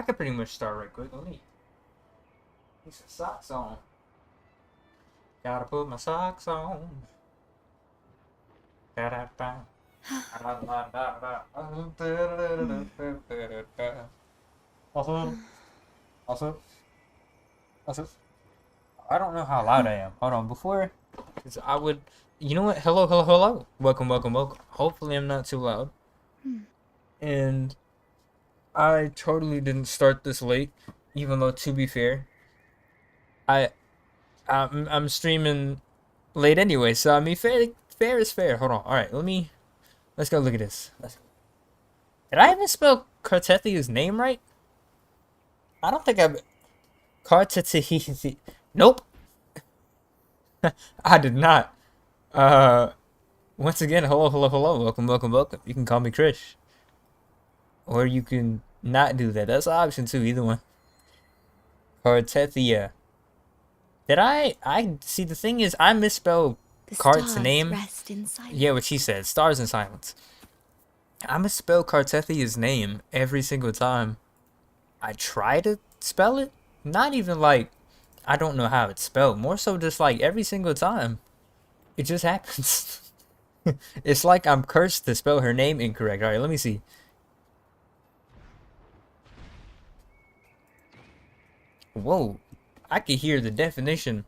could pretty much start right quick. Let me put some socks on. Gotta put my socks on. Da-da-da. Also, I don't know how loud I am. Hold on, before, cause I would, you know what? Hello, hello, hello. Welcome, welcome, welcome. Hopefully, I'm not too loud. And I totally didn't start this late, even though, to be fair, I'm streaming late anyway. So I mean, fair is fair. Hold on. All right, let's go look at this. Did I even spell Cartethia's name right? I don't think I've Carteteteet. Nope. I did not. Once again, hello, hello, hello. Welcome, welcome, welcome. You can call me Crish. Or you can not do that. That's an option too, either one. Cartethyia. Did I see, the thing is, I misspelled Cart's name. Yeah, what she said. Stars in silence. I misspell Cartethia's name every single time I try to spell it. Not even like I don't know how it's spelled. More so just like every single time. It just happens. It's like I'm cursed to spell her name incorrect. Alright, let me see. Whoa. I could hear the definition.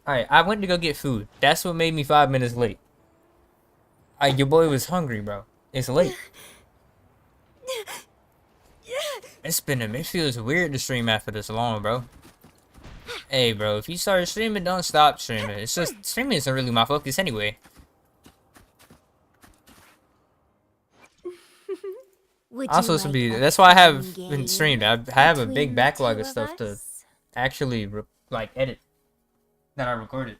Alright, I went to go get food. That's what made me 5 minutes late. Your boy was hungry, bro. It's late. It feels weird to stream after this long, bro. Hey, bro, if you start streaming, don't stop streaming. It's just, streaming isn't really my focus anyway. I'm supposed to be, that's why I haven't streamed. I have a big backlog of stuff to actually, like, edit that I recorded.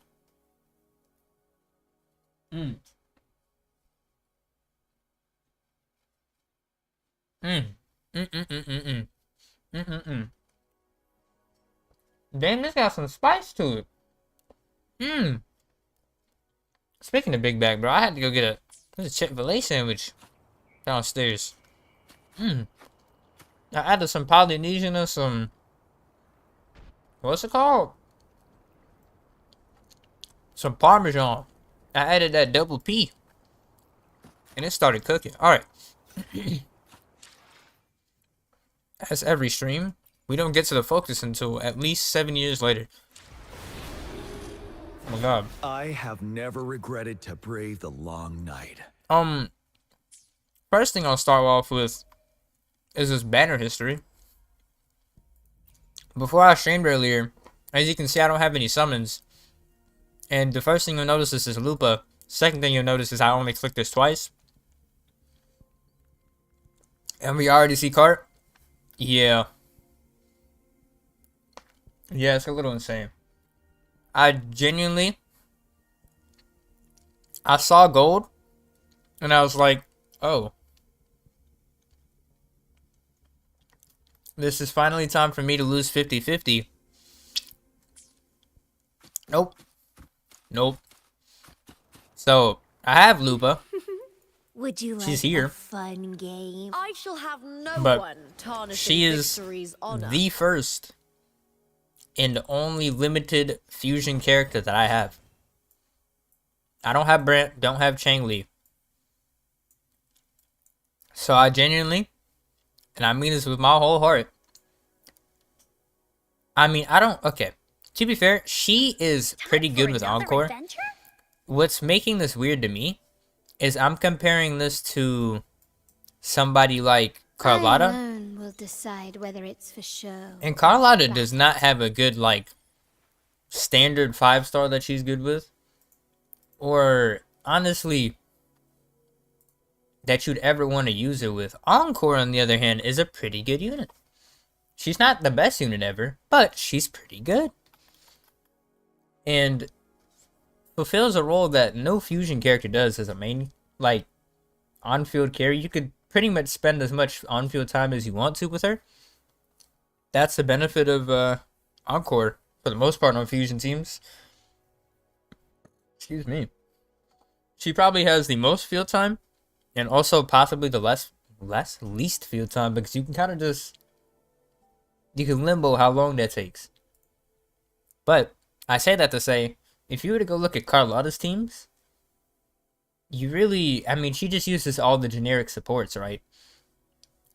Damn, this got some spice to it. Speaking of big bag, bro, I had to go get a Chick-fil-A sandwich downstairs. I added some Polynesian and some, what's it called? Some Parmesan. I added that double P. And it started cooking. Alright. As every stream, we don't get to the focus until at least 7 years later. Oh my god. I have never regretted to brave the long night. First thing I'll start off with is this banner history. Before I streamed earlier, as you can see, I don't have any summons. And the first thing you'll notice is this LUPA. Second thing you'll notice is I only clicked this twice. And we already see Cart. Yeah. Yeah, it's a little insane. I saw gold. And I was like, oh. This is finally time for me to lose 50-50. Nope. Nope. So, I have LUPA. Would you like She's here. a fun game? I shall have no But one tarnishing she is Victory's honor. the first and only limited fusion character that I have. I don't have Brent, don't have Chang Li. So I genuinely, and I mean this with my whole heart, I mean, okay. To be fair, she is pretty good with Encore. Adventure? What's making this weird to me is I'm comparing this to somebody like Carlotta. Alone will decide whether it's for show. And Carlotta does not have a good, like, standard 5-star that she's good with. Or, honestly, that you'd ever want to use her with. Encore, on the other hand, is a pretty good unit. She's not the best unit ever, but she's pretty good. And fulfills a role that no fusion character does as a main, like, on-field carry. You could pretty much spend as much on-field time as you want to with her. That's the benefit of Encore, for the most part, on fusion teams. Excuse me. She probably has the most field time, and also possibly the least field time, because you can kind of just You can limbo how long that takes. But I say that to say, if you were to go look at Carlotta's teams, you really, I mean, she just uses all the generic supports, right?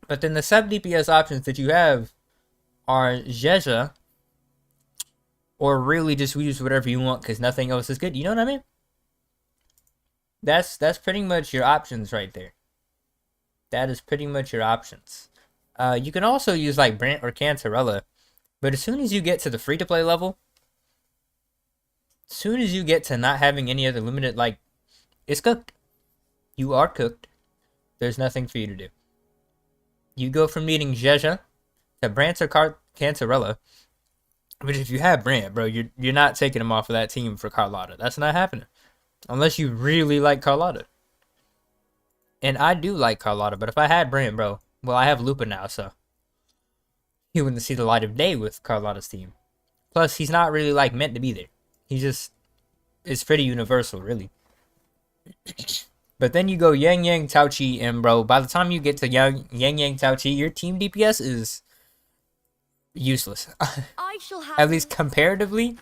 But then the sub DPS options that you have are Jeja, or really just use whatever you want because nothing else is good. You know what I mean? That's pretty much your options right there. That is pretty much your options. You can also use like Brant or Cantarella, but as soon as you get to the free-to-play level, as soon as you get to not having any other limited, like, it's cooked. You are cooked. There's nothing for you to do. You go from needing Jeja to Brant or Cantarella, but if you have Brant, bro, you're not taking him off of that team for Carlotta. That's not happening. Unless you really like Carlotta. And I do like Carlotta, but if I had Brant, bro, well, I have Lupa now, so he wouldn't see the light of day with Carlotta's team. Plus, he's not really, like, meant to be there. He just is pretty universal, really. But then you go Yang Yang Tao Chi, and bro, by the time you get to Yang Yang Tao Chi, your team DPS is useless. At least comparatively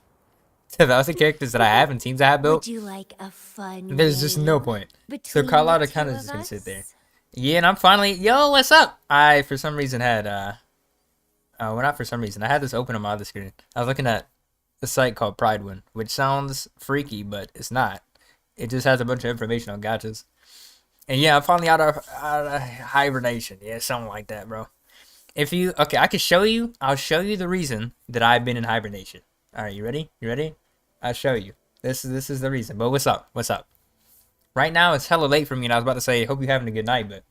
to the other characters that I have and teams I have built. Would you like a fun There's just no point. So between Carlotta the kind two of just of gonna sit us? there. Yeah, and I'm finally, yo, what's up? I, for some reason, had, well, not for some reason. I had this open on my other screen. I was looking at a site called Pridewin, which sounds freaky, but it's not. It just has a bunch of information on gachas. And yeah, I'm finally out of hibernation. Yeah, something like that, bro. If you, okay, I can show you. I'll show you the reason that I've been in hibernation. All right, you ready? You ready? I'll show you. This is the reason. But what's up? What's up? Right now, it's hella late for me, and I was about to say, hope you're having a good night, but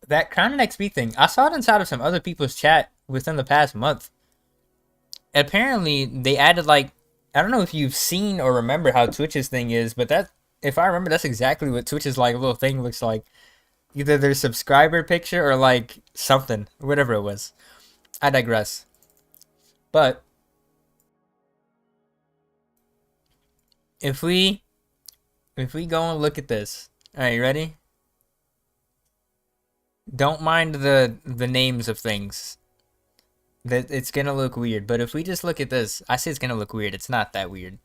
that Crown and XP thing, I saw it inside of some other people's chat within the past month. Apparently, they added, like, I don't know if you've seen or remember how Twitch's thing is, but that, if I remember, that's exactly what Twitch's, like, little thing looks like. Either their subscriber picture or, like, something. Whatever it was. I digress. But if we go and look at this. Alright, you ready? Don't mind the names of things. That it's gonna look weird, but if we just look at this, I say it's gonna look weird. It's not that weird.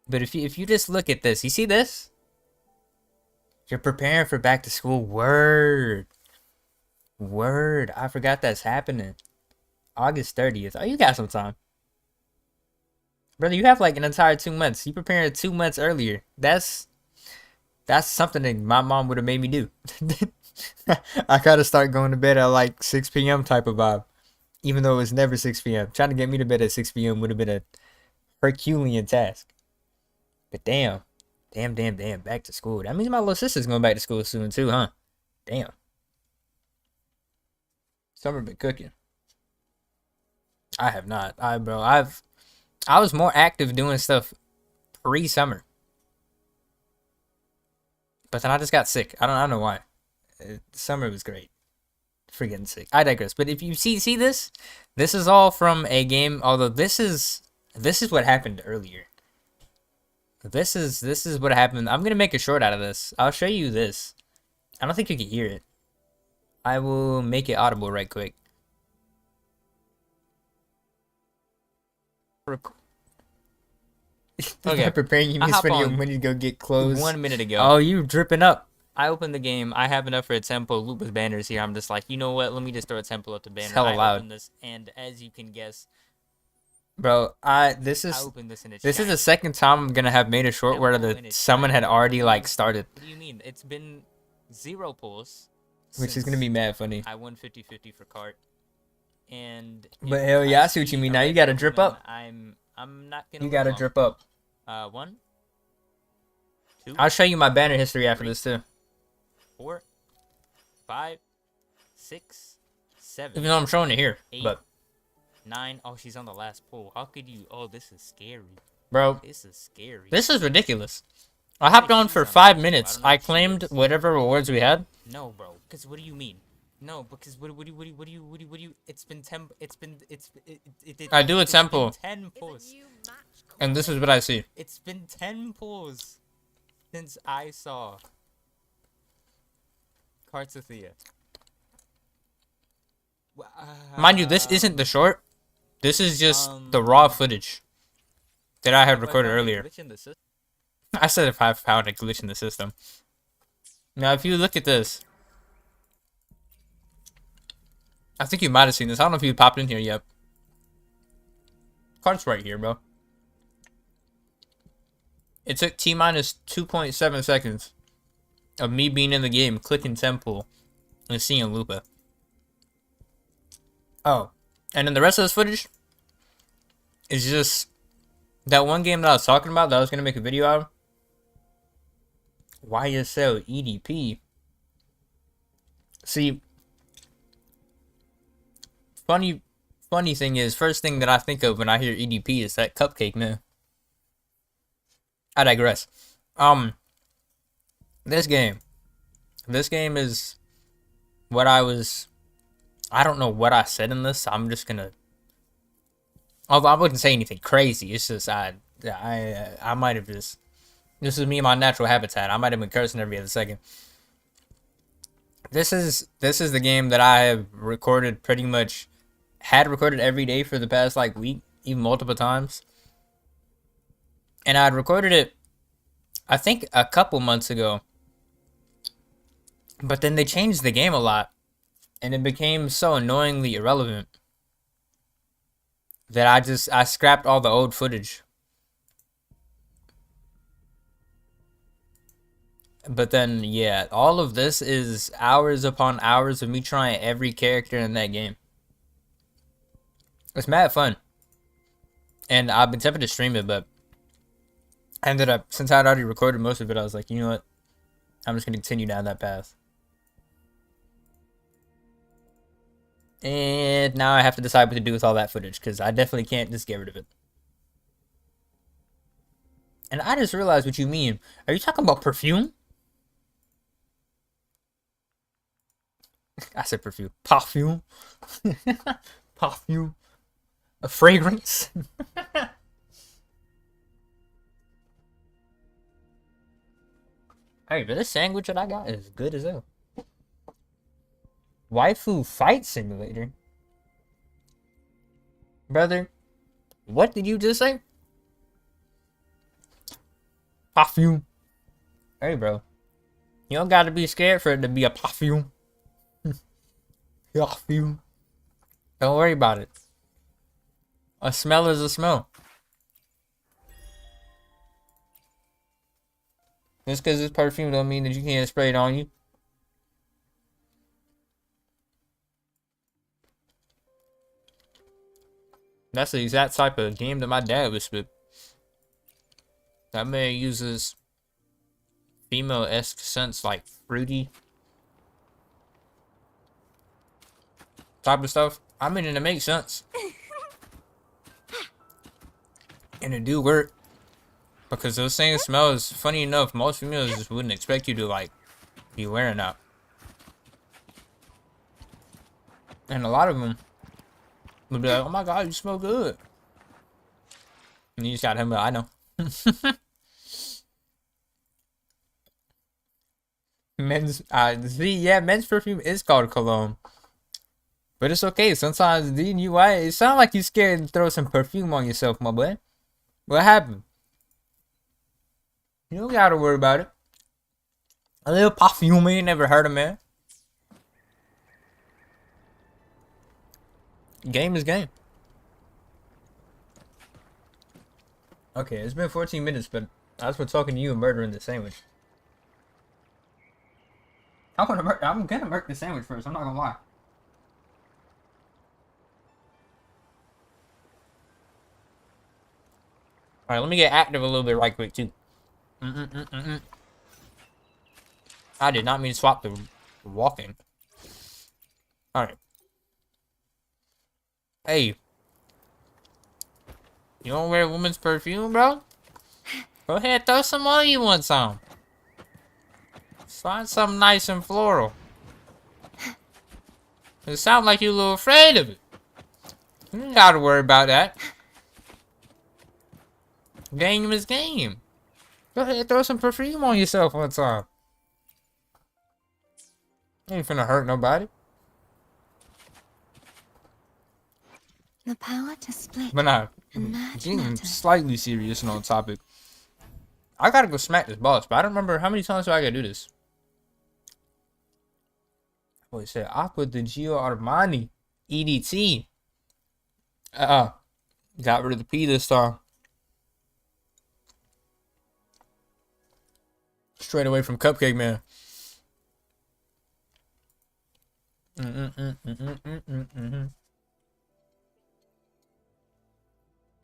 But if you just look at this, you see this? You're preparing for back to school. Word. I forgot that's happening. August 30th. Oh, you got some time. Brother, you have like an entire 2 months. You preparing 2 months earlier. That's something that my mom would have made me do. I gotta start going to bed at like 6 p.m. type of vibe. Even though it was never 6 p.m. Trying to get me to bed at 6 p.m. would have been a Herculean task. But damn. Back to school. That means my little sister's going back to school soon too, huh? Damn. Summer been cooking. I have not. I was more active doing stuff pre-summer. But then I just got sick. I don't know why. Summer was great. Freaking sick. I digress. But if you see this, this is all from a game. Although this is what happened earlier. This is what happened. I'm gonna make a short out of this. I'll show you this. I don't think you can hear it. I will make it audible right quick. Okay. Preparing you when you go get clothes. 1 minute ago. Oh, you dripping up. I opened the game. I have enough for a tempo. Lupa's banners here. I'm just like, you know what? Let me just throw a tempo up the banner. hella I loud. opened this, and as you can guess, Bro, this I is opened this in a this is chat. the second time I'm gonna have made a short where someone had already like started, What do you mean? It's been 0 pulls. which is gonna be mad funny. I won 50-50 for cart. And But if hell yeah, I see what you see mean. a Now you red gotta drip woman, up. I'm not gonna. You gotta live drip up. long. 1, 2, I'll show you my banner history after this too. 4, 5, 6, 7. Even though I'm showing it here, 8, but 9. Oh, she's on the last pull. How could you? Oh, this is scary. bro, This is scary. this is ridiculous. I hopped on for 5 minutes. I claimed is. whatever rewards we had. No, bro. Because what do you mean? No, because what do you? It's been 10. I do a it's been tempo. 10 pulls. And this is what I see. It's been 10 pulls since I saw Cartethyia. Mind you, this isn't the short. This is just the raw footage that I had recorded earlier. I said if I found a glitch in the system. Now, if you look at this, I think you might have seen this. I don't know if you popped in here yet. Card's right here, bro. It took T-minus 2.7 seconds of me being in the game, clicking temple, and seeing Lupa. Oh, and then the rest of this footage is just that one game that I was talking about that I was going to make a video out of. YSL EDP. See, funny thing is, first thing that I think of when I hear EDP is that cupcake, man. I digress. This game is what I don't know what I said in this. I'm just gonna, although I wouldn't say anything crazy. It's just I might have just, this is me in my natural habitat. I might have been cursing every other second. This is the game that I have recorded had recorded every day for the past like week, even multiple times. And I'd recorded it, I think, a couple months ago. But then they changed the game a lot. And it became so annoyingly irrelevant that I scrapped all the old footage. But then, yeah, all of this is hours upon hours of me trying every character in that game. It's mad fun. And I've been tempted to stream it, but I ended up, since I'd already recorded most of it, I was like, you know what? I'm just going to continue down that path. And now I have to decide what to do with all that footage, because I definitely can't just get rid of it. And I just realized what you mean. Are you talking about perfume? I said perfume. Perfume. Perfume. A fragrance. Hey, but this sandwich that I got is good as hell. Waifu Fight Simulator? Brother, what did you just say? Perfume. Hey, bro. You don't gotta be scared for it to be a perfume. Perfume. Don't worry about it. A smell is a smell. Just because it's perfume don't mean that you can't spray it on you. That's the exact type of game that my dad was with. That man uses female-esque scents like fruity type of stuff. I mean, and it makes sense. And it do work. Because those same smells, funny enough, most females just wouldn't expect you to, like, be wearing that. And a lot of them would be like, oh my god, you smell good. And you just got him, but I know. Men's, men's perfume is called cologne. But it's okay, sometimes it sound like you scared to throw some perfume on yourself, my boy. What happened? You don't gotta worry about it. A little perfume ain't never hurt a man. Game is game. Okay, it's been 14 minutes, but I was talking to you and murdering the sandwich. I'm gonna murk the sandwich first, I'm not gonna lie. Alright, let me get active a little bit right quick, too. I did not mean to swap the walking. Alright. Hey. You don't wear women's perfume, bro? Go ahead, throw some on you want some. Find something nice and floral. It sounds like you're a little afraid of it. You don't gotta worry about that. Game is game. Go ahead, throw some perfume on yourself one time. Ain't finna hurt nobody. The power to split But nah, and merge getting matter. slightly serious and on topic. I gotta go smack this boss, but I don't remember how many times do I gotta do this. What it said? Aqua di Gio Armani. EDT. Got rid of the P this time. Straight away from Cupcake Man.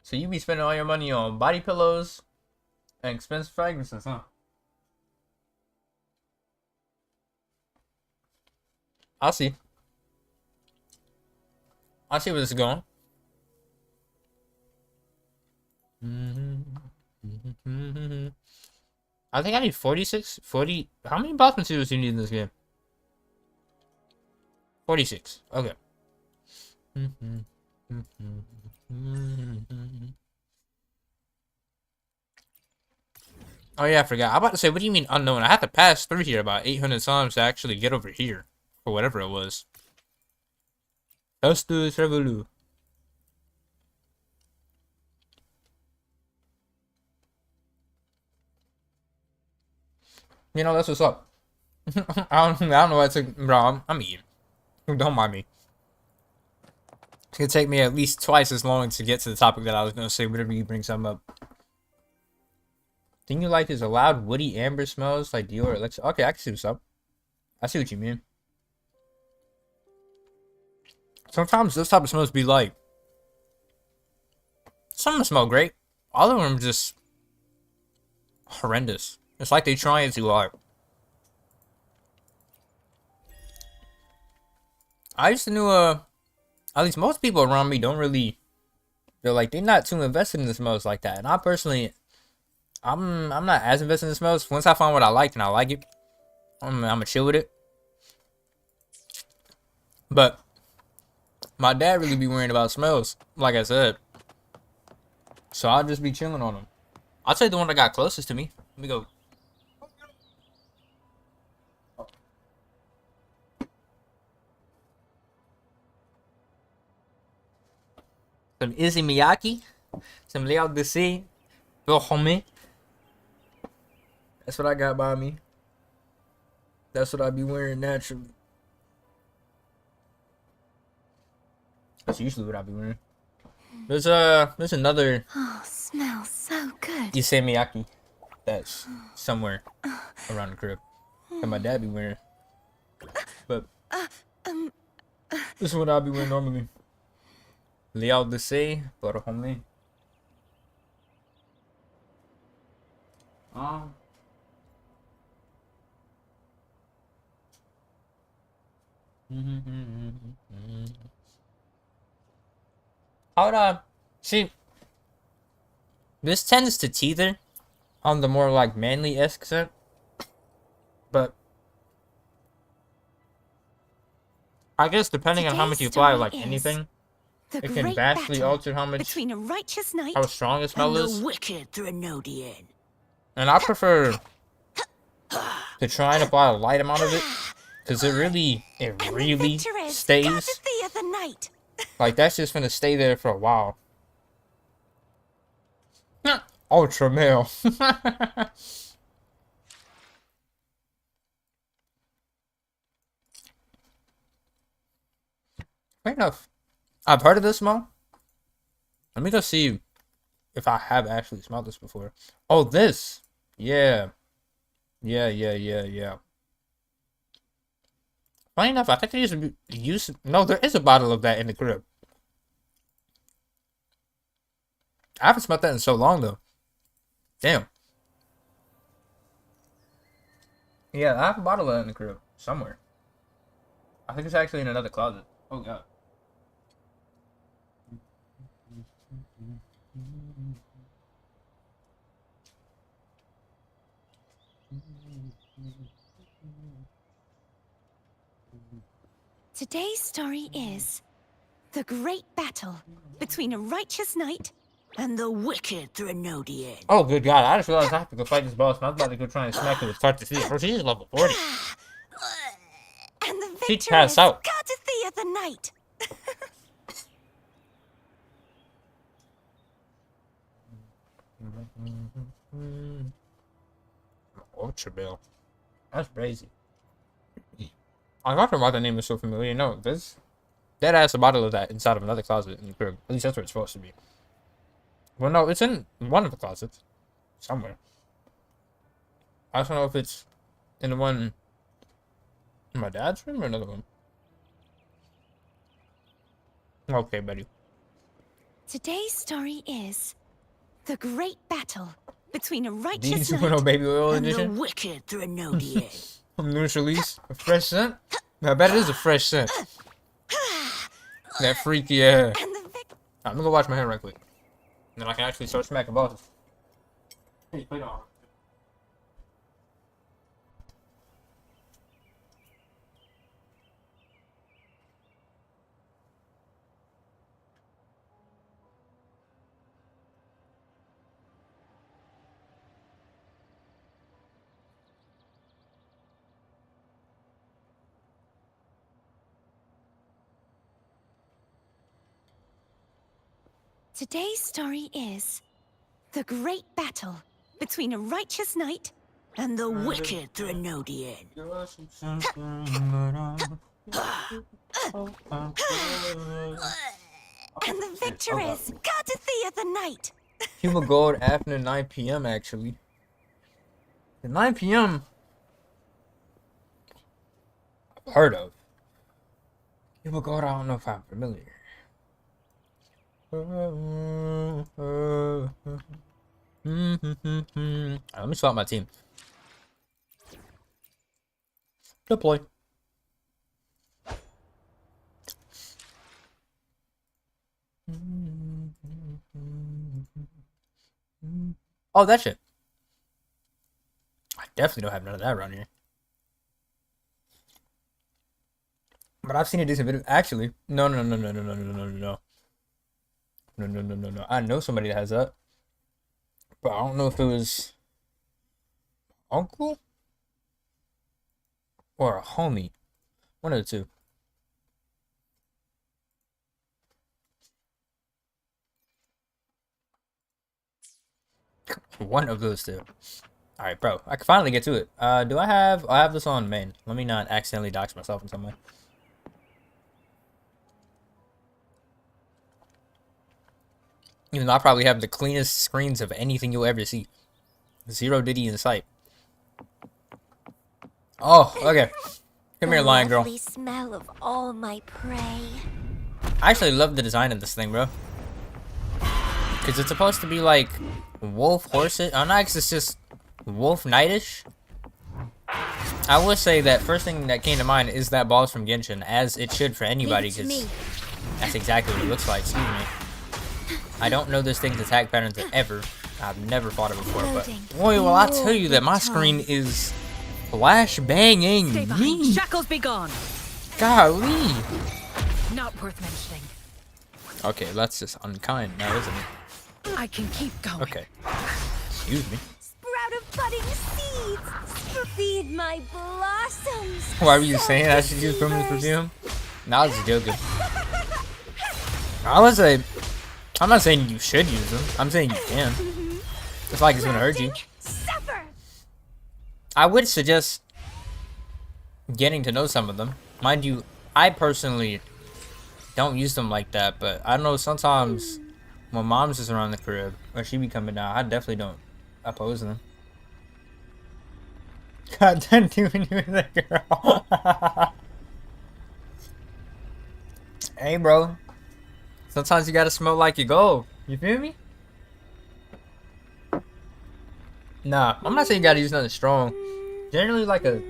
So you be spending all your money on body pillows and expensive fragrances, huh? I see. I see where this is going. I think I need 40. How many boss materials do you need in this game? 46. Okay. Oh yeah, I forgot. I'm about to say, what do you mean unknown? I had to pass through here about 800 times to actually get over here. Or whatever it was. Estus Revolu. You know, that's what's up. I don't know why it took, bro, I'm eating. Don't mind me. It's gonna take me at least twice as long to get to the topic that I was gonna say whenever you bring something up. Thing you like is a loud, woody amber smells like Dior or Alexa. Okay, I can see what's up. I see what you mean. Sometimes those type of smells be like, some of them smell great. All of them are just horrendous. It's like they trying too hard. I used to know, at least most people around me don't really, they're not too invested in the smells like that. And I personally, I'm not as invested in the smells. Once I find what I like and I like it, I'm gonna chill with it. But my dad really be worrying about smells, like I said. So I'll just be chilling on them. I'll tell you the one that got closest to me. Let me go. Some Izzy Miyake. Some Leo de C. Homie. That's what I got by me. That's what I be wearing naturally. That's usually what I be wearing. There's another. Oh, smells so good. Issey Miyake. That's somewhere around the crib that my dad be wearing. But this is what I be wearing normally. Leo de C. But homie. Hold on. See, this tends to teeter on the more like manly-esque scent, but I guess depending on how much you apply, like anything, it can vastly alter how much, between a righteous knight how strong the smell and is. the wicked Threnodian. And I prefer to try and apply a light amount of it, because it really stays. Cartethyia the knight. Like, that's just gonna stay there for a while. Ultra male. Fair enough. I've heard of this smell. Let me go see if I have actually smelled this before. Oh, this. Yeah. Yeah. Funny enough, I think they used to no, there is a bottle of that in the crib. I haven't smelled that in so long though. Damn. Yeah, I have a bottle of that in the crib somewhere. I think it's actually in another closet. Oh god. Today's story is the great battle between a righteous knight and the wicked Threnodian. Oh good god, I just realized I have to go fight this boss and I was about to go try and smack it with Cartetteteet. Bro, she's level 40. And the She victor passed is out. Cartethyia the knight. Ultra Bill. That's crazy. I wonder why the name is so familiar. No, there's dead ass a bottle of that inside of another closet in the crib. At least that's where it's supposed to be. Well, no, it's in one of the closets. Somewhere. I just don't know if it's in the one in my dad's room or another one. Okay, buddy. Today's story is the great battle between a righteous These knight no baby oil and the edition. wicked Thrенodian. New release. A fresh scent. I bet it is a fresh scent. That freaky And the vic- I'm gonna go wash my hair right quick. And then I can actually start smacking bosses. Hey, play it on. Today's story is the great battle between a righteous knight and the wicked Thrенodian. And the victor is Cartethyia the Knight. Human Gold after 9 p.m. actually. At 9 p.m. I've heard of. Human Gold, I don't know if I'm familiar. Alright, let me swap my team. Deploy. Oh, that shit. I definitely don't have none of that around here. But I've seen a decent video. Actually, no. I know somebody that has that. But I don't know if it was uncle or a homie. One of the two. One of those two. Alright, bro. I can finally get to it. Do I have this on main. Let me not accidentally dox myself in some way. Even though I probably have the cleanest screens of anything you'll ever see. Zero Diddy in sight. Oh, okay. Come here, lion girl. The smell of all my prey. I actually love the design of this thing, bro. Because it's supposed to be like wolf horses. Oh, no, it's just wolf knightish. I will say that first thing that came to mind is that boss from Genshin, as it should for anybody, because that's exactly what it looks like. Excuse me. I don't know this thing's attack patterns ever. I've never fought it before, but boy, well, I tell you that my screen is flash banging me. Shackles be gone. Golly. Not worth mentioning. Okay, that's just unkind now, isn't it? I can keep going. Okay. Excuse me. Sprout of budding seeds. Feed my blossoms. Why were you saying I should use permanent perfume? No, I was just joking. I'm not saying you should use them. I'm saying you can. It's like it's gonna hurt you. Suffer. I would suggest getting to know some of them. Mind you, I personally don't use them like that, but I know sometimes when mom's is around the crib or she be coming down, I definitely don't oppose them. God, don't do that, girl. Hey, bro. Sometimes you gotta smell like you go. You feel me? Nah, I'm not saying you gotta use nothing strong. Generally, like a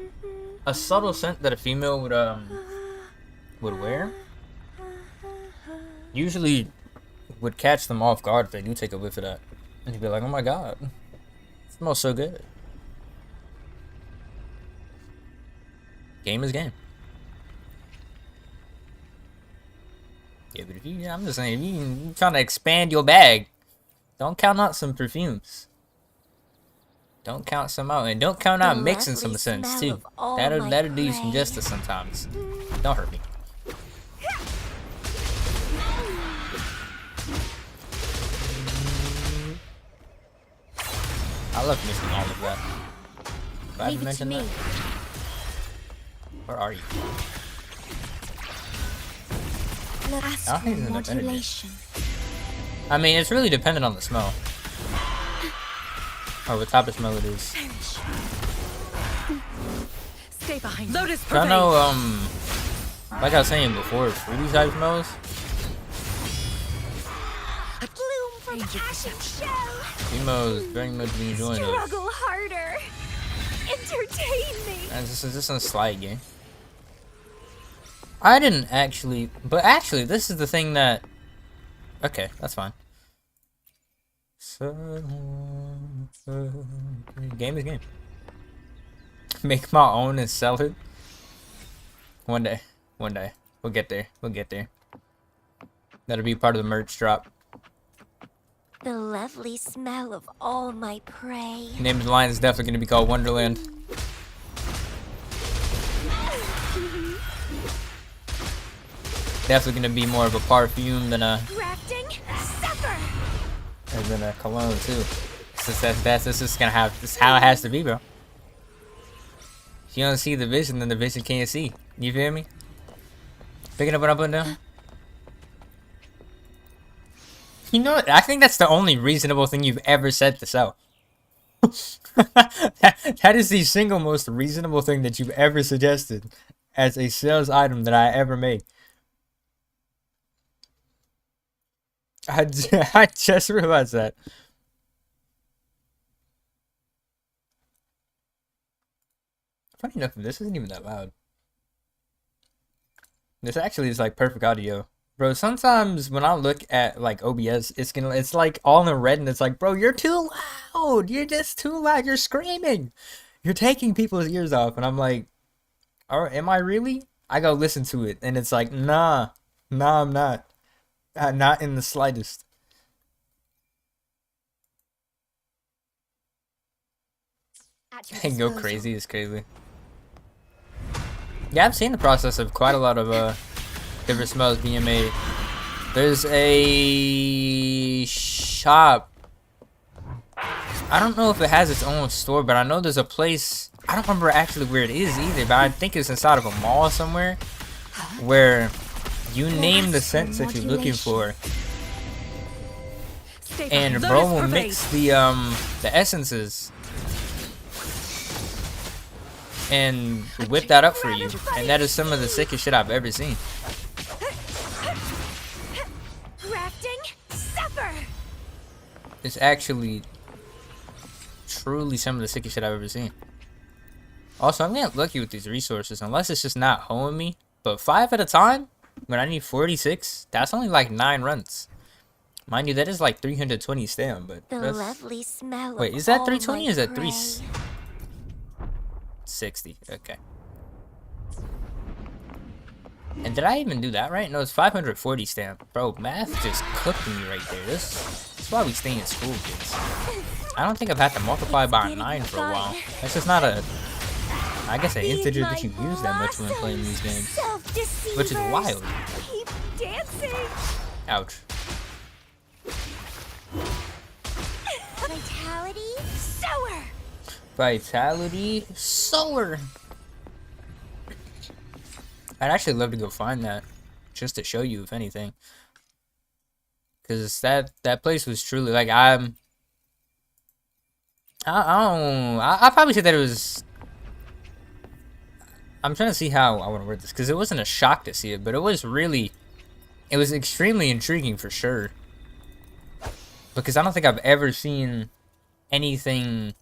subtle scent that a female would wear usually would catch them off guard if they do take a whiff of that, and you'd be like, "Oh my god, it smells so good." Game is game. Yeah, but if you, I'm just saying, if you trying to expand your bag, don't count out some perfumes. Don't count some out, and don't count out mixing some scents too. That'll do you some justice sometimes. Don't hurt me. I love missing all of that. Do I Leave haven't it to mentioned me. that? Where are you? Ask I don't think for it's in the better game. modulation. I mean, it's really dependent on the smell. Or what type of smell it is. Stay behind. Lotus I know, like I was saying before, fruity type smells. Bloom from passion shell. Females very much be enjoying those. Struggle harder. Entertain me. And this is a slight game. I didn't actually, but actually, this is the thing that. Okay, that's fine. So, game is game. Make my own and sell it. One day, we'll get there. We'll get there. That'll be part of the merch drop. The lovely smell of all my prey. Name of the line is definitely going to be called Wonderland. Definitely going to be more of a perfume than a Grafting, suffer. cologne too. This is gonna have. This is how it has to be, bro. If you don't see the vision, then the vision can't see. You feel me? Picking up what I'm putting down. You know what? I think that's the only reasonable thing you've ever said to sell. That is the single most reasonable thing that you've ever suggested as a sales item that I ever made. I just realized that. Funny enough, this isn't even that loud. This actually is like perfect audio. Bro, sometimes when I look at like OBS, it's like all in red and it's like, bro, you're too loud. You're just too loud. You're screaming. You're taking people's ears off. And I'm like, oh, am I really? I go listen to it and it's like, nah, I'm not. Not in the slightest. And go crazy is crazy. Yeah, I've seen the process of quite a lot of different smells being made. There's a shop. I don't know if it has its own store, but I know there's a place. I don't remember actually where it is either, but I think it's inside of a mall somewhere where you name the scents that you're looking for, and bro will mix the essences and whip that up for you, and that is some of the sickest shit I've ever seen. Grafting, suffer. It's actually truly some of the sickest shit I've ever seen. Also, I'm getting lucky with these resources, unless it's just not hoeing me. But 5 at a time, when I need 46, that's only like 9 runs. Mind you, that is like 320 stam, but The that's... lovely smell. Wait, of is that all 320 my or is that prey. 360? Okay. And did I even do that right? No, it's 540 stam. Bro, math just cooked me right there. That's why we stay in school, kids. I don't think I've had to multiply by 9 for a while. That's just not a... I guess an integer that you use that much when playing these games. Which is wild. Keep dancing. Ouch. Vitality, sower. Vitality solar. I'd actually love to go find that, just to show you, if anything, because that place was truly like I probably said that it was. I'm trying to see how I want to word this, because it wasn't a shock to see it, but it was extremely intriguing for sure. Because I don't think I've ever seen anything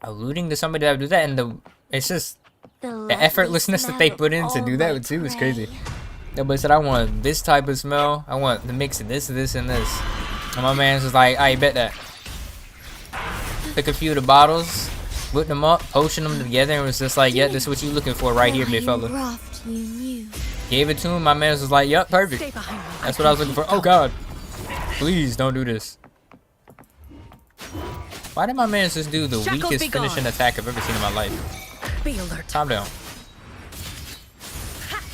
alluding to somebody that would do that, and it's just the effortlessness that they put in to do that too is crazy. Nobody said, I want this type of smell, I want the mix of this, and this. And my man's was like, I bet that. Took a few of the bottles, whipped them up, potioned them together, and was just like, yeah, this is what you looking for right here, big fella. Gave it to him, my man was like, yep, perfect. That's what I was looking for. Oh god. Please don't do this. Why did my man just do the weakest finishing attack I've ever seen in my life? Be alert. Calm down.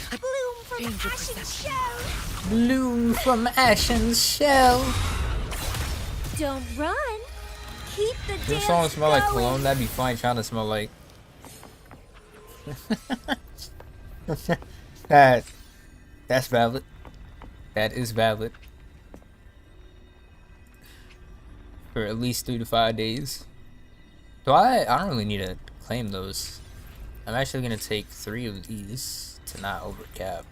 Bloom from ashen shell. Bloom from ashen shell. Don't run. Keep the If your dance song smell like going. cologne, that'd be fine trying to smell like. That's valid. That is valid. For at least 3 to 5 days. So I don't really need to claim those. I'm actually gonna take 3 of these to not overcap.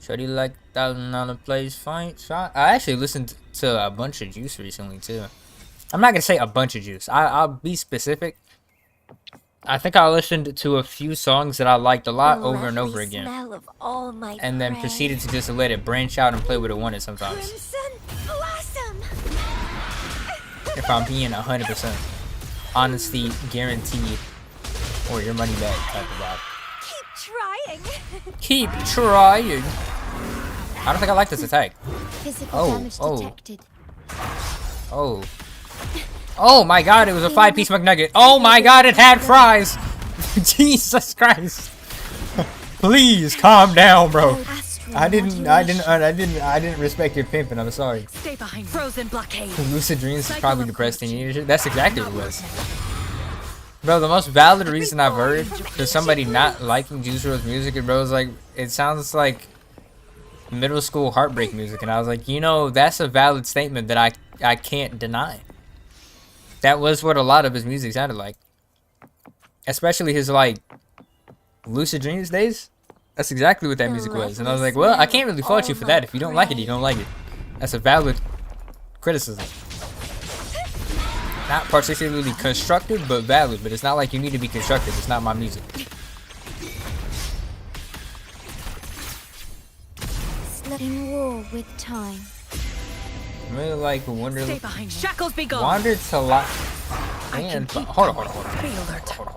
Shorty like $1,000 plays fine shot. I actually listened to a bunch of Juice recently too. I'm not gonna say a bunch of Juice. I'll be specific. I think I listened to a few songs that I liked a lot over and over again. Smell of all my And then prey. proceeded to just let it branch out and play what it wanted sometimes. Crimson blossom. If I'm being 100%. Honesty guaranteed. Or your money back type of vibe. Keep trying. Keep trying. I don't think I like this attack. Physical damage detected. Oh. Oh my god, it was a 5-piece McNugget. Oh my god, it had fries. Jesus Christ. Please calm down, bro. I didn't respect your pimping. I'm sorry. Stay behind. Frozen blockade. Lucid Dreams is probably depressed teenager. That's exactly what it was. Bro, the most valid reason I've heard for somebody not liking Juice WRLD's music, bro, is like, it sounds like middle school heartbreak music. And I was like, you know, that's a valid statement that I can't deny. That was what a lot of his music sounded like. Especially his, like, Lucid Dreams days. That's exactly what that music was. And I was like, well, I can't really fault you for that. If you don't like it, you don't like it. That's a valid criticism. Not particularly constructive, but valid. But it's not like you need to be constructive. It's not my music. In war with time. I really like Stay behind. Shackles be gone. Wandered to life. And hold on.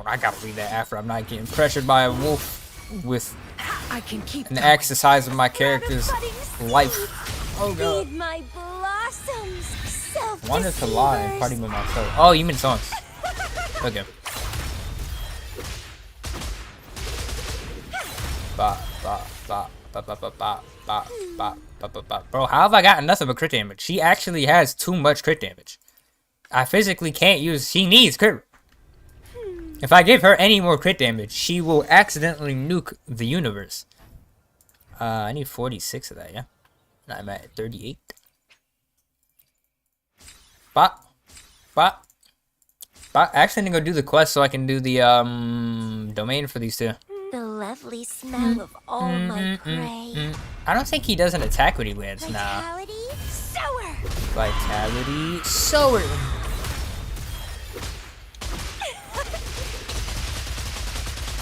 I gotta read that after I'm not getting pressured by a wolf with I can keep an axe the size of my character's life. Oh god. Feed my blossoms. Wandered to lie and party with myself. Oh, you mean songs. Okay. Bro, how have I gotten nothing but crit damage? She actually has too much crit damage. I physically can't use. She needs crit. If I give her any more crit damage, she will accidentally nuke the universe. I need 46 of that, yeah? And I'm at 38. Actually, I'm gonna go do the quest so I can do the domain for these two. The lovely smell of all my prey. I don't think he does an attack when he lands. Nah. Vitality sour. Vitality sour.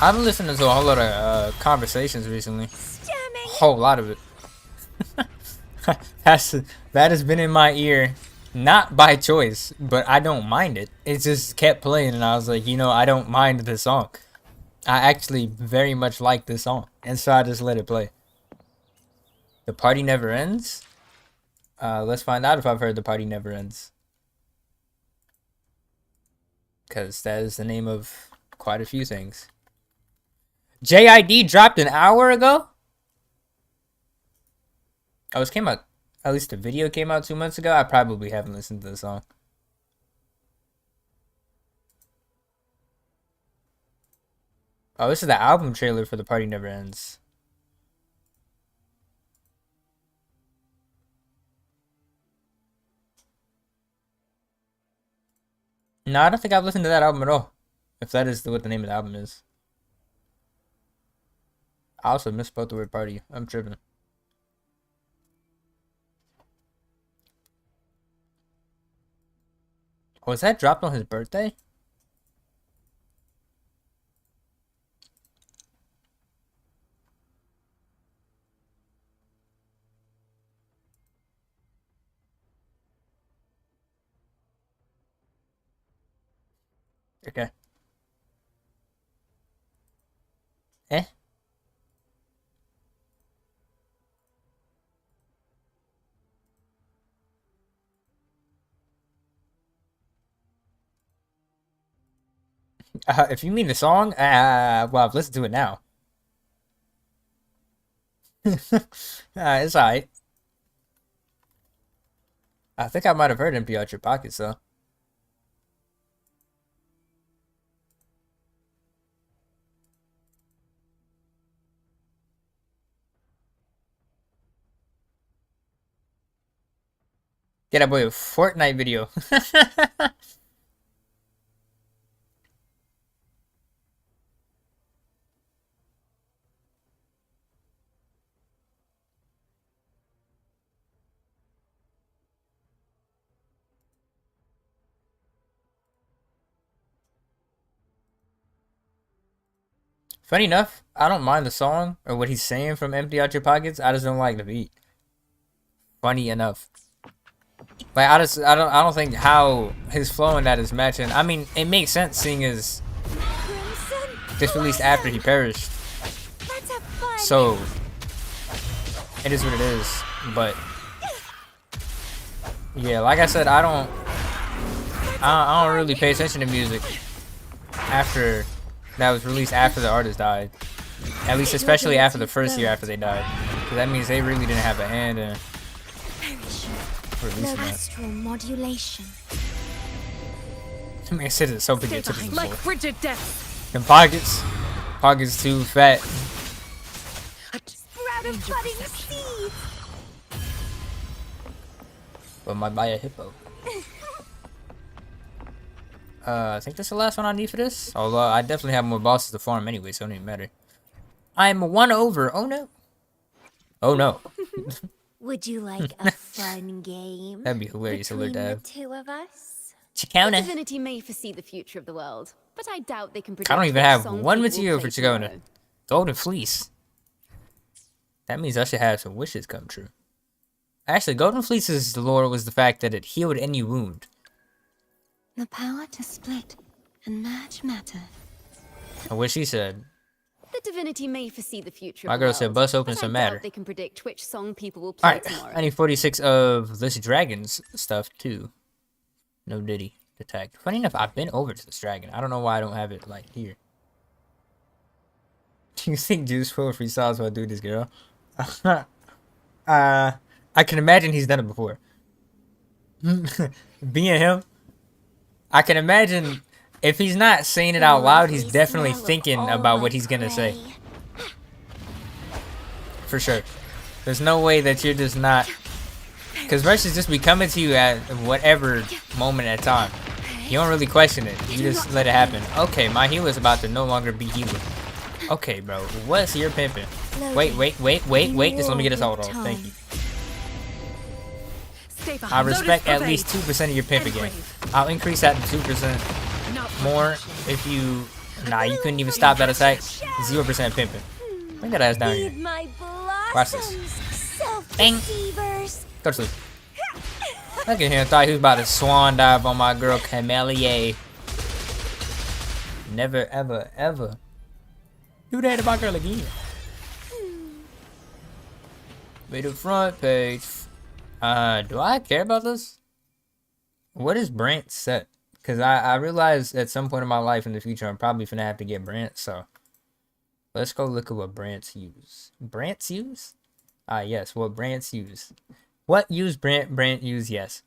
I've been listening to a whole lot of conversations recently. Stemming. Whole lot of it. That has been in my ear, not by choice, but I don't mind it. It just kept playing, and I was like, you know, I don't mind this song. I actually very much like this song, and so I just let it play. The Party Never Ends? Let's find out if I've heard The Party Never Ends. Because that is the name of quite a few things. JID dropped an hour ago? Oh, this came out, at least the video came out 2 months ago. I probably haven't listened to the song. Oh, this is the album trailer for The Party Never Ends. No, I don't think I've listened to that album at all. If that is what the name of the album is. I also misspelled the word party. I'm tripping. Was that dropped on his birthday? Okay. Eh? If you mean the song, well, I've listened to it now. It's alright. I think I might have heard Empty Out Your Pockets, though. Get that boy a Fortnite video. Funny enough, I don't mind the song or what he's saying from Empty Out Your Pockets. I just don't like the beat. Funny enough. Like I don't think how his flow in that is matching. I mean, it makes sense seeing as this released after he perished. So it is what it is. But yeah, like I said, I don't really pay attention to music after that was released after the artist died. At least especially after the first year after they died. Because that means they really didn't have a hand in releasing that. Modulation. I mean, I said it so big to this Like before. frigid death. And pockets. Pockets too fat. Sprout of budding seeds. But might buy a hippo. I think that's the last one I need for this. Although I definitely have more bosses to farm anyway, so it don't even matter. I'm 1 over. Oh no. Oh no. Would you like a fun game? That'd be hilarious between to the have. two of us? Chicona. Divinity may foresee the future of the world, but I doubt they can predict. I don't even which have song one people will material for play Chicona. tomorrow. Golden Fleece. That means I should have some wishes come true. Actually, Golden Fleece's lore was the fact that it healed any wound. The power to split and merge matter. And what she said. The divinity may foresee the future. My of the girl said, world, "Bust open but some I doubt matter." They can predict which song people will play Alright, tomorrow. I need 46 of this dragon's stuff too. No Diddy detect. Funny enough, I've been over to this dragon. I don't know why I don't have it like here. Do you think Juice full of freestyles will do this, girl? I can imagine he's done it before. Being him, I can imagine if he's not saying it out loud, he's definitely thinking about what he's gonna say. For sure. There's no way that you're just not... Because Rush is just be coming to you at whatever moment at time. You don't really question it. You just let it happen. Okay, my healer's about to no longer be healer. Okay, bro. What's your pimping? Wait. Just let me get this hold on. Thank you. I respect at least 2% of your pimping game. I'll increase that to 2% more if you... Nah, you couldn't even stop that attack. 0% pimping. Bring that ass down here. Feed my Watch this. Bang. Self-deceivers. Go to sleep. Look at him. Thought he was about to swan dive on my girl Camellia. Never, ever, ever do that to my girl again. Be the front page. Do I care about this? What is Brant set? Because I realize at some point in my life in the future I'm probably gonna have to get Brant, so let's go look at what Brant's use. Brant's use? Ah, yes, what Brant's use. What use Brant use? Yes.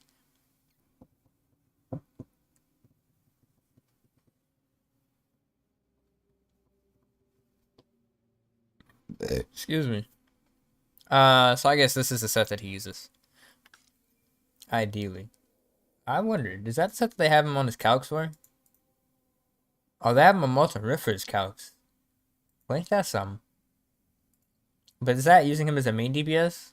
Excuse me. So I guess this is the set that he uses. Ideally. I wondered, is that the set that they have him on his calcs for? Oh, they have him on Molten Rift for his calcs. Well, ain't that something? But is that using him as a main DPS?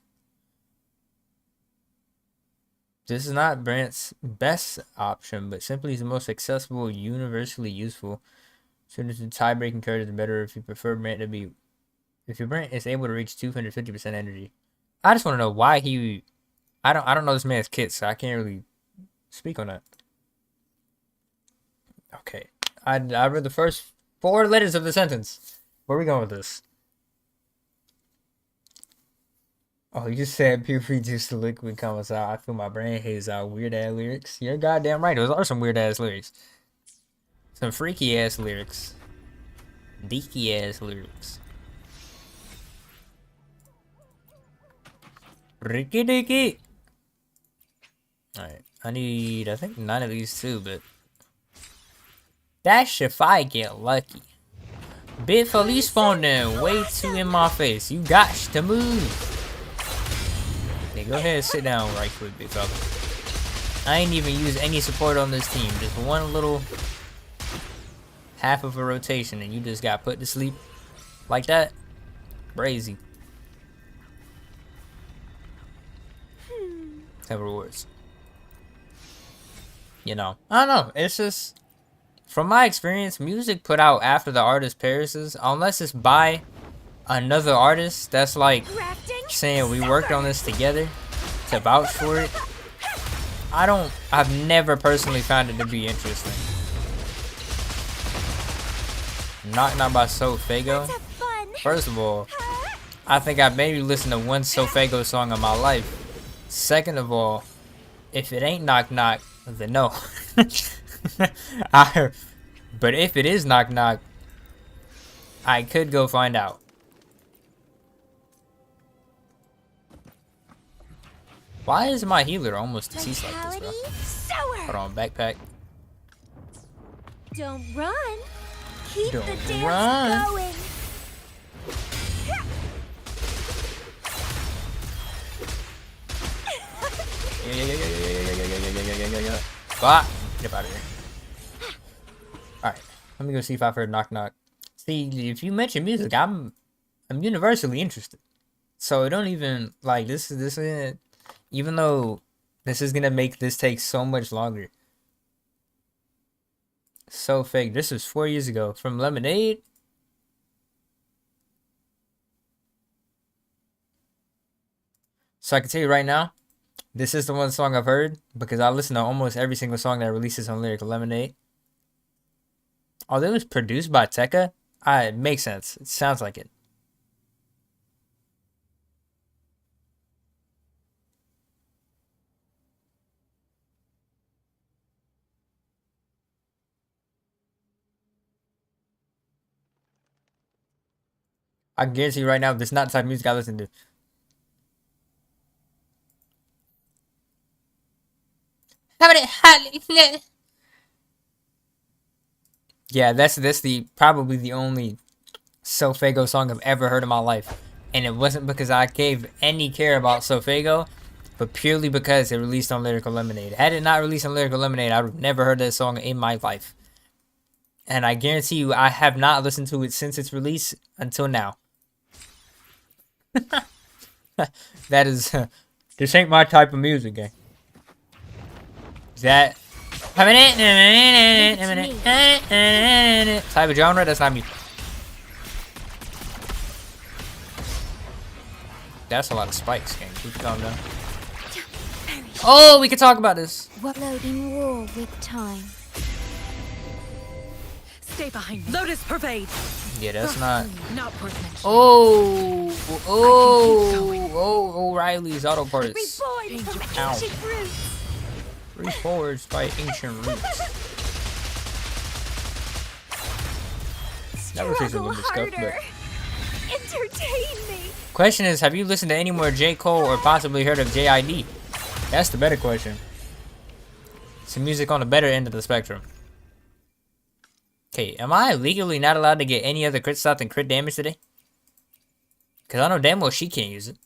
This is not Brant's best option, but simply is the most accessible, universally useful. Sooner to tie-breaking cards, the better if you prefer Brant to be... If your Brant is able to reach 250% energy. I just want to know why he... I don't know this man's kit, so I can't really speak on that. Okay. I read the first 4 letters of the sentence. Where are we going with this? Oh, you said puberty juice the liquid comes out. I feel my brain haze out. Weird ass lyrics. You're goddamn right. Those are some weird ass lyrics. Some freaky ass lyrics. Deaky ass lyrics. Ricky dicky. Alright. I think 9 of these too, but that's if I get lucky. Bit fully spawned in. Way too in my face. You got to move. Go ahead and sit down right quick, big fella. I ain't even use any support on this team. Just one little half of a rotation and you just got put to sleep like that. Crazy. Have rewards. You know, I don't know. It's just, from my experience, music put out after the artist perishes, unless it's by another artist that's like saying we worked on this together to vouch for it. I've never personally found it to be interesting. Knock Knock by Sofago. First of all, I think I've maybe listened to one Sofago song in my life. Second of all, if it ain't Knock Knock, then no. But if it is Knock Knock, I could go find out. Why is my healer almost deceased like this, bro? Hold on, backpack. Don't run. Keep Don't the dance run. going. Yeah. Ah, get out of here. Alright, let me go see if I've heard Knock Knock. See, if you mention music, I'm universally interested. So it don't even, like, this isn't, even though this is gonna make this take so much longer. So fake. This was 4 years ago. From Lemonade. So I can tell you right now, this is the one song I've heard because I listen to almost every single song that releases on Lyrical Lemonade. Although it was produced by Tekka, it makes sense. It sounds like it. I can guarantee you right now, this is not the type of music I listen to. Yeah, that's probably the only Sofago song I've ever heard in my life. And it wasn't because I gave any care about Sofago, but purely because it released on Lyrical Lemonade. Had it not released on Lyrical Lemonade, I would have never heard that song in my life. And I guarantee you, I have not listened to it since its release until now. That is, this ain't my type of music, gang. Is that type of genre? That's not me. That's a lot of spikes, gang. Keep calm down. Oh, we can talk about this. Loading war with time. Stay behind. Lotus pervade. Yeah, that's not. Not worth mentioning. Oh, O'Reilly's auto parts. Reborn from Ow. ancient roots. Reforged by ancient roots. That was just a little bit scuffed, but. Entertain me. Question is, have you listened to any more J. Cole or possibly heard of JID? That's the better question. Some music on the better end of the spectrum. Okay, am I legally not allowed to get any other crit stop than crit damage today? Because I know damn well she can't use it.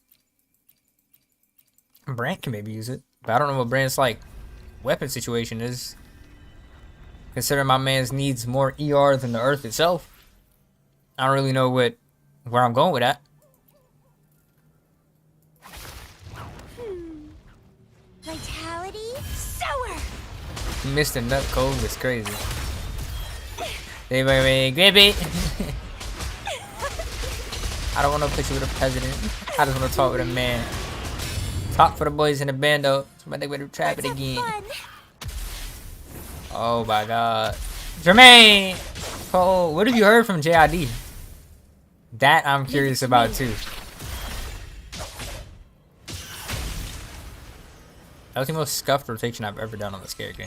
Brand can maybe use it, but I don't know what Brand's like weapon situation is. Considering my man's needs more ER than the earth itself. I don't really know where I'm going with that. Vitality sour. Mr. Nut Code is crazy. Hey, baby, grab it. I don't want no picture with a president. I just want to talk with a man. Talk for the boys in the band, though. Somebody better trap it again. Oh my god. Jermaine! Oh, what have you heard from JID? That I'm curious about too. That was the most scuffed rotation I've ever done on this character.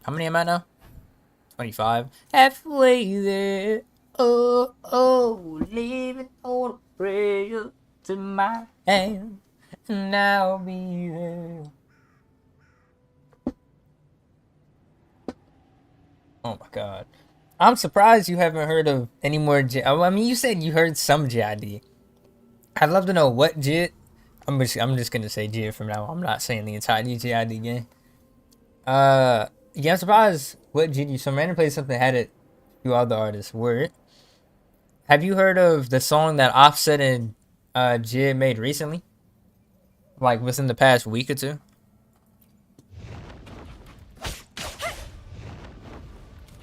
How many am I now? 25. Halfway there. Oh, living on a prayer to my hand. And I'll be there. Oh my god. I'm surprised you haven't heard of any more I mean, you said you heard some JID. I'd love to know what JIT. I'm just gonna say Jid from now on. I'm not saying the entire GTID game. Yeah, I'm surprised what Jid, some random play something had it to other artists. Word. Have you heard of the song that Offset and Jid made recently? Like within the past week or two?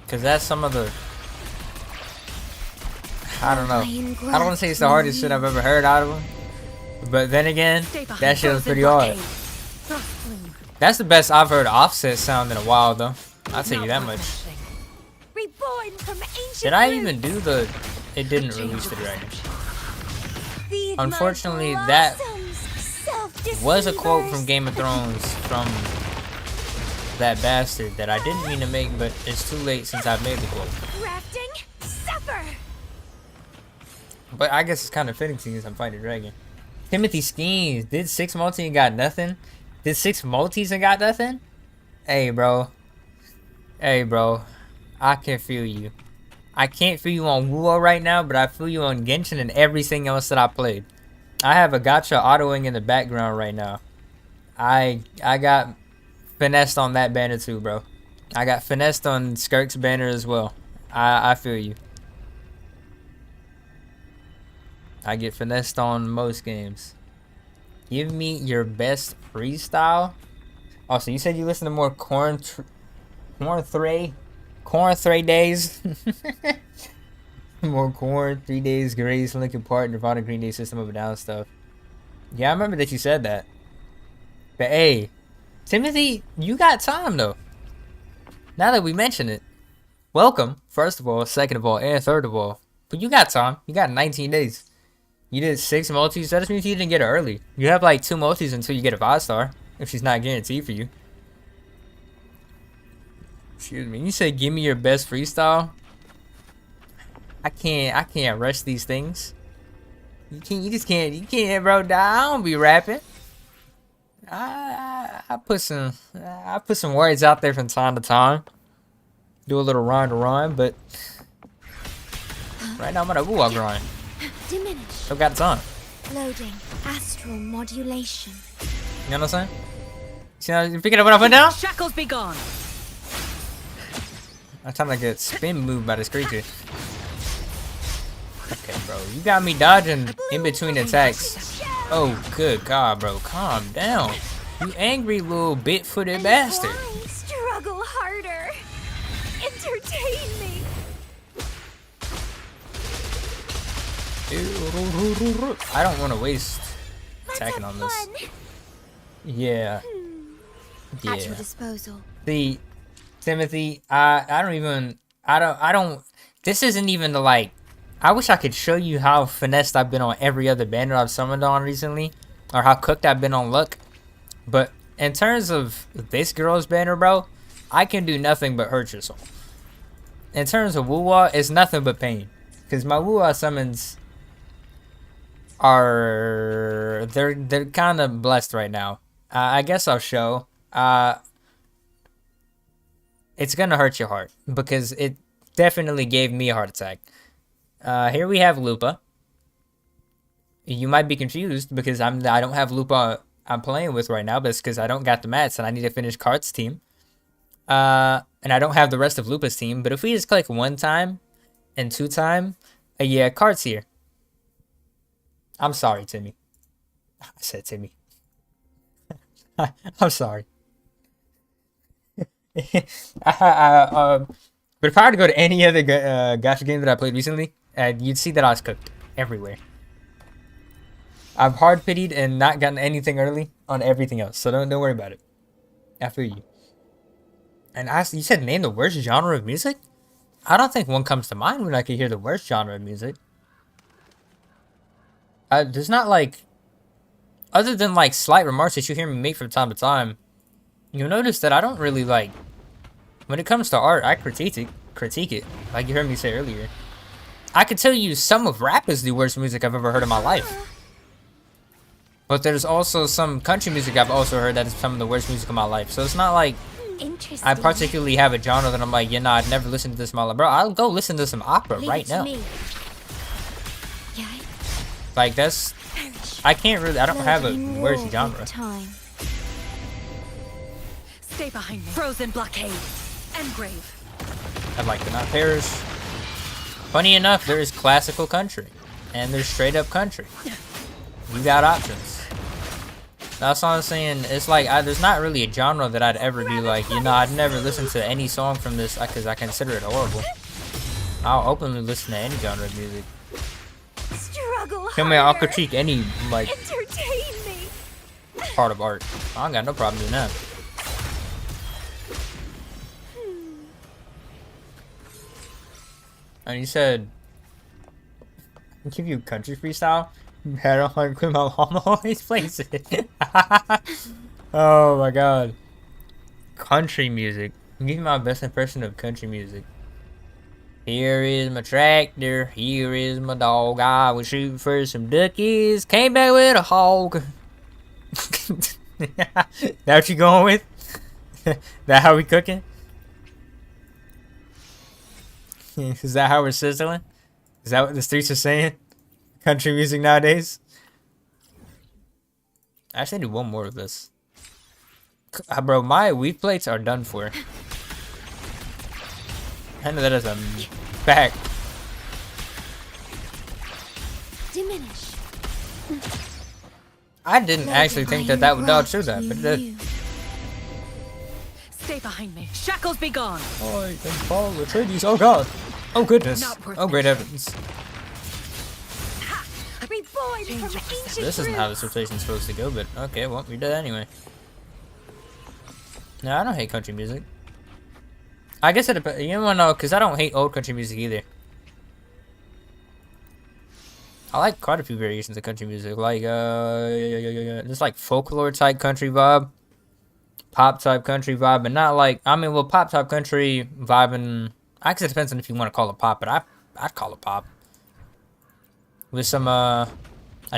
Cause that's some of the, I don't know. I don't want to say it's the hardest shit I've ever heard out of him. But then again, that shit was pretty hard. That's the best I've heard Offset sound in a while though. I'll tell you that much. Did I even do the, it didn't release the dragon. Unfortunately, that was a quote from Game of Thrones from that bastard that I didn't mean to make, but it's too late since I've made the quote. But I guess it's kind of fitting since I'm fighting a dragon. Timothy Schemes did 6 multi and got nothing. Did 6 multis and got nothing? Hey bro. Hey bro. I can feel you. I can't feel you on Wuwa right now, but I feel you on Genshin and everything else that I played. I have a gacha autoing in the background right now. I got finessed on that banner too, bro. I got finessed on Skirk's banner as well. I feel you. I get finessed on most games. Give me your best freestyle. Oh, so you said you listen to more Corn 3 days. More Corn 3 days, Grace, Linkin Park, Nirvana, Green Day, System of a Down stuff. Yeah, I remember that you said that. But hey, Timothy, you got time though. Now that we mention it, welcome. First of all, second of all, and third of all. But you got time. You got 19 days. You did 6 multis. That just means you didn't get it early. You have like 2 multis until you get a 5-star. If she's not guaranteed for you. Excuse me. You said give me your best freestyle. I can't rush these things. You can't, bro. I don't be rapping. I put some words out there from time to time. Do a little rhyme to rhyme, but right now I'm on a Wuwa grind. Diminish. I've got time. Loading. Astral modulation. You know what I'm saying? See how you picking up what I put down? Shackles be gone. I'm trying to get spin moved by this creature. Okay, bro. You got me dodging in between attacks. Oh, good God, bro. Calm down. You angry little bit-footed bastard. Why struggle harder? Entertain me. I don't want to waste attacking on this. Yeah. At your Yeah. disposal. See, Timothy, I don't, this isn't even the, like, I wish I could show you how finessed I've been on every other banner I've summoned on recently, or how cooked I've been on luck, but in terms of this girl's banner, bro, I can do nothing but hurt yourself. In terms of Wuwa, it's nothing but pain, because my Wuwa summons are, they're kind of blessed right now. I guess I'll show. It's gonna hurt your heart because it definitely gave me a heart attack. Here we have Lupa. You might be confused because I don't have Lupa I'm playing with right now, but it's because I don't got the mats and I need to finish Cart's team. And I don't have the rest of Lupa's team. But if we just click 1 time and 2 time, yeah, Cart's here. I'm sorry, Timmy. I said Timmy. I'm sorry. But if I were to go to any other gacha game that I played recently, you'd see that I was cooked everywhere. I've hard pitied and not gotten anything early on everything else, so don't worry about it. I feel you. And you said name the worst genre of music? I don't think one comes to mind when I can hear the worst genre of music. There's not like, other than like slight remarks that you hear me make from time to time, you'll notice that I don't really like, when it comes to art, I critique it, like you heard me say earlier. I could tell you some of rap is the worst music I've ever heard in my life. But there's also some country music I've also heard that is some of the worst music of my life. So it's not like I particularly have a genre that I'm like, yeah, nah, I'd never listen to this in my life. Bro, I'll go listen to some opera right now. Yeah. Like, that's... Perish. I can't really. I don't have a Floating worse war genre. with time. Stay behind me. Frozen blockade. Engrave. I'd like to not perish. Funny enough, there is classical country, and there's straight up country. You got options. That's all I'm saying. It's like there's not really a genre that I'd ever be like, you know, I'd never listen to any song from this because I consider it horrible. I'll openly listen to any genre of music. Struggle Tell me, I'll harder. critique any like Entertain me. part of art. I don't got no problem doing that. And you said, I'll give you country freestyle. I don't like when my mom always plays it. Oh my god. Country music. Give me my best impression of country music. Here is my tractor. Here is my dog. I was shooting for some duckies. Came back with a hog. That what you going with? That how we cooking? Is that how we're sizzling? Is that what the streets are saying? Country music nowadays? I actually need one more of this. Bro, my wheat plates are done for. I know that as a fact. Diminish. I didn't actually think that that would dodge through that, but it did. Stay behind me. Shackles be gone. Oh, and follow the treaties. Oh god. Oh goodness. Not perfect. Oh great heavens. Reborn from ancient This isn't how this roots. rotation's supposed to go, but okay, well, we did it anyway. No, I don't hate country music. I guess it depends. You know what? No, because I don't hate old country music either. I like quite a few variations of country music, like just like folklore type country vibe, pop type country vibe, but not like, I mean, well, pop type country vibe, and I guess it depends on if you want to call it pop, but I'd call it pop. With some I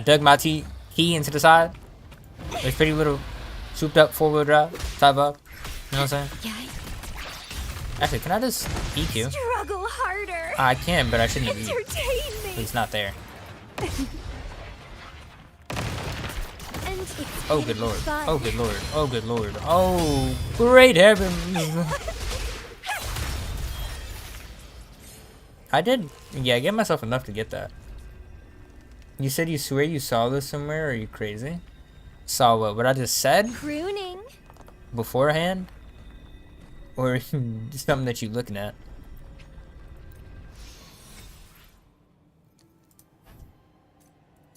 dug my key into the side. It's pretty little souped up 4-wheel drive type vibe. You know what I'm saying? Yeah. Actually, can I just EQ? Struggle harder. I can, but I shouldn't EQ. Entertain me. It's not there. And it's Oh good lord. fun. Oh good lord. Oh good lord. Oh great heavens. I did, yeah, I gave myself enough to get that. You said you swear you saw this somewhere, or are you crazy? Saw what I just said Pruning. beforehand? Or something that you looking at?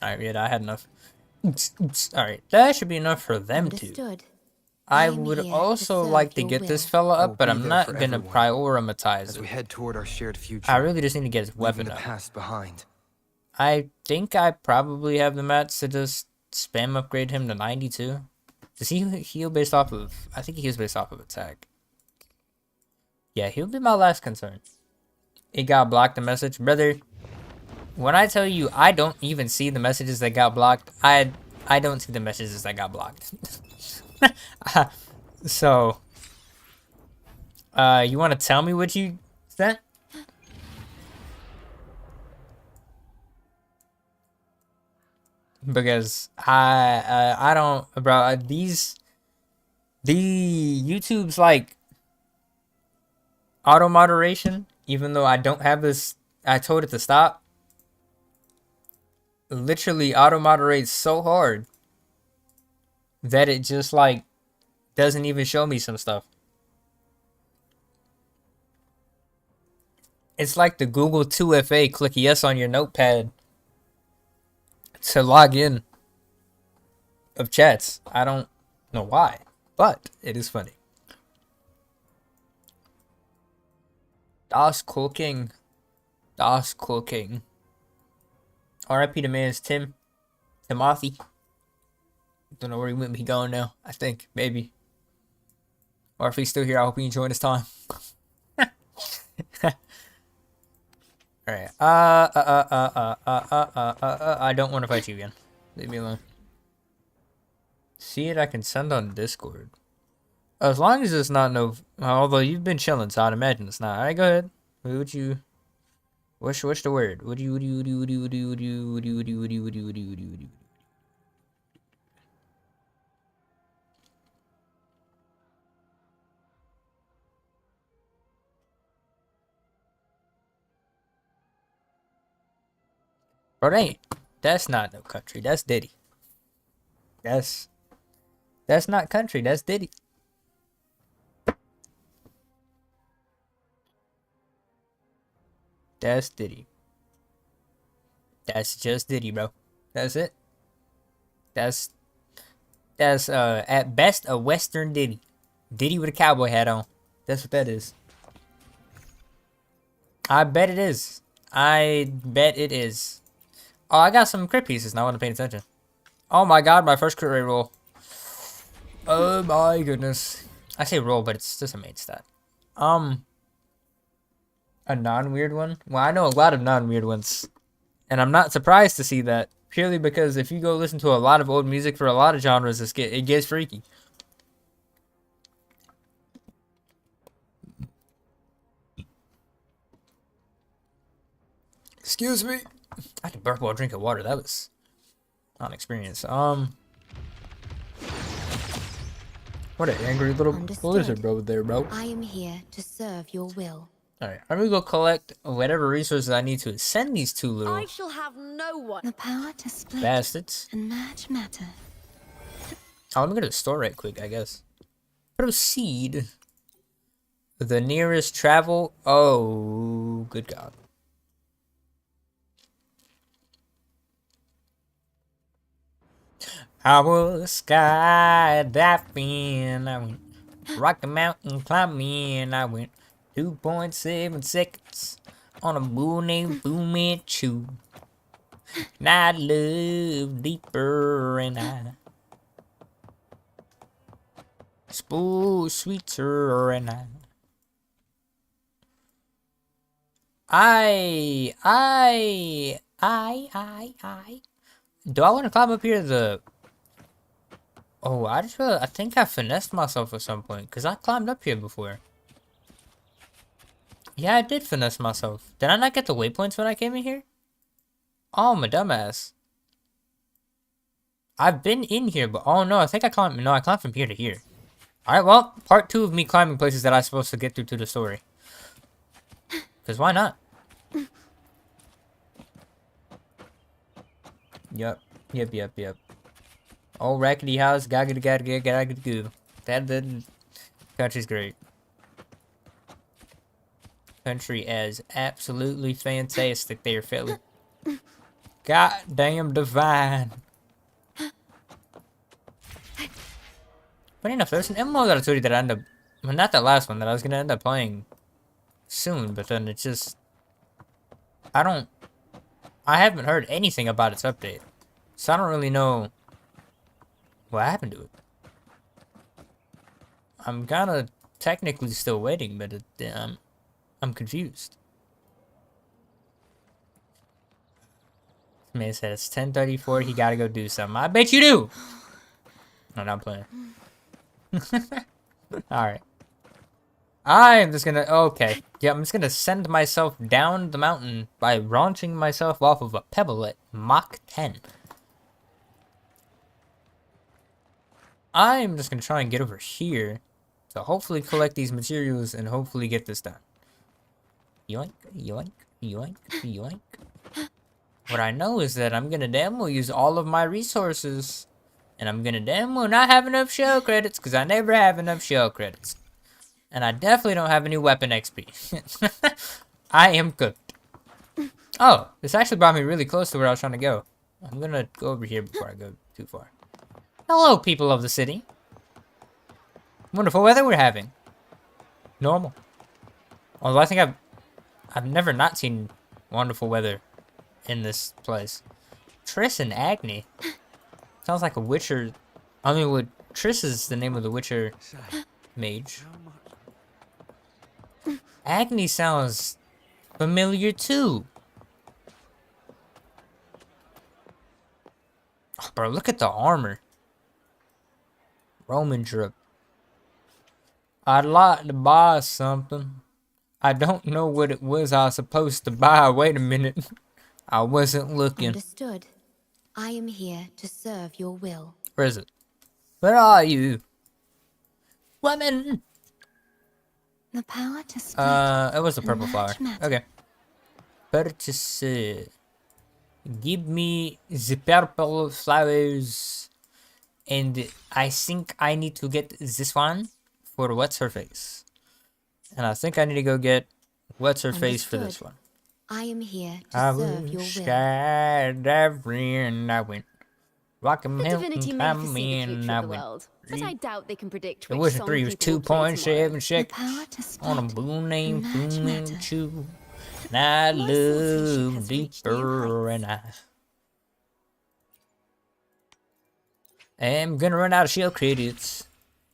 Alright, yeah, I had enough. Alright, that should be enough for them two. Understood. I I'm would here to also serve like to your get this will. fella I'll up, but be I'm there not for gonna everyone prioritize as it. we head toward our shared future. I really just need to get his leaving weapon the up. past behind. I think I probably have the mats to just spam upgrade him to 92. Does he heal based off of... I think he heals based off of attack. Yeah, he'll be my last concern. It got blocked the message. Brother, when I tell you I don't even see the messages that got blocked, I don't see the messages that got blocked. So, you want to tell me what you sent? Because I don't, bro, the YouTube's like auto moderation, even though I don't have this, I told it to stop, literally auto moderates so hard that it just like doesn't even show me some stuff. It's like the Google 2FA, click yes on your notepad to log in of chats. I don't know why, but it is funny. Das Cool King. Das Cool King. RIP to man's Timothy. Don't know where he went, but he gone now. I think, maybe. Or if he's still here, I hope he enjoyed his time. Alright. I don't want to fight you again. Leave me alone. See it, I can send on Discord. As long as it's not no... Although you've been chilling, so I'd imagine it's not. Alright, go ahead. What would you... What's the word? Would you... Bro, that's not no country. That's Diddy. That's not country. That's Diddy. That's Diddy. That's just Diddy, bro. That's it. That's at best a Western Diddy. Diddy with a cowboy hat on. That's what that is. I bet it is. I bet it is. Oh, I got some crit pieces now. I wasn't paying attention. Oh my god, my first crit rate roll. Oh my goodness. I say roll, but it's just a main stat. A non-weird one? Well, I know a lot of non-weird ones. And I'm not surprised to see that. Purely because if you go listen to a lot of old music for a lot of genres, it gets freaky. Excuse me. I had to burp while drinking water. That was not an experience. What an angry little lizard bro there, bro. I am here to serve your will. Alright, I'm gonna go collect whatever resources I need to send these two little I shall have no one. The power to split bastards. and merge matter. Oh, let me go to the store right quick, I guess. Proceed. The nearest travel. Oh, good God. I was skydiving. I went Rocky Mountain climbing. I went 2.7 seconds on a bull named Boomy Chew. And I love deeper and I spool sweeter and I do I want to climb up here oh, I think I finessed myself at some point because I climbed up here before. Yeah, I did finesse myself. Did I not get the waypoints when I came in here? Oh, my dumbass. I've been in here, but oh no, I think I climbed from here to here. Alright, well, part 2 of me climbing places that I'm supposed to get through to the story. Because why not? Yep. Oh, rackety house, gotta go. That country's great. Country as absolutely fantastic there, fella. Goddamn divine. Funny enough, there's an MMO that I told you that I ended up, well, not that last one, that I was gonna end up playing soon, but then it's just, I haven't heard anything about its update, so I don't really know what happened to it. I'm kinda technically still waiting, but I'm confused. Man said it's 10:34, he gotta go do something. I bet you do! No, not playing. Alright. I'm just gonna, okay. Yeah, I'm just gonna send myself down the mountain by launching myself off of a pebble at Mach 10. I'm just gonna try and get over here to hopefully collect these materials and hopefully get this done. Yoink, yoink, yoink, yoink. What I know is that I'm gonna damn well use all of my resources. And I'm gonna damn well not have enough shell credits, because I never have enough shell credits. And I definitely don't have any weapon XP. I am cooked. Oh, this actually brought me really close to where I was trying to go. I'm gonna go over here before I go too far. Hello, people of the city. Wonderful weather we're having. Normal. Although I think I've never not seen wonderful weather in this place. Triss and Agni. Sounds like a Witcher. I mean, Triss is the name of the Witcher mage. Agni sounds familiar too. Oh, bro, look at the armor. Roman drip. I'd like to buy something. I don't know what it was I was supposed to buy. Wait a minute. I wasn't looking. Understood. I am here to serve your will. Where is it? Where are you? Woman! The power to split. It was the purple and flower. merge matter. Okay. Purchase it. Give me the purple flowers. And I think I need to get this one for what's her face. And I think I need to go get what's her face for this one. I am here to I serve your was will. skydiving, I went. Rockin' The mountain, divinity may come foresee the in, future I of the went. world, but I doubt they can predict It which wasn't song 3, it was people will play 2.7 The seconds power to split on a blue name, match boom matter. and chew. And I My sensation love has reached new deeper, heights. and I am gonna run out of shell credits.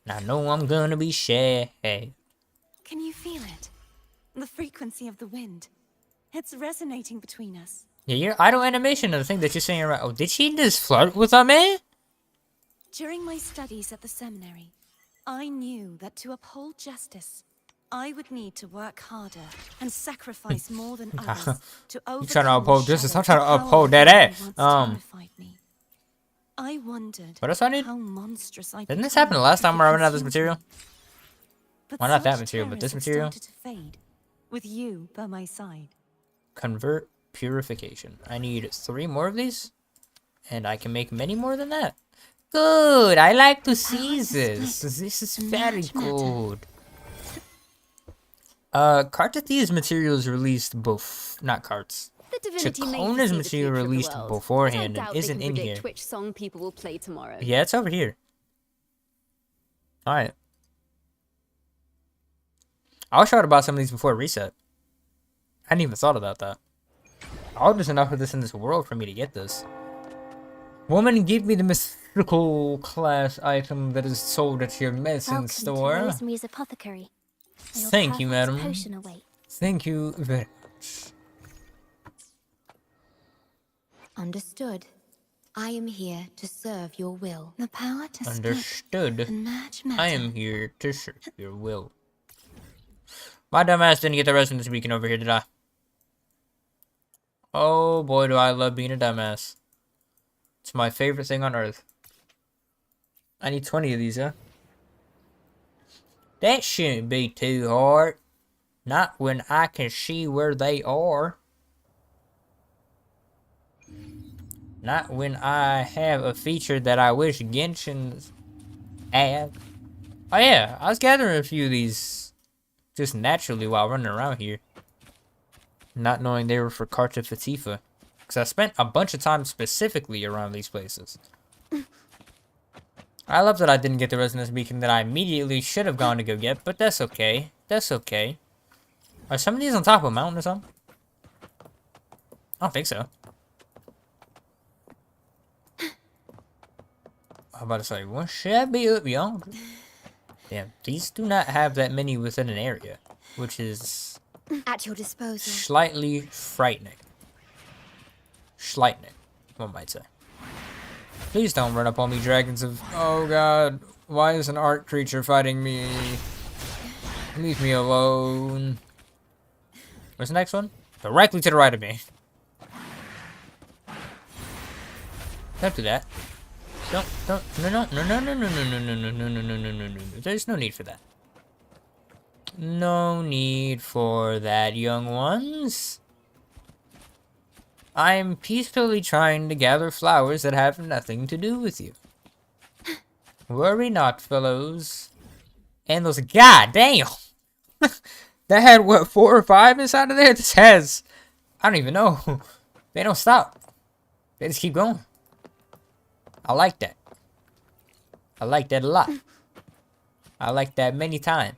And I know I'm gonna be sad. Can you feel it? The frequency of the wind. It's resonating between us. Yeah, your idle animation of the thing that you're saying right. Oh, did she just flirt with a man? During my studies at the seminary, I knew that to uphold justice, I would need to work harder and sacrifice more than others to overcome trying to uphold the justice, I'm shadow trying to power uphold that that ass. once terrified me. I wondered What else I need? how monstrous I Didn't this become happen the last if time it where I ran out of this consumed material? me. But Well, not that such material, but this terrors had material. started to fade, with you by my side. Convert purification. I need 3 more of these, and I can make many more than that. Good. I like to see is this. split This is and very match matter. good. Cartethyia materials released both, not carts. The divinity may Chacona's foresee the material future of the released world, beforehand but I and doubt they isn't can in predict here. which song people will play tomorrow. Yeah, it's over here. Alright. I was trying to buy some of these before reset. I hadn't even thought about that. All there's enough of this in this world for me to get this. Woman, give me the mystical class item that is sold at your medicine Welcome store. to Rosemary's Apothecary. Your Thank you, perfect madam. Potion awaits. Thank you very much. Understood. I am here to serve your will. The power to split Understood. and match matter. I am here to serve your will. My dumbass didn't get the rest of this weekend over here, did I? Oh boy, do I love being a dumbass. It's my favorite thing on earth. I need 20 of these, huh? That shouldn't be too hard. Not when I can see where they are. Not when I have a feature that I wish Genshin had. Oh yeah, I was gathering a few of these just naturally while running around here. Not knowing they were for Cartetteteet. Because I spent a bunch of time specifically around these places. I love that I didn't get the Resonance Beacon that I immediately should have gone to go get, but that's okay. That's okay. Are some of these on top of a mountain or something? I don't think so. I'm about to say, what should I be up yonder? Damn, these do not have that many within an area, which is At your disposal. slightly frightening. Schlightning, one might say. Please don't run up on me, dragons of... Oh god, why is an art creature fighting me? Leave me alone. Where's the next one? Directly to the right of me. Don't do that. No, no. There's no need for that. No need for that, young ones. I'm peacefully trying to gather flowers that have nothing to do with you. Worry not, fellows. And those, god damn! That had, what, 4 or 5 inside of there? This has, I don't even know. They don't stop. They just keep going. I like that. I like that a lot. I like that many times.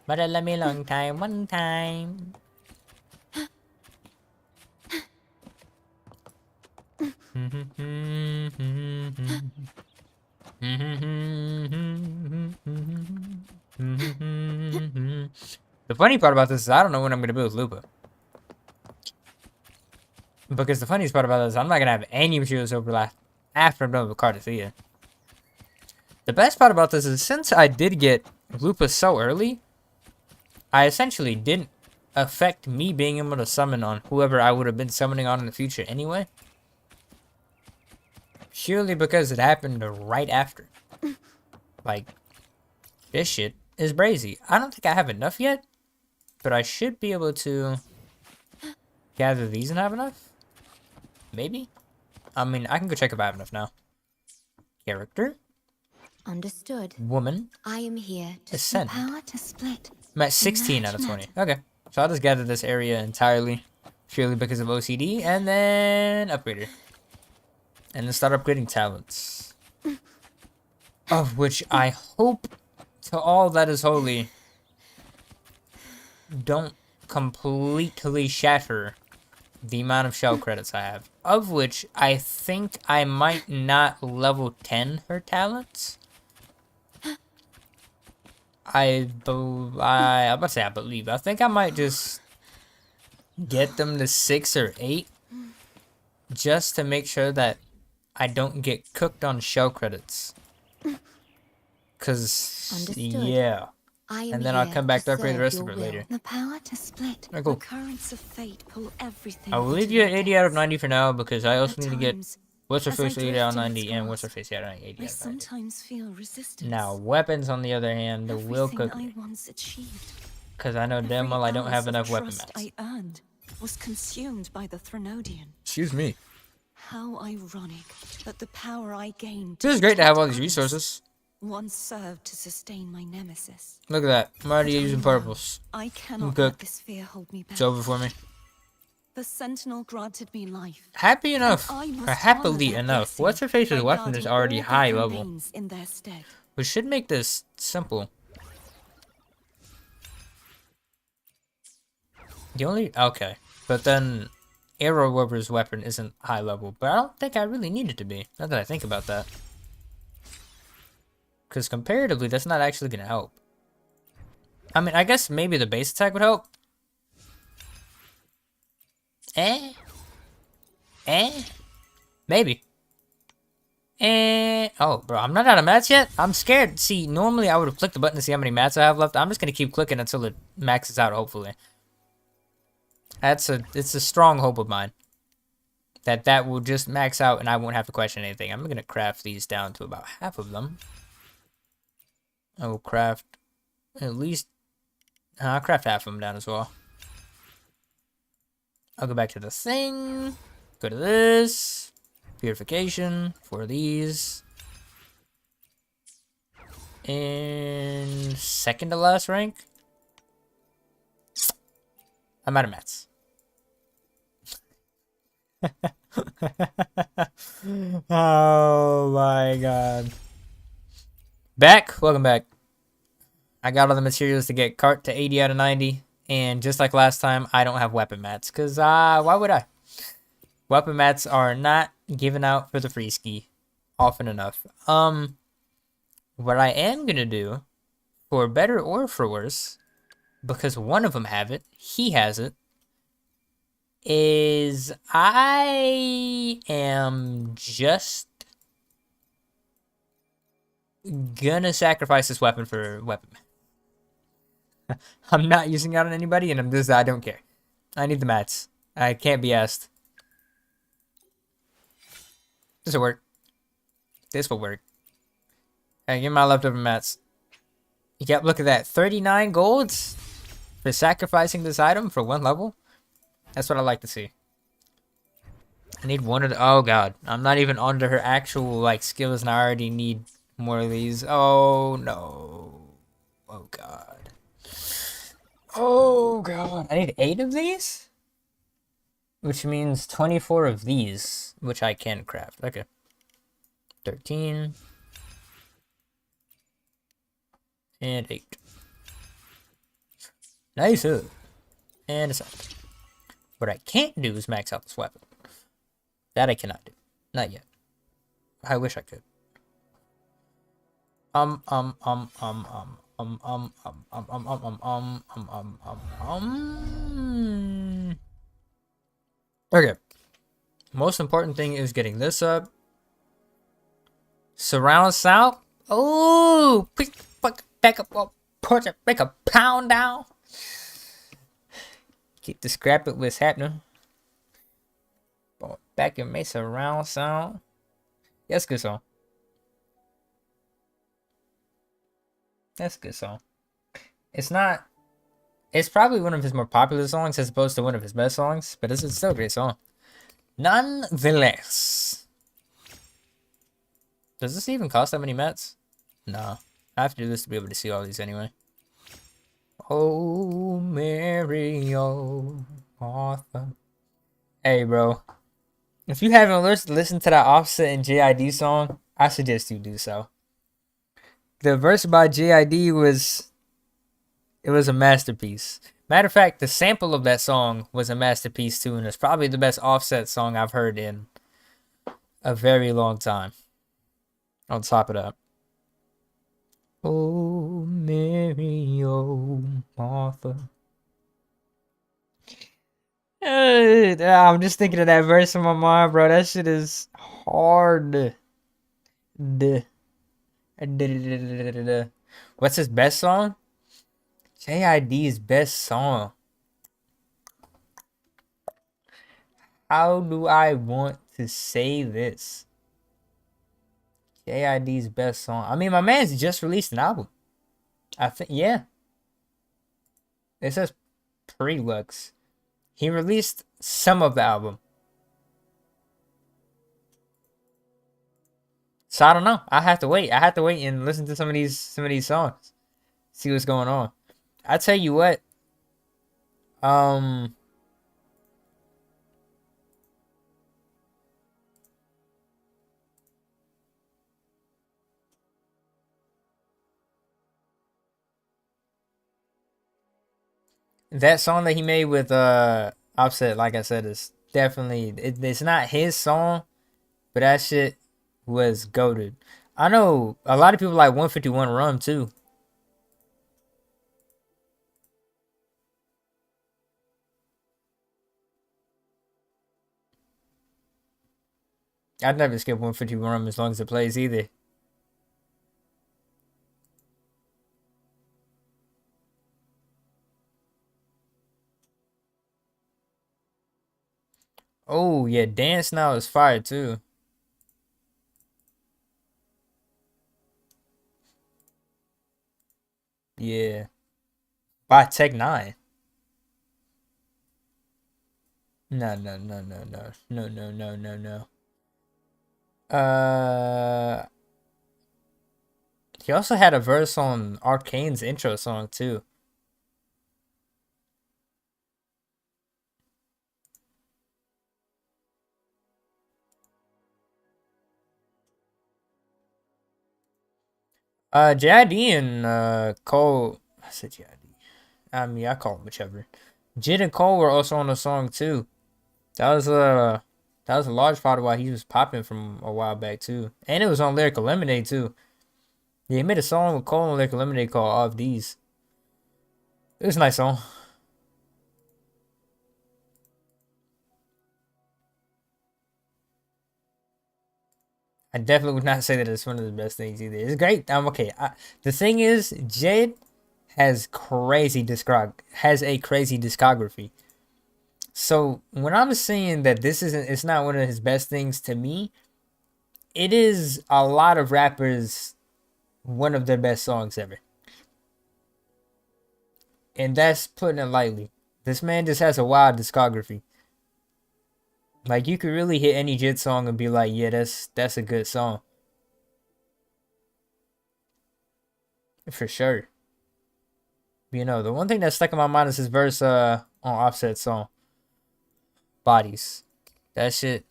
But it let me a long time, one time. The funny part about this is I don't know when I'm going to build Lupa. Because the funniest part about this is I'm not going to have any materials overlap after I'm done with Cartethyia. The best part about this is since I did get Lupa so early, I essentially didn't affect me being able to summon on whoever I would have been summoning on in the future anyway. Purely because it happened right after. Like, this shit is brazy. I don't think I have enough yet, but I should be able to gather these and have enough. Maybe? I mean, I can go check if I have enough now. Character. Understood. Woman. I am here to Ascend. Power to split. I'm at 16 out of 20. Okay. So I'll just gather this area entirely. Purely because of OCD. And then upgrade her. And then start upgrading talents. Of which I hope to all that is holy don't completely shatter the amount of shell credits I have. Of which I think I might not level 10 her talents. I'm about to say I believe. I think I might just get them to 6 or 8. Just to make sure that I don't get cooked on shell credits. Cause Understood. yeah. And then I'll come back to upgrade the rest of your it later. The power to split. Alright, cool. The currents of fate pull everything. I will leave into you at their 80 out of depths. 90 for now because I also At need to get times, what's her as I face 80 out of drift in 90 and scars, what's her face 80 out of 90. I sometimes feel resistance. Now weapons on the other hand will Everything cook I me once achieved. because I know damn Every well I don't have ounce of enough weapon trust mats. I earned was consumed by the Threnodian. Excuse me. How ironic that the power I gained. This is great to have all these protect resources. others once served to sustain my nemesis. Look at that. I'm already But I using know purples. I cannot Good. let this fear hold me back. It's over for me. The Sentinel granted me life. Happy enough. I must Or happily honor that enough. blessing What's her face's by weapon is guarding already all that high level. remains in their stead. We should make this simple. The only okay, but then Arrow Warrior's weapon isn't high level, but I don't think I really need it to be. Now that I think about that, because comparatively, that's not actually gonna help. I mean, I guess maybe the base attack would help. Maybe. Oh, bro, I'm not out of mats yet. I'm scared. See, normally I would have clicked the button to see how many mats I have left. I'm just gonna keep clicking until it maxes out. Hopefully, it's a strong hope of mine that will just max out and I won't have to question anything. I'm gonna craft these down to about half of them. I will craft at least. I'll craft half of them down as well. I'll go back to the thing. Go to this. Purification for these. And second to last rank. I'm out of mats. Oh my god. Welcome back. I got all the materials to get Cart to 80 out of 90. And just like last time, I don't have weapon mats. Because why would I? Weapon mats are not given out for the free ski often enough. What I am going to do, for better or for worse, because one of them have it, he has it, is I am just gonna sacrifice this weapon for weapon. I'm not using it on anybody, and I don't care. I need the mats. I can't be asked. This will work. This will work. Hey, give me my leftover mats. Yep, look at that. 39 golds for sacrificing this item for one level. That's what I like to see. I need one of the... Oh, God. I'm not even onto her actual, like, skills, and I already need more of these. Oh, no. Oh, God. Oh, God. I need 8 of these? Which means 24 of these, which I can craft. Okay. 13. And 8. Nice. And a second. What I can't do is max out this weapon. That I cannot do. Not yet. I wish I could. Okay. Most important thing is getting this up. Surround sound. Oh, back up. Put it, make a pound down. Get the scrap it what's happening. Back and make surround sound. That's a good song. That's a good song. It's not. It's probably one of his more popular songs as opposed to one of his best songs, but it's still a great song. Nonetheless. Does this even cost that many mats? No. I have to do this to be able to see all these anyway. Oh, Mary, oh, Martha. Hey, bro. If you haven't listened to that Offset and JID song, I suggest you do so. The verse by JID was a masterpiece. Matter of fact, the sample of that song was a masterpiece too, and it's probably the best Offset song I've heard in a very long time. On top of that. Oh, Mary, oh, Martha. I'm just thinking of that verse in my mind, bro. That shit is hard. What's his best song? JID's best song. How do I want to say this? JID's best song. I mean, my man's just released an album. I think, yeah. It says Prelux. He released some of the album. So I don't know. I have to wait. I have to wait and listen to some of these songs. See what's going on. I tell you what. That song that he made with Offset, like I said, is definitely it's not his song, but that shit was goated. I know a lot of people like 151 Rum too. I'd never skip 151 Rum as long as it plays either. Oh yeah, Dance Now is fire too. Yeah. By Tech 9. No. He also had a verse on Arcane's intro song too. JID and Cole. I said JID. I mean, I call him whichever. Jid and Cole were also on the song too. That was a large part of why he was popping from a while back too, and it was on Lyrical Lemonade too. Yeah, he made a song with Cole and Lyrical Lemonade called "All of These." It was a nice song. I definitely would not say that it's one of the best things either. It's great. Okay. The thing is, Jid has a crazy discography. So when I'm saying that it's not one of his best things to me, it is a lot of rappers one of their best songs ever. And that's putting it lightly. This man just has a wild discography. Like, you could really hit any Jid song and be like, yeah, that's a good song. For sure. You know, the one thing that stuck in my mind is his verse on Offset's song. Bodies. That shit.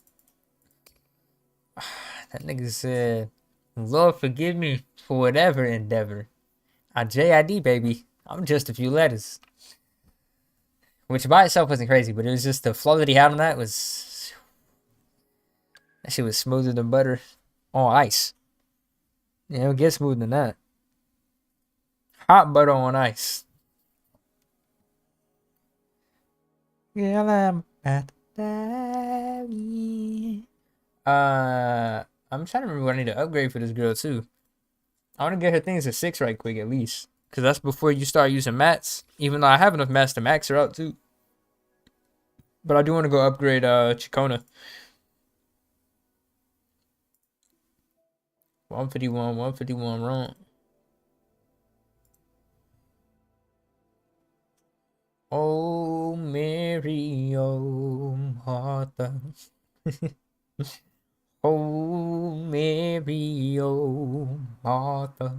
That nigga said, Lord forgive me for whatever endeavor. I'm JID, baby. I'm just a few letters. Which by itself wasn't crazy, but it was just the flow that he had on that shit was smoother than butter on ice. You know, it gets smoother than that. Hot butter on ice. Yeah, I'm at the I'm trying to remember what I need to upgrade for this girl too. I want to get her things to 6 right quick at least. Because that's before you start using mats. Even though I have enough mats to max her out too. But I do want to go upgrade Chicona. 151 wrong. Oh, Mary, oh, Martha. Oh, Mary, oh, Martha.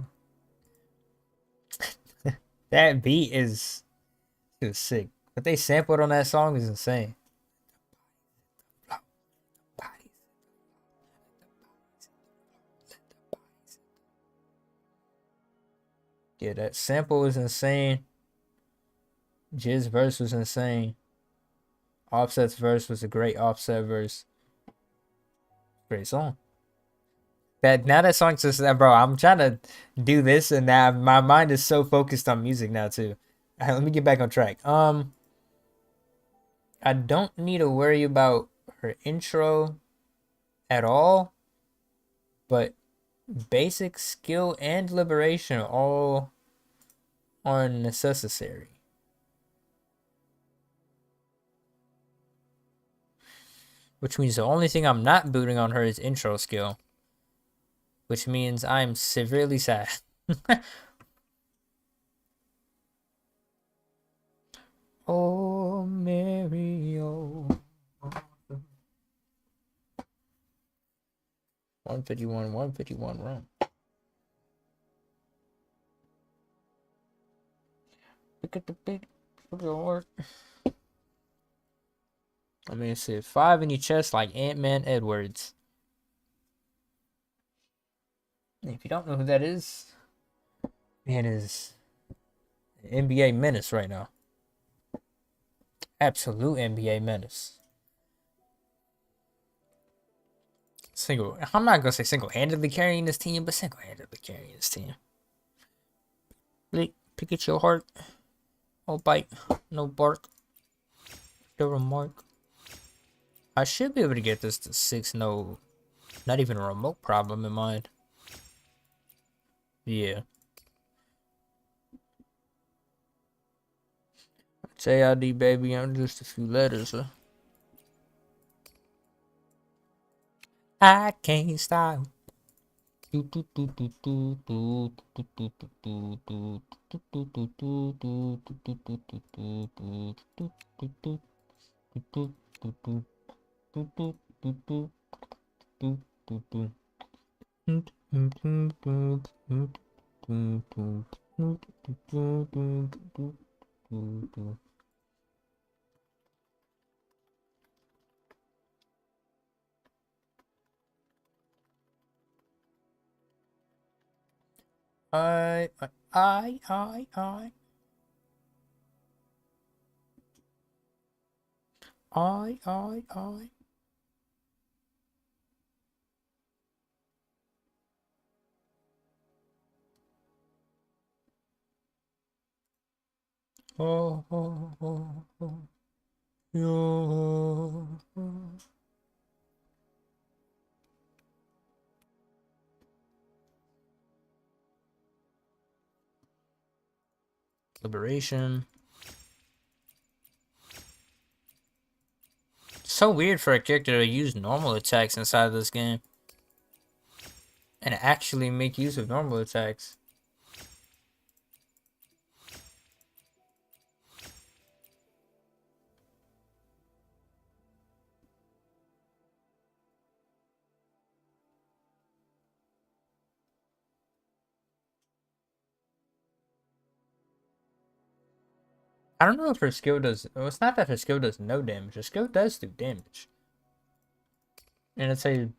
That beat is sick. What they sampled on that song is insane. Yeah, that sample was insane. Jiz's verse was insane. Offset's verse was a great Offset verse. Great song. That song's just bro. I'm trying to do this and that. My mind is so focused on music now too. All right, let me get back on track. I don't need to worry about her intro at all, but basic skill and liberation all are necessary. Which means the only thing I'm not booting on her is intro skill. Which means I'm severely sad. Oh, Mary, oh. 151 run. Look at the big work. I mean, see 5 in your chest like Ant-Man Edwards. If you don't know who that is, man is an NBA menace right now. Absolute NBA menace. I'm not gonna say single-handedly carrying this team, but single-handedly carrying this team. Pick at your heart. Oh, bite, no bark. The remark. I should be able to get this to 6, no, not even a remote problem in mind. Yeah. JID, baby, I'm just a few letters, huh? I can't stop. I. Oh, oh, oh, oh. Yo. Liberation. So weird for a character to use normal attacks inside of this game. And actually make use of normal attacks. I don't know if her skill does. Well, it's not that her skill does no damage. Her skill does do damage. And it's a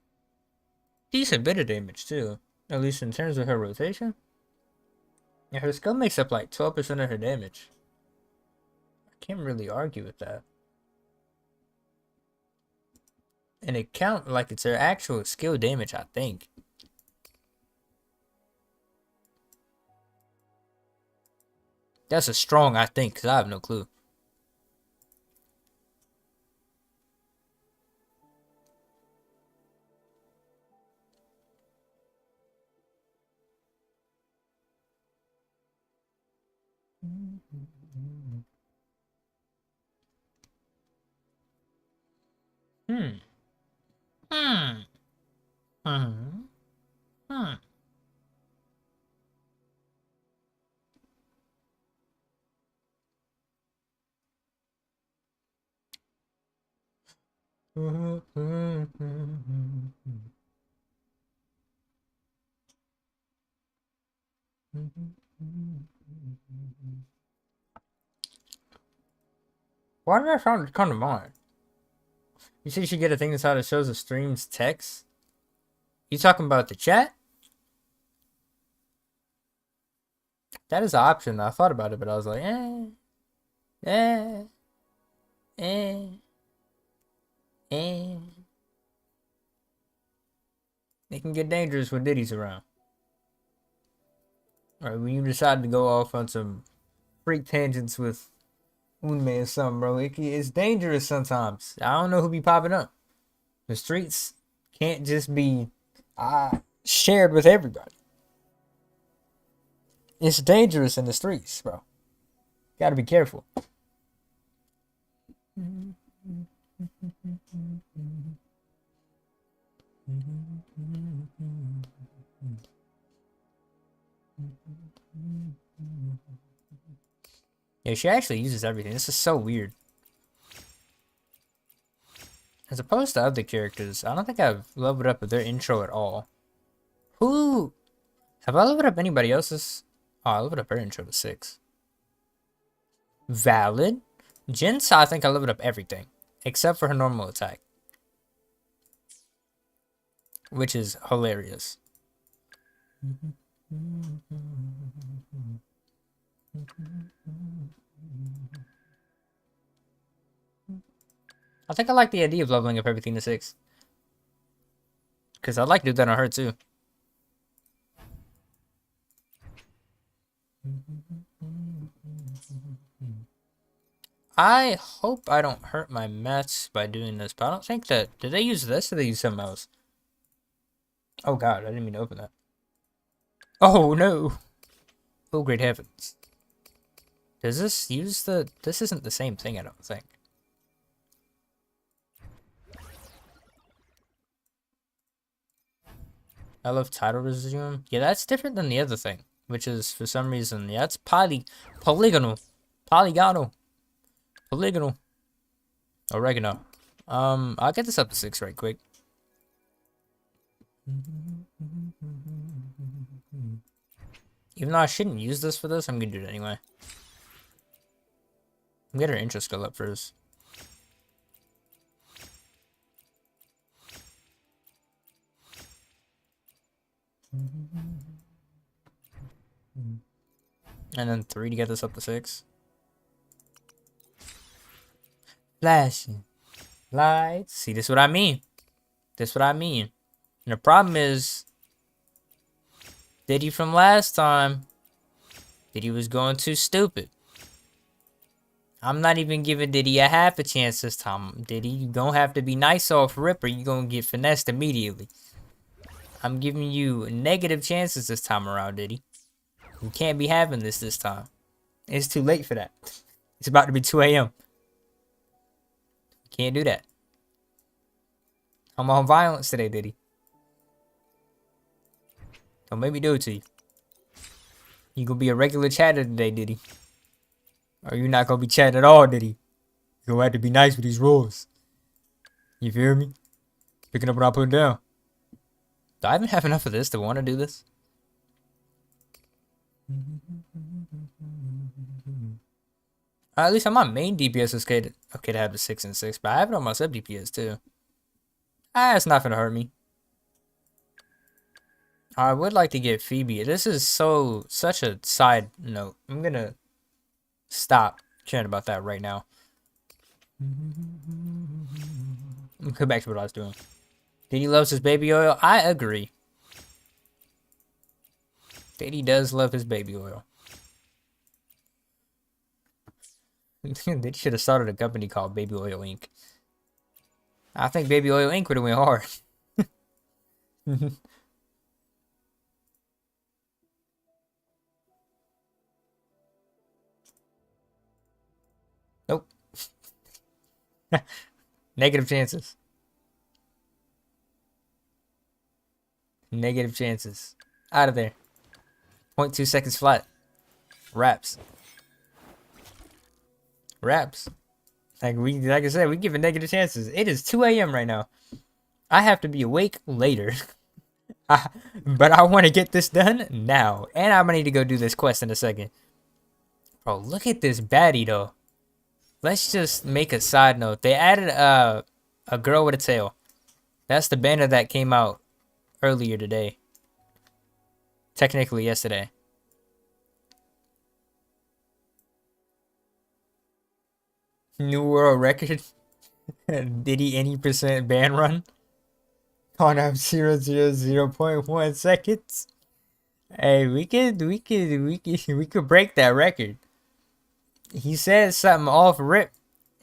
decent bit of damage, too. At least in terms of her rotation. Yeah, her skill makes up like 12% of her damage. I can't really argue with that. And it count like it's her actual skill damage, I think. That's a strong I think, because I have no clue. Hmm. Hmm. Hmm. Hmm. Why did that sound come to mind? You said you should get a thing that's how it shows the stream's text? You talking about the chat? That is an option. I thought about it, but I was like, eh. It can get dangerous when Diddy's around. Alright, when you decide to go off on some freak tangents with Unme or something, bro, it's dangerous sometimes. I don't know who be popping up. The streets can't just be shared with everybody. It's dangerous in the streets, bro. Gotta be careful. Yeah, she actually uses everything. This is so weird. As opposed to other characters, I don't think I've leveled up their intro at all. Who? Have I leveled up anybody else's? Oh, I leveled up her intro to 6. Valid. Jinsa, I think I leveled up everything. Except for her normal attack. Which is hilarious. I think I like the idea of leveling up everything to 6. Because I'd like to do that on her too. I hope I don't hurt my mats by doing this, but I don't think that... Did they use this or did they use something else? Oh god, I didn't mean to open that. Oh no! Oh great heavens. Does this use the... This isn't the same thing, I don't think. I love title resume. Yeah, that's different than the other thing. Which is, for some reason, yeah, it's polygonal. Polygonal. Oregano. I'll get this up to 6 right quick. Even though I shouldn't use this for this, I'm gonna do it anyway. Get her intro skill up first. And then 3 to get this up to 6. Flashing lights. See, this is what I mean. And the problem is, Diddy from last time, Diddy was going too stupid. I'm not even giving Diddy a half a chance this time. Diddy, you don't have to be nice off rip or you're going to get finessed immediately. I'm giving you negative chances this time around, Diddy. You can't be having this time. It's too late for that. It's about to be 2 a.m. Can't do that. I'm on violence today, Diddy. Don't make me do it to you. You gonna be a regular chatter today, Diddy. Or you not gonna be chatting at all, Diddy. You gonna have to be nice with these rules. You feel me? Picking up what I put down. Do I even have enough of this to want to do this? At least on my main DPS is okay to have the 6 and 6, but I have it on my sub DPS too. It's not gonna hurt me. I would like to get Phoebe. This is such a side note. I'm gonna stop chatting about that right now. Let me go back to what I was doing. Diddy loves his baby oil. I agree. Diddy does love his baby oil. They should have started a company called Baby Oil Inc. I think Baby Oil Inc. would have went hard. Nope. Negative chances. Negative chances. Out of there. 0.2 seconds flat. Raps. Like I said, we giving negative chances. It is 2 a.m. right now. I have to be awake later. But I want to get this done now. And I'm gonna need to go do this quest in a second. Bro, look at this baddie though. Let's just make a side note. They added a girl with a tail. That's the banner that came out earlier today. Technically yesterday. New world record. Diddy any percent ban run on 0.1 seconds. Hey, we could break that record. He said something off rip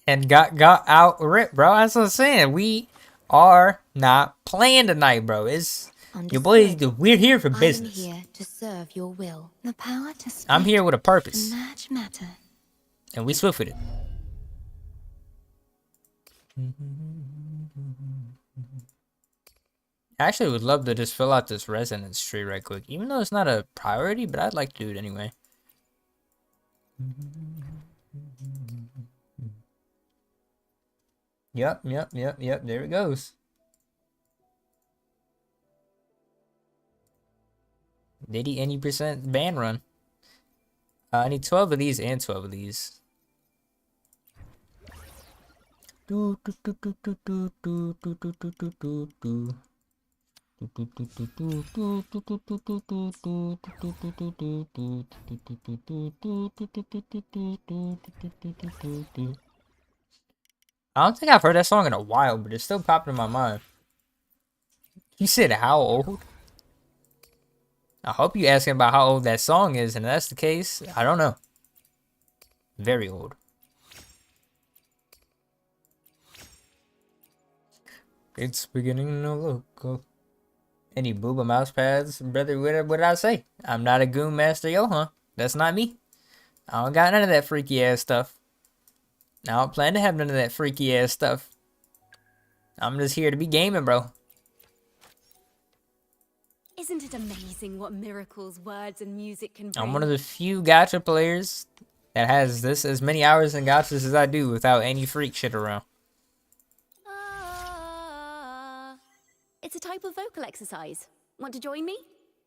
and got out rip, bro. That's what I'm saying. We are not playing tonight, bro. It's your boys. We're here for business. I'm here to serve your will. The power to split I'm here with a purpose, and merge matter. and we swift with it. I actually would love to just fill out this resonance tree right quick, even though it's not a priority, but I'd like to do it anyway. Yep, there it goes. Diddy any percent ban run. I need 12 of these and 12 of these. I don't think I've heard that song in a while, but it's still popping in my mind. You said how old? I hope you asking about how old that song is, and if that's the case, I don't know. Very old. It's beginning to look up. Any booba mouse pads, brother? What did I say? I'm not a goon master, yo, huh? That's not me. I don't got none of that freaky ass stuff. I don't plan to have none of that freaky ass stuff. I'm just here to be gaming, bro. Isn't it amazing what miracles words and music can bring? I'm one of the few gacha players that has this as many hours in gachas as I do without any freak shit around. It's a type of vocal exercise. Want to join me?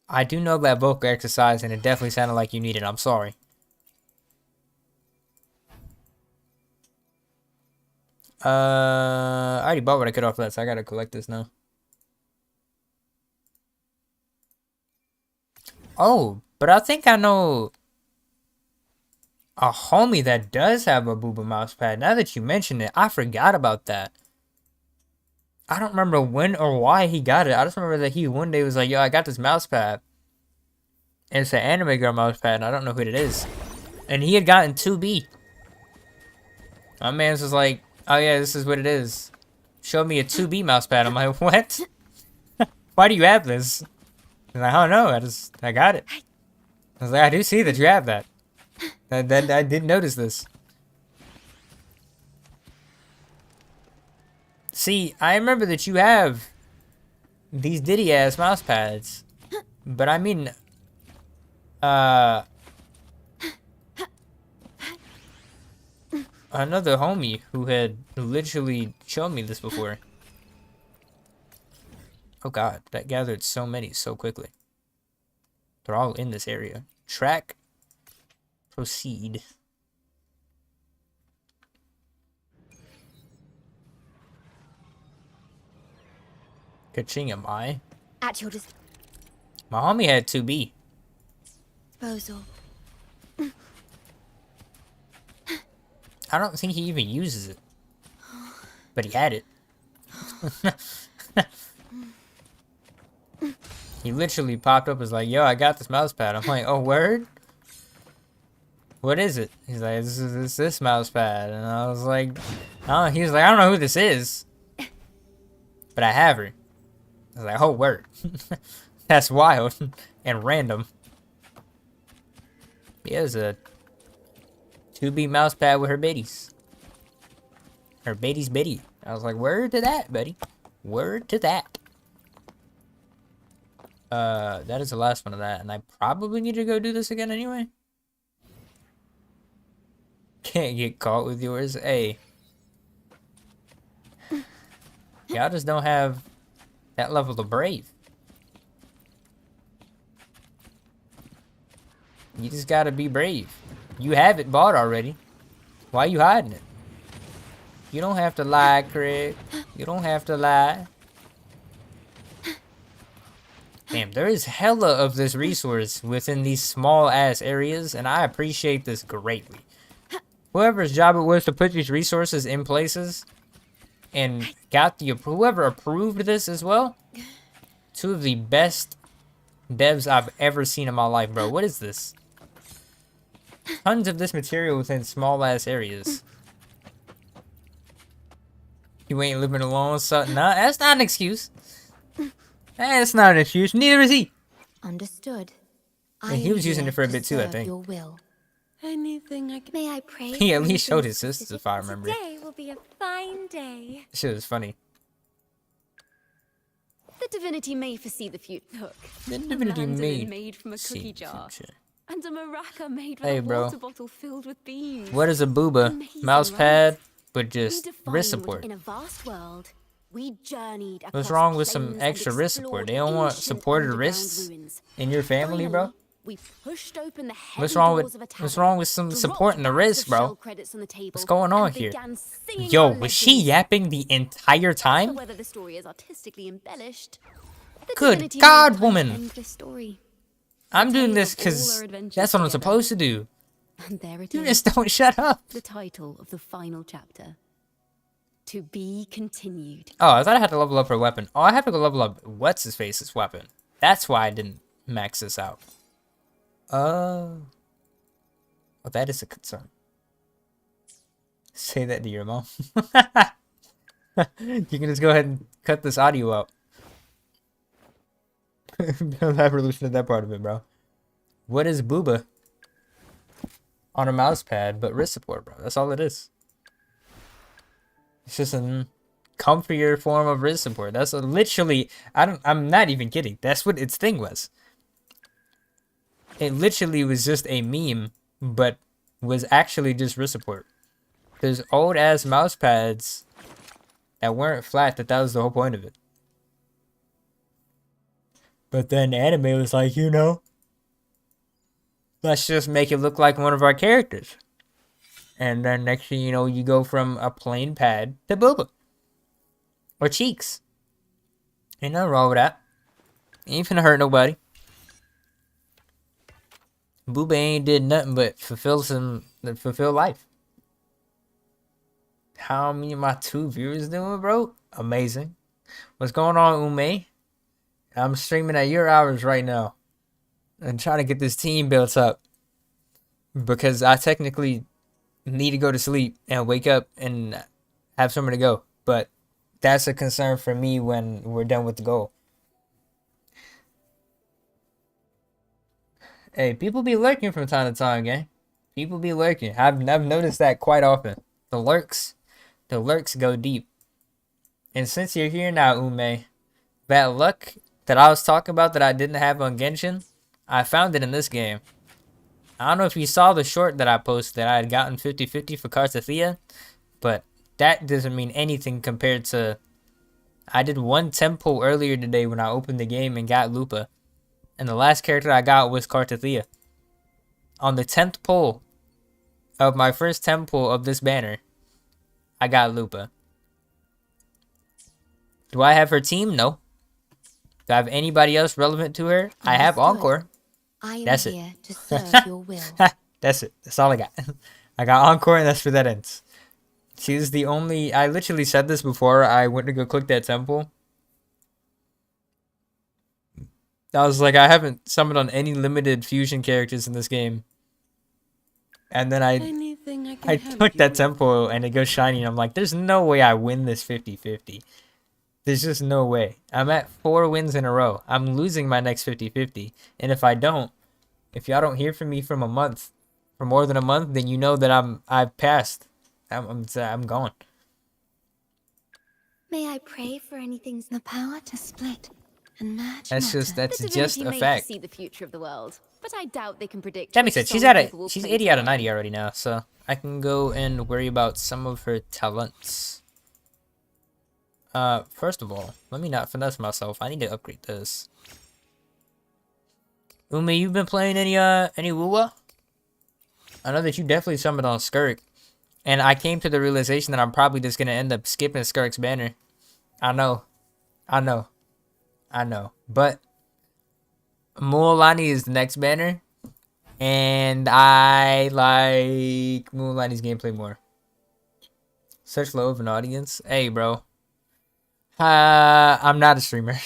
I do know that vocal exercise, and it definitely sounded like you needed it. I'm sorry. I already bought what I could off that, so I gotta collect this now. Oh, but I think I know a homie that does have a booba mouse pad. Now that you mention it, I forgot about that. I don't remember when or why he got it. I just remember that he one day was like, yo, I got this mouse pad. And it's an anime girl mouse pad, and I don't know who it is. And he had gotten 2B. My man's was like, oh yeah, this is what it is. Showed me a 2B mouse pad. I'm like, what? Why do you have this? He's like, I don't know, I got it. I was like, I do see that you have that. I did notice this. See, I remember that you have these Diddy ass mouse pads, but I mean, another homie who had literally shown me this before. Oh god, that gathered so many so quickly. They're all in this area. Track, proceed. Ka-ching, am I? At your My homie had 2B. disposal. I don't think he even uses it. But he had it. He literally popped up as like, yo, I got this mouse pad. I'm like, oh, word? What is it? He's like, this mouse pad. And I was like, oh, he was like, I don't know who this is. But I have her. I was like, oh, word. That's wild and random. Yeah, it was a 2B mouse pad with her biddies. Her biddy's biddy. I was like, word to that, buddy. Word to that. That is the last one of that, and I probably need to go do this again anyway. Can't get caught with yours. Hey, Y'all just don't have that level of brave. You just gotta be brave. You have it bought already. Why you hiding it? You don't have to lie, Craig. You don't have to lie. Damn, there is hella of this resource within these small ass areas, and I appreciate this greatly. Whoever's job it was to put these resources in places and got the whoever approved this as well. Two of the best devs I've ever seen in my life, bro. What is this? Tons of this material within small ass areas. You ain't living alone, so nah, that's not an excuse. That's not an excuse. Neither is he. Understood. And he was using it for a bit too, I think. Your will. Anything I can. May I pray? He at least showed his sisters, if I remember. Today will be a fine day. Shit was funny. The divinity may foresee the future. Look, The a divinity mandolin made made from a see cookie the jar, future. and a maraca made with Hey, a bro. water bottle filled with beans. What is a booba? Amazing, Mouse right? pad, but We just defined wrist support. In a vast world, we journeyed What's across wrong with some plains and extra wrist support? explored They don't want ancient supported underground wrists ruins. in your family, bro? Finally, we pushed open the What's heavy wrong doors with of a what's tavern, wrong with some dropped support in the bags wrist, of bro? shell credits on the table, What's going on and here? began singing Yo, our was she legends. yapping the entire For time? whether the story is artistically embellished, the Good divinity made God, time to woman. end this story. I'm doing tale this of all because our adventures that's what I'm together. supposed to do. And there it You is, just don't shut up. the title of the final chapter. To be continued. Oh, I thought I had to level up her weapon. Oh, I have to go level up what's his face's weapon. That's why I didn't max this out. Oh, that is a concern. Say that to your mom. You can just go ahead and cut this audio out. Don't have to listen to that part of it, bro. What is booba? On a mouse pad, but wrist support, bro. That's all it is. It's just a comfier form of wrist support. That's literally, I'm not even kidding. That's what its thing was. It literally was just a meme, but was actually just wrist support. There's old ass mouse pads that weren't flat, that was the whole point of it. But then anime was like, you know, let's just make it look like one of our characters. And then next thing you know, you go from a plain pad to booba. Or cheeks. Ain't nothing wrong with that. Ain't finna hurt nobody. Booba ain't did nothing but fulfill life. How many of my 2 viewers doing, bro? Amazing. What's going on, Ume? I'm streaming at your hours right now. And trying to get this team built up. Because I technically need to go to sleep and wake up and have somewhere to go. But that's a concern for me when we're done with the goal. Hey, people be lurking from time to time, gang. People be lurking. I've noticed that quite often. The lurks go deep. And since you're here now, Ume, that luck that I was talking about that I didn't have on Genshin, I found it in this game. I don't know if you saw the short that I posted that I had gotten 50-50 for Cartethyia, but that doesn't mean anything compared to... I did 1 temple earlier today when I opened the game and got LUPA. And the last character I got was Cartethyia. On the 10th pull of my first temple of this banner, I got LUPA. Do I have her team? No. Do I have anybody else relevant to her? I have Encore. I am That's it. here to serve your will. That's it. That's all I got. I got Encore, and that's where that ends. She's the only... I literally said this before I went to go click that temple. I was like, I haven't summoned on any limited fusion characters in this game. And then I clicked that temple, and it goes shiny, and I'm like, there's no way I win this 50-50. There's just no way. I'm at 4 wins in a row. I'm losing my next 50-50. And if I don't, if y'all don't hear from me from a month, for more than a month, then you know that I've passed. I'm gone. May I pray for anything? The power to split and merge. That's just The just divinity a may fact. foresee the future of the world, but I doubt they can predict. That makes which sense. She's song at people will she's play 80 out of today. 90 already now, so I can go and worry about some of her talents. First of all, let me not finesse myself. I need to upgrade this. Umi, you've been playing any Wuwa? I know that you definitely summoned on Skirk. And I came to the realization that I'm probably just gonna end up skipping Skirk's banner. I know. But Mualani is the next banner. And I like Mualani's gameplay more. Such low of an audience. Hey, bro. I'm not a streamer.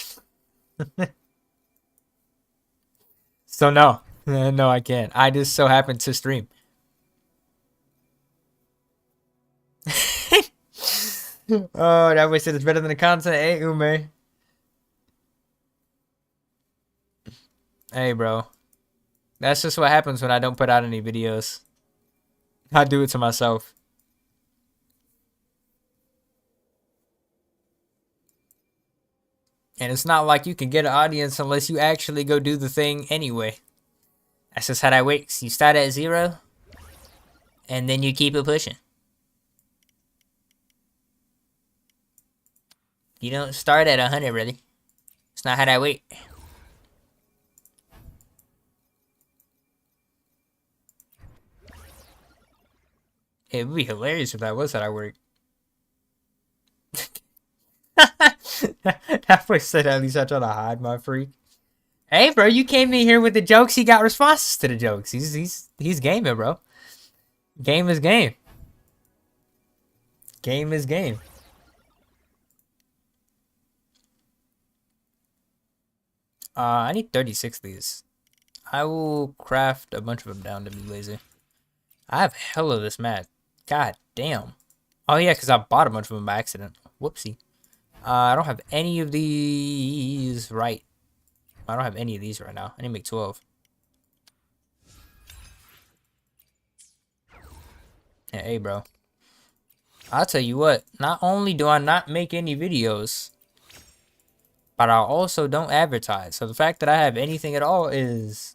So no. No, I can't. I just so happen to stream. Oh, that way said it's better than the content. Hey, Ume. Hey, bro. That's just what happens when I don't put out any videos. I do it to myself. And it's not like you can get an audience unless you actually go do the thing anyway. That's just how that works. You start at 0, and then you keep it pushing. You don't start at 100, really. It's not how that works. It would be hilarious if that was how I work. That boy said at least I try to hide my freak. Hey, bro, you came in here with the jokes. He got responses to the jokes. He's gaming, bro. Game is game. Game is game. I need 36 of these. I will craft a bunch of them down to be lazy. I have hella of this mat. God damn. Oh yeah, because I bought a bunch of them by accident. Whoopsie. I don't have any of these right. I don't have any of these right now. I need to make 12. Yeah, hey, bro. I'll tell you what. Not only do I not make any videos, but I also don't advertise. So the fact that I have anything at all is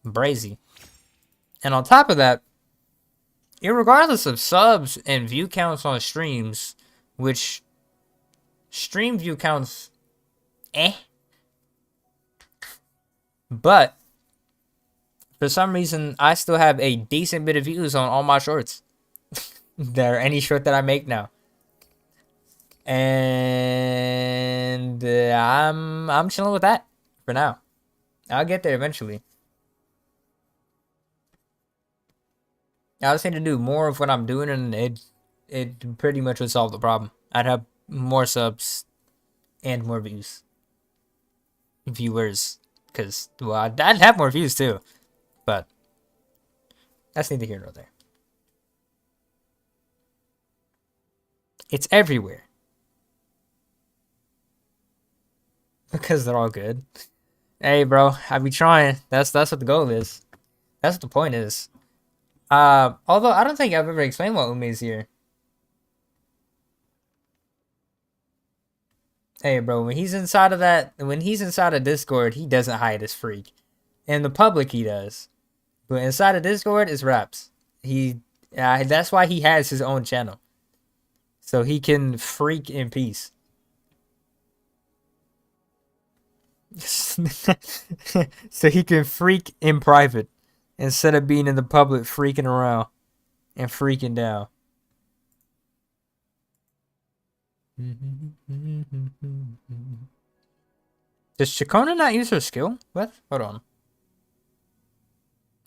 brazy. And on top of that, irregardless of subs and view counts on streams, which stream view counts, but for some reason, I still have a decent bit of views on all my shorts. There, any short that I make now. And I'm chilling with that for now. I'll get there eventually. I just need to do more of what I'm doing, and it pretty much would solve the problem. I'd have more subs and more viewers, because well, I'd have more views too, but that's neither here nor there. It's everywhere because they're all good. Hey, bro, I be trying. That's what the goal is. That's what the point is. Although I don't think I've ever explained what Umi is here. Hey, bro, when he's inside of Discord, he doesn't hide his freak. In the public, he does. But inside of Discord, it's raps. That's why he has his own channel. So he can freak in peace. So he can freak in private instead of being in the public freaking around and freaking down. Does Chacona not use her skill? What? Hold on.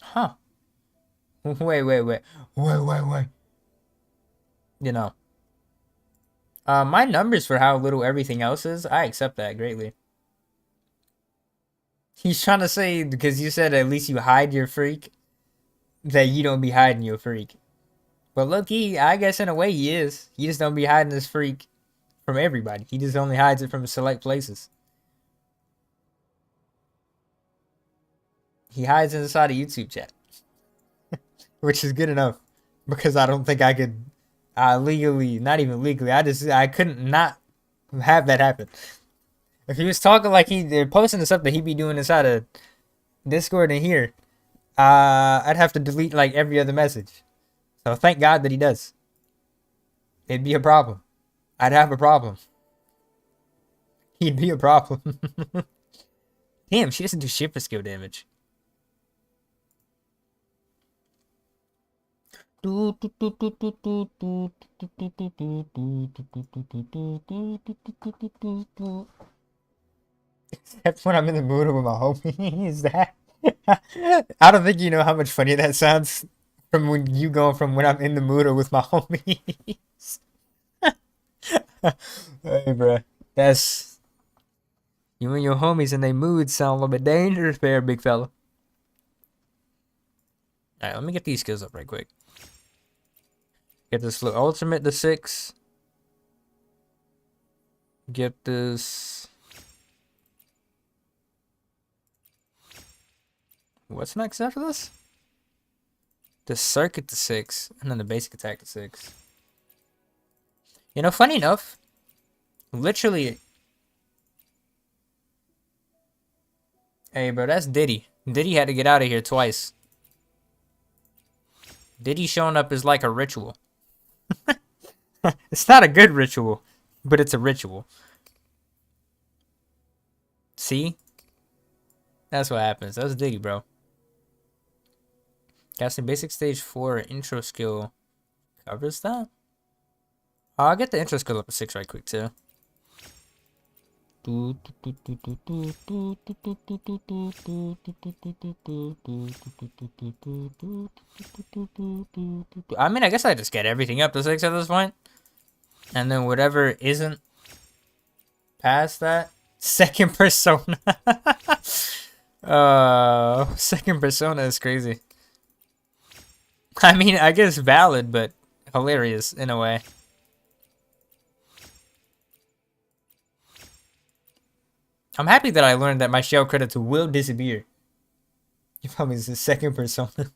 Huh. Wait. You know. My numbers for how little everything else is, I accept that greatly. He's trying to say, because you said at least you hide your freak, that you don't be hiding your freak. But low-key, I guess in a way he is. He just don't be hiding his freak from everybody. He just only hides it from select places. He hides inside a YouTube chat. Which is good enough. Because I don't think I could legally, not even legally, I couldn't not have that happen. If he was talking like they're posting the stuff that he be doing inside of Discord and here, I'd have to delete like every other message. So thank God that he does. It'd be a problem. I'd have a problem. He'd be a problem. Damn, she doesn't do shit for skill damage. Except when I'm in the mood with my homies. That I don't think you know how much funnier that sounds from when you go from when I'm in the mood or with my homies. Hey, bro, that's you and your homies and they mood sound a little bit dangerous there, big fella. All right, let me get these skills up right quick. Get this ultimate to 6. Get this. What's next after this? The circuit to 6, and then the basic attack to 6. You know, funny enough, literally. Hey, bro, that's Diddy. Diddy had to get out of here twice. Diddy showing up is like a ritual. It's not a good ritual, but it's a ritual. See? That's what happens. That's Diddy, bro. Casting basic stage 4 intro skill covers that. I'll get the intro skill up to 6 right quick too. I mean, I guess I just get everything up to 6 at this point. And then whatever isn't past that, second persona. Second persona is crazy. I mean, I guess valid, but hilarious in a way. I'm happy that I learned that my shell credits will disappear. You probably is the second persona.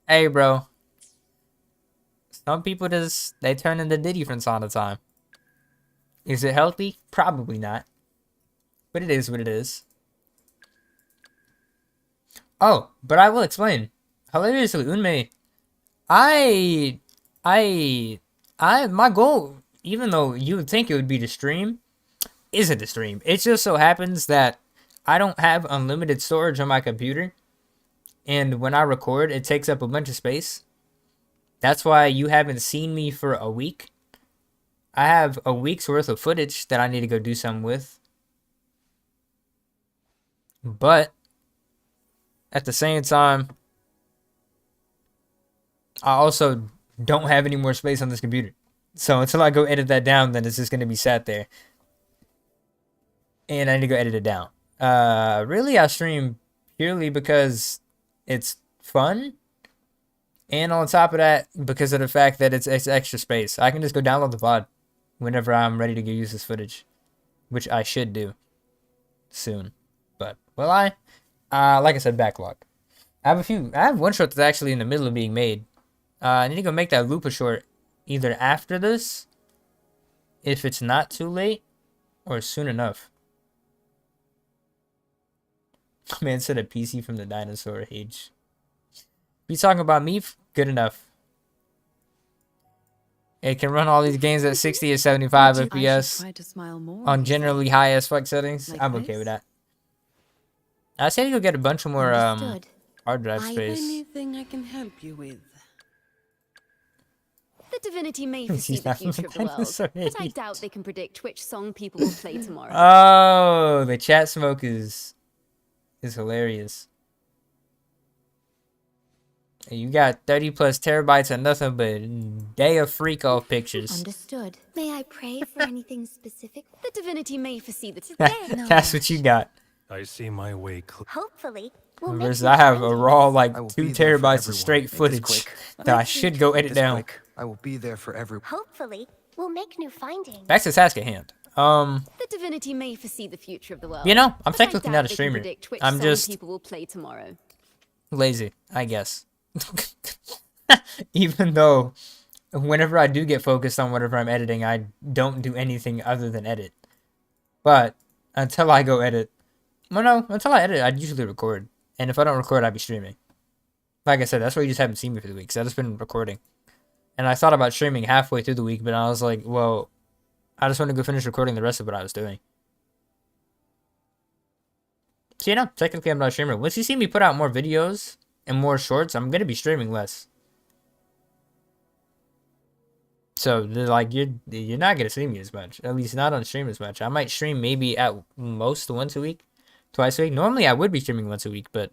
Hey, bro. Some people they turn into Diddy from time to time. Is it healthy? Probably not. But it is what it is. Oh, but I will explain. Hilariously, Unmei, my goal, even though you would think it would be to stream, isn't to stream. It just so happens that I don't have unlimited storage on my computer. And when I record, it takes up a bunch of space. That's why you haven't seen me for a week. I have a week's worth of footage that I need to go do something with. But at the same time, I also don't have any more space on this computer. So until I go edit that down, then it's just going to be sat there. And I need to go edit it down. Really, I stream purely because it's fun. And on top of that, because of the fact that it's extra space. I can just go download the VOD whenever I'm ready to go use this footage. Which I should do soon. But, will I? Like I said, backlog. I have one short that's actually in the middle of being made. I need to go make that LUPA short either after this, if it's not too late, or soon enough. Man said a PC from the dinosaur age. You talking about me? Good enough. It can run all these games at 60 or 75 FPS on generally high as fuck settings. I'm okay with that. I said you go get a bunch of more hard drive space. Anything I can help you with? The divinity may foresee the future of the world, but I doubt they can predict which song people will play tomorrow. Oh, the chat smoke is hilarious. You got 30 plus terabytes of nothing but day of freak off pictures. Understood. May I pray for anything specific? The divinity may foresee the That's what you got. I see my way. Hopefully, Versus I have a raw like 2 terabytes of straight footage that I should go edit down. I will be there for everyone. hopefully, we'll make new findings. Back to the task at hand. The divinity may foresee the future of the world. You know, I'm but I technically doubt not a they can streamer. predict which I'm song just people will play tomorrow. lazy, I guess. Even though whenever I do get focused on whatever I'm editing, I don't do anything other than edit. But until I go edit, well, no, until I edit, I'd usually record. And if I don't record, I'd be streaming. Like I said, that's why you just haven't seen me for the week, because I've just been recording. And I thought about streaming halfway through the week, but I was like, well, I just want to go finish recording the rest of what I was doing. So, you know, technically I'm not a streamer. Once you see me put out more videos and more shorts, I'm going to be streaming less. So, like, you're not going to see me as much. At least not on stream as much. I might stream maybe at most once a week. Twice a week. Normally I would be streaming once a week, but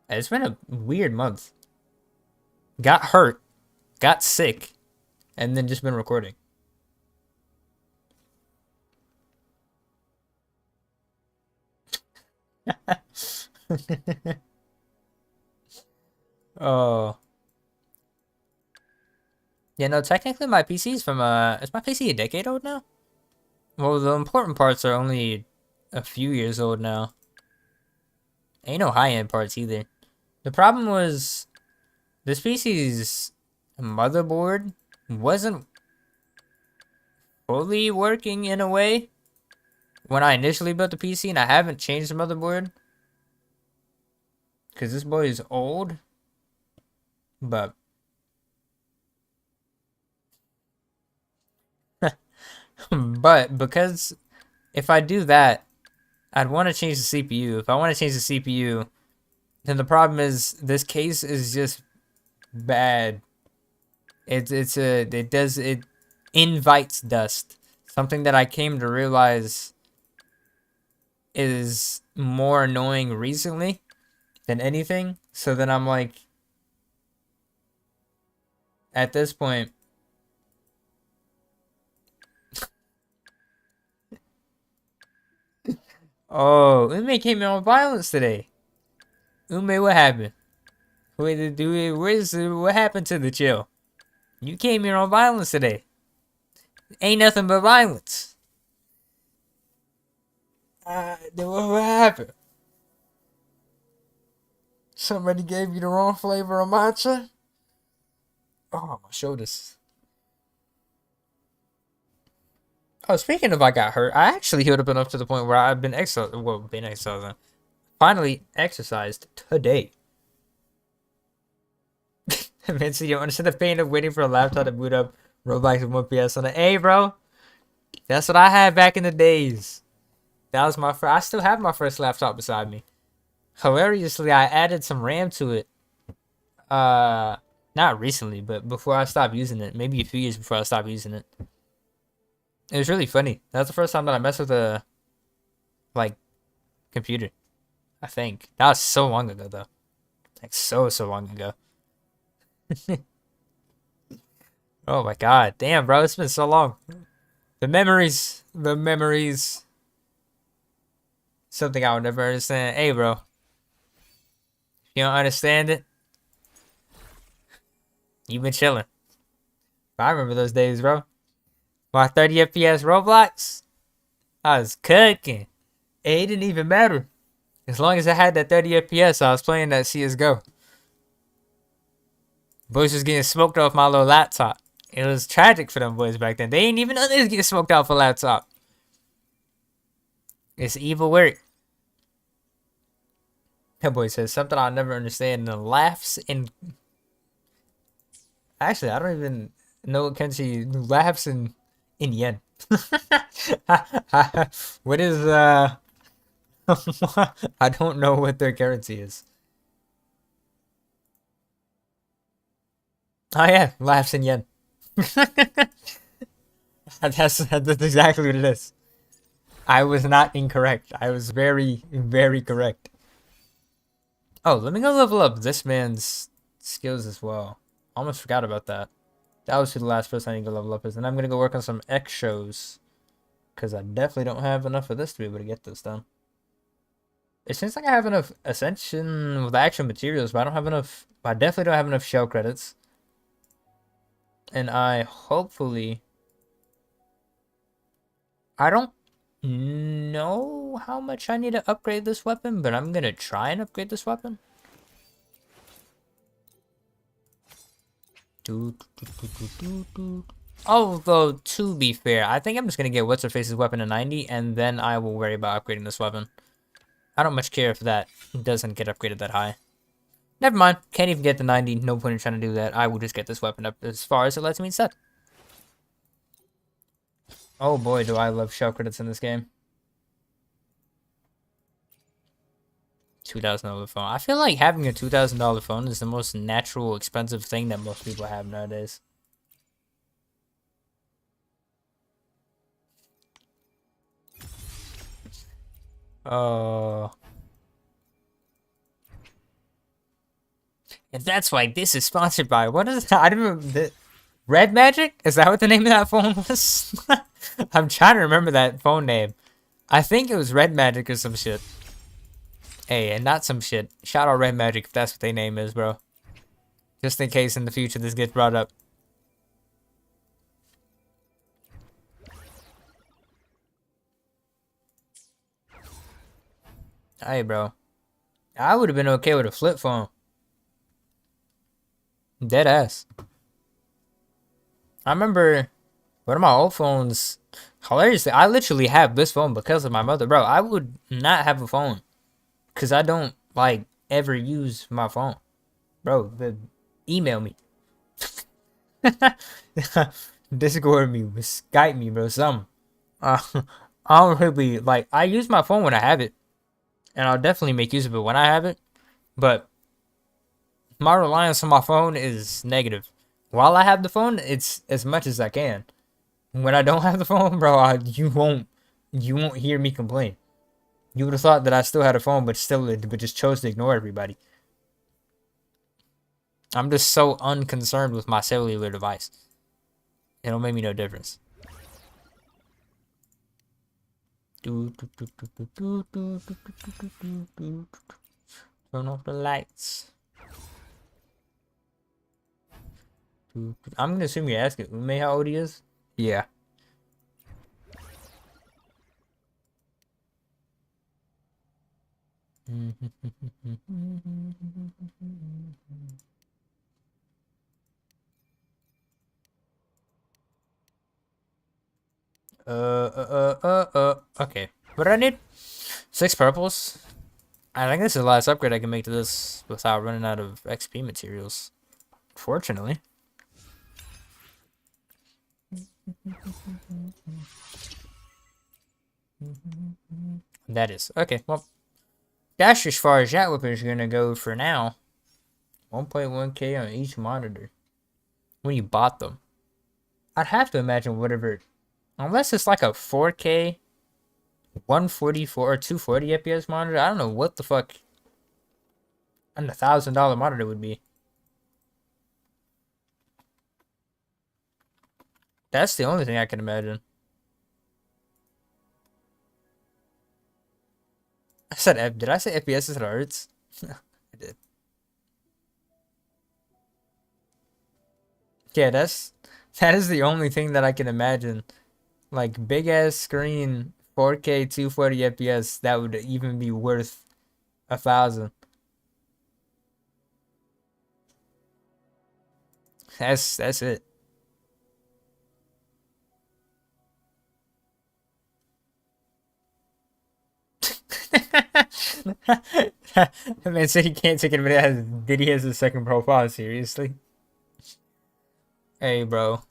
it's been a weird month. Got hurt. Got sick. And then just been recording. Oh. Yeah, no, technically my PC is from, is my PC a decade old now? Well, the important parts are only a few years old now. Ain't no high-end parts either. The problem was, this PC's motherboard wasn't fully working in a way when I initially built the PC, and I haven't changed the motherboard. Because this boy is old. But but because if I do that, I'd want to change the CPU. If I want to change the CPU, then the problem is this case is just bad. It invites dust. Something that I came to realize is more annoying recently than anything. So then I'm like, at this point, oh, Ume came in on violence today. Ume, what happened? What happened to the chill? You came here on violence today. Ain't nothing but violence. What happened? Somebody gave you the wrong flavor of matcha? Oh, my shoulders. Oh, speaking of I got hurt, I actually healed up enough to the point where I've been exercising. Finally exercised today. Vince, you don't understand the pain of waiting for a laptop to boot up Roblox with 1 PS on it. Hey, bro. That's what I had back in the days. That was my first. I still have my first laptop beside me. Hilariously, I added some RAM to it. Not recently, but before I stopped using it. Maybe a few years before I stopped using it. It was really funny. That's the first time that I messed with a, like, computer. I think. That was so long ago, though. Like, so long ago. Oh my god. Damn, bro. It's been so long. The memories. The memories. Something I would never understand. Hey, bro. If you don't understand it, you've been chilling. I remember those days, bro. My 30 FPS Roblox, I was cooking. It didn't even matter. As long as I had that 30 FPS, I was playing that CSGO. Boys was getting smoked off my little laptop. It was tragic for them boys back then. They didn't even know they was getting smoked off a laptop. It's evil work. That boy says something I'll never understand. The laughs in... Actually, I don't even know what country laughs in yen. What is, I don't know what their currency is. Oh yeah, laughs in yen. That's exactly what it is. I was not incorrect. I was very, very correct. Oh, let me go level up this man's skills as well. Almost forgot about that. That was who the last person I need to level up is. And I'm going to go work on some X shows. Because I definitely don't have enough of this to be able to get this done. It seems like I have enough Ascension with actual materials, but I don't have enough. I definitely don't have enough shell credits. And I hopefully... I don't know how much I need to upgrade this weapon, but I'm going to try and upgrade this weapon. Although, to be fair, I think I'm just going to get What's-Her-Face's weapon to 90, and then I will worry about upgrading this weapon. I don't much care if that doesn't get upgraded that high. Never mind. Can't even get the 90. No point in trying to do that. I will just get this weapon up as far as it lets me set. Oh boy, do I love shell credits in this game. $2,000 phone. I feel like having a $2,000 phone is the most natural, expensive thing that most people have nowadays. Oh. And that's why this is sponsored by, what is it? I don't remember. Red Magic? Is that what the name of that phone was? I'm trying to remember that phone name. I think it was Red Magic or some shit. Hey, and not some shit. Shout out Red Magic if that's what their name is, bro. Just in case in the future this gets brought up. Hey, bro. I would have been okay with a flip phone. Dead ass. I remember one of my old phones. Hilariously, I literally have this phone because of my mother, bro. I would not have a phone because I don't like ever use my phone, bro. Email me, Discord me, Skype me, bro. Some. I don't really like. I use my phone when I have it, and I'll definitely make use of it when I have it. But my reliance on my phone is negative. While I have the phone, it's as much as I can. When I don't have the phone, bro, you won't hear me complain. You would have thought that I still had a phone, but just chose to ignore everybody. I'm just so unconcerned with my cellular device. It'll make me no difference. Turn off the lights. I'm gonna assume you're asking Ume how old he is. Yeah. Okay. What do I need? 6 purples. I think this is the last upgrade I can make to this without running out of XP materials. Fortunately. That is. Okay, well. That's as far as that weapon is gonna go for now. 1.1k on each monitor. When you bought them. I'd have to imagine whatever. Unless it's like a 4K 144 or 240 FPS monitor. I don't know what the fuck an $1,000 monitor would be. That's the only thing I can imagine. I said did I say FPS is hertz? I did. Yeah, that is the only thing that I can imagine. Like big ass screen, 4K 240 FPS, that would even be worth 1,000. That's it. That man said he can't take it, but Diddy has a second profile. Seriously? Hey, bro.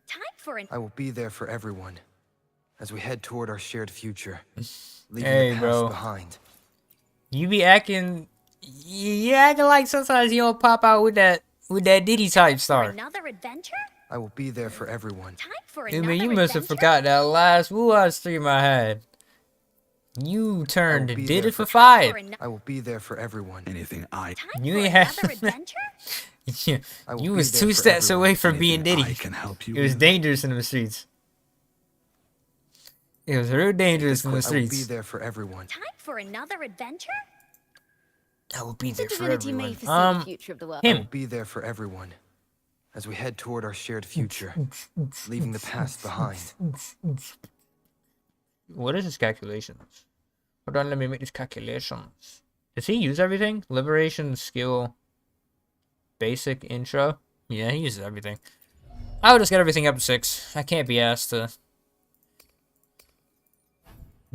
Time for an. I will be there for everyone as we head toward our shared future, leaving Hey, the past bro. behind. You be acting. You acting like sometimes you don't pop out with that Diddy type star. Another adventure? I will be there for everyone. Time for Hey, another man, you must have adventure? forgot that last Wuwa stream I had. You turned I will be did there it for for- 5. I will be there for everyone. Anything I Time You for ain't had- another adventure? I will You be was there 2 for steps everyone. away from being anything Diddy. I can help you It was with? dangerous in the streets. It was real dangerous in the I will be streets. there for everyone. Time for another adventure? I will be The there for divinity may everyone. foresee the future of the world. I will Him. be there for everyone as we head toward our shared future, leaving the past behind. What is his calculations? Hold on, let me make these calculations. Does he use everything? Liberation, skill, basic, intro? Yeah, he uses everything. I would just get everything up to 6. I can't be asked to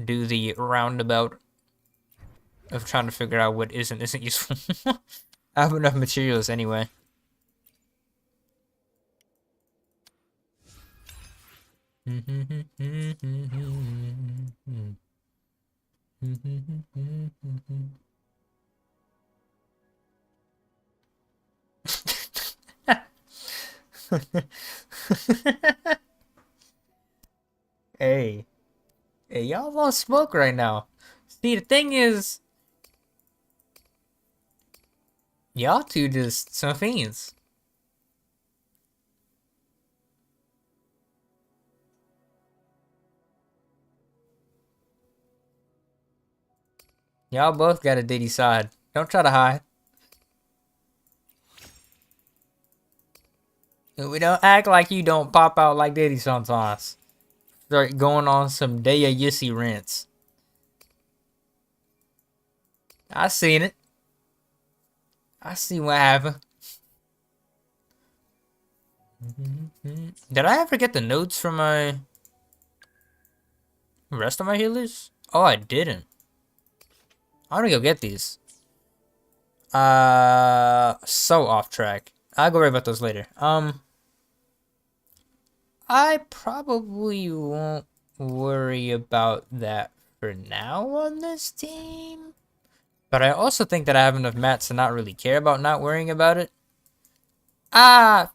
do the roundabout of trying to figure out what isn't useful. I have enough materials anyway. Hey. Hey, y'all won't smoke right now. See, the thing is, y'all two just some fiends. Y'all both got a ditty side. Don't try to hide. We don't act like you don't pop out like Diddy sometimes. Start going on some awayyyyyyyyy rants. I seen it. I see what happened. Did I ever get the notes from my rest of my healers? Oh, I didn't. I'm gonna go get these. So off track. I'll go worry about those later. I probably won't worry about that for now on this team. But I also think that I have enough mats to not really care about not worrying about it. 50-50.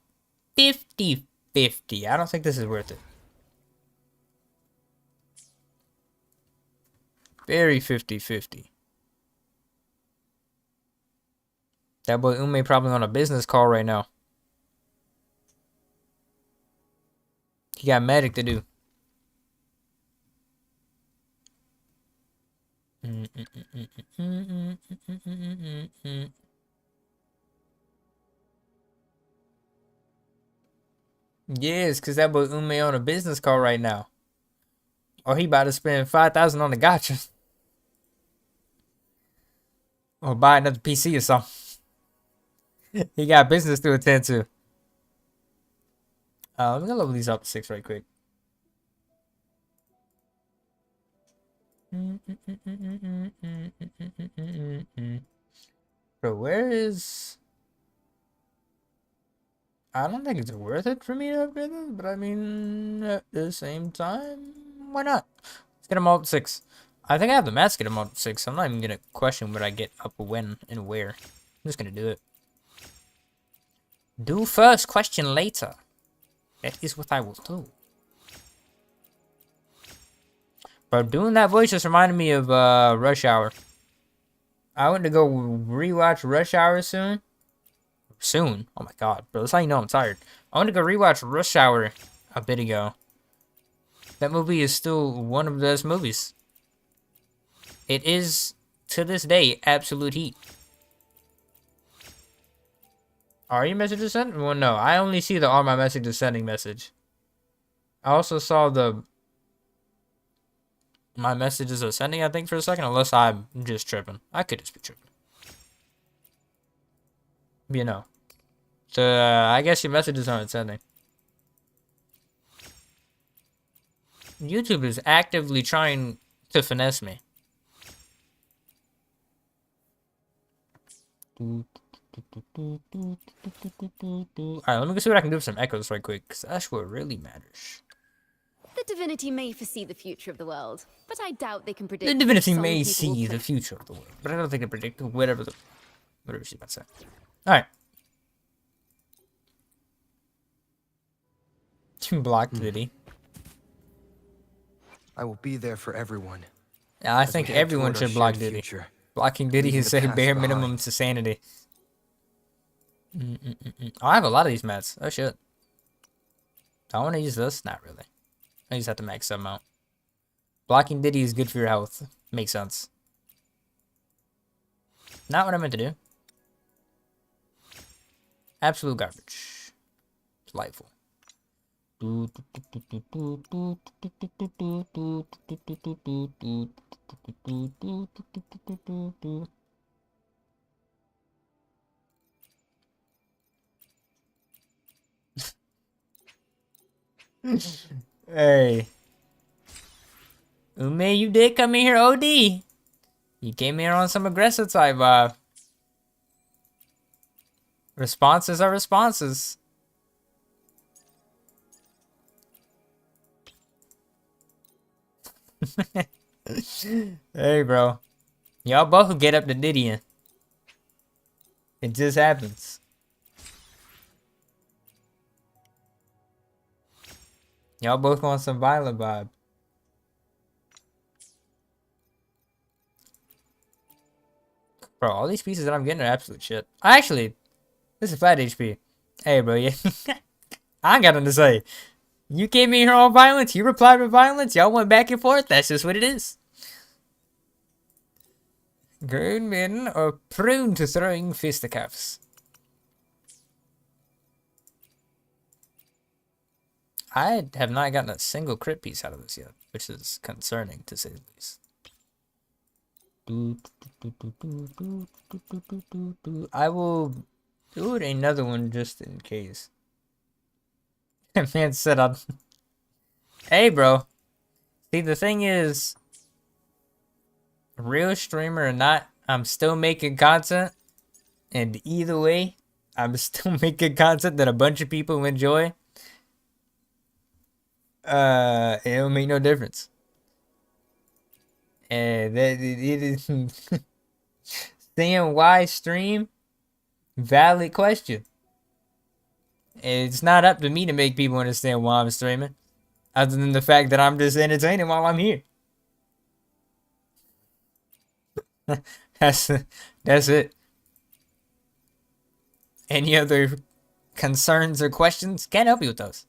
I don't think this is worth it. Very 50-50. That boy Ume probably on a business call right now. He got magic to do. Yes, cause that boy Ume on a business call right now. Or he about to spend 5,000 on the gacha. Or buy another PC or something. He got business to attend to. Let me level these up to 6 right quick. Bro, where is... I don't think it's worth it for me to upgrade this, but I mean, at the same time, why not? Let's get them all up to 6. I think I have the mats to get them all up to 6. I'm not even gonna question what I get up when and where. I'm just gonna do it. Do first, question later. That is what I will do. But doing that voice just reminded me of Rush Hour. I went to go rewatch Rush Hour soon. Soon? Oh my god, bro. That's how you know I'm tired. I went to go rewatch Rush Hour a bit ago. That movie is still one of the best movies. It is, to this day, absolute heat. Are your messages sent? Well, no. I only see the "Are my messages sending" message. I also saw the "My messages are sending," I think, for a second. Unless I'm just tripping. I could just be tripping. You know. So, I guess your messages aren't sending. YouTube is actively trying to finesse me. Alright, let me go see what I can do with some echoes right quick, because that's what really matters. The divinity may foresee the future of the world, but I doubt they can predict. The divinity may see the future of the world, but I don't think they predict whatever she's about to say. Alright. Blocked Diddy. I will be there for everyone. Yeah, I think everyone should block Diddy. Blocking Diddy is a bare minimum to sanity. Oh, I have a lot of these mats. Oh shit. I want to use this? Not really. I just have to max them out. Blocking Diddy is good for your health. Makes sense. Not what I meant to do. Absolute garbage. Delightful. Hey. Ume, you did come in here OD. You came here on some aggressive type vibe. Responses are responses. Hey, bro. Y'all both get up to Didion. It just happens. Y'all both want some violent vibe. Bro, all these pieces that I'm getting are absolute shit. Actually, this is flat HP. Hey, bro, yeah. I ain't got nothing to say. You came in here on violence. You replied with violence. Y'all went back and forth. That's just what it is. Grown men are prone to throwing fisticuffs. I have not gotten a single crit piece out of this yet, which is concerning to say the least. I will do another one just in case. Man said I'm... Hey, bro. See, the thing is, real streamer or not, I'm still making content. And either way, I'm still making content that a bunch of people enjoy. It'll make no difference. And that it is saying why stream? Valid question. It's not up to me to make people understand why I'm streaming, other than the fact that I'm just entertaining while I'm here. That's it. Any other concerns or questions? Can't help you with those.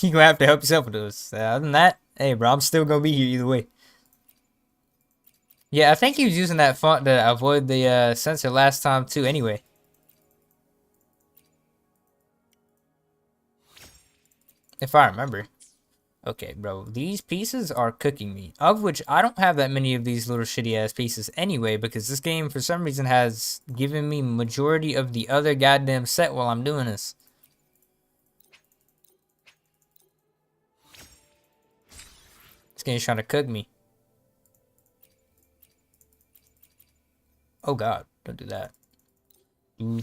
You're gonna have to help yourself with those. Other than that, hey, bro, I'm still gonna be here either way. Yeah, I think he was using that font to avoid the censor last time too anyway. If I remember. Okay, bro, these pieces are cooking me. Of which I don't have that many of these little shitty ass pieces anyway, because this game for some reason has given me majority of the other goddamn set while I'm doing this. This game's trying to cook me. Oh god, don't do that. Oh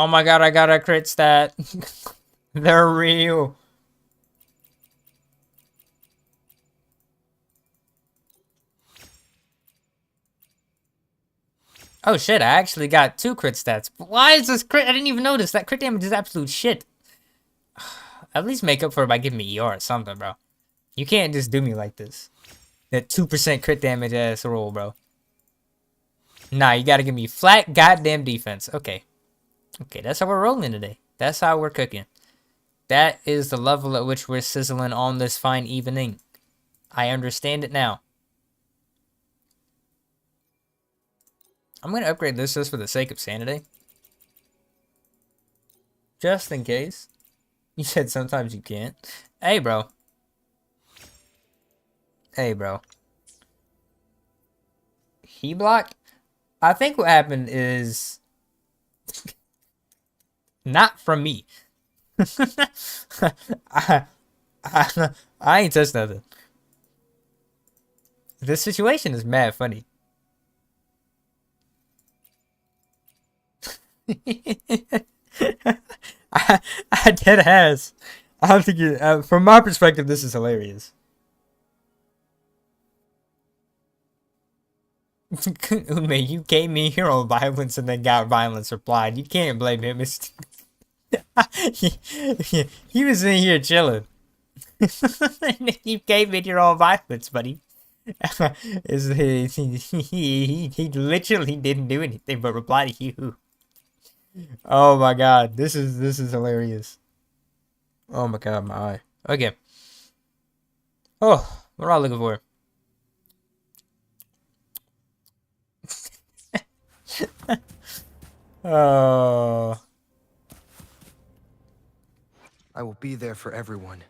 my god, I got a crit stat. They're real. Oh shit, I actually got 2 crit stats. Why is this crit? I didn't even notice. That crit damage is absolute shit. At least make up for it by giving me ER or something, bro. You can't just do me like this. That 2% crit damage ass roll, bro. Nah, you gotta give me flat goddamn defense. Okay. Okay, that's how we're rolling today. That's how we're cooking. That is the level at which we're sizzling on this fine evening. I understand it now. I'm gonna upgrade this just for the sake of sanity. Just in case. You said sometimes you can't. Hey, bro. Hey, bro. He blocked? I think what happened is... not from me. I ain't touched nothing. This situation is mad funny. I dead ass. I have to get... from my perspective, this is hilarious. Ume, you came in here on violence and then got violence replied. You can't blame him. He was in here chilling. You came in here on violence, buddy. He literally didn't do anything but reply to you. Oh my god, this is hilarious. Oh my god, my eye. Okay. Oh, what am I looking for? Oh. I will be there for everyone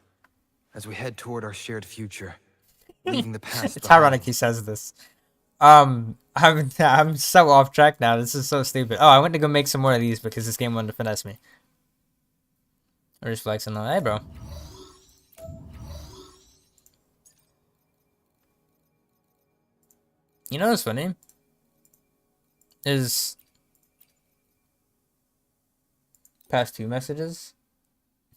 as we head toward our shared future, leaving the past It's behind. ironic he says this. I'm so off track now. This is so stupid. Oh, I went to go make some more of these because this game wanted to finesse me. We're just flexing on. Hey, bro. You know what's funny? Is past 2 messages.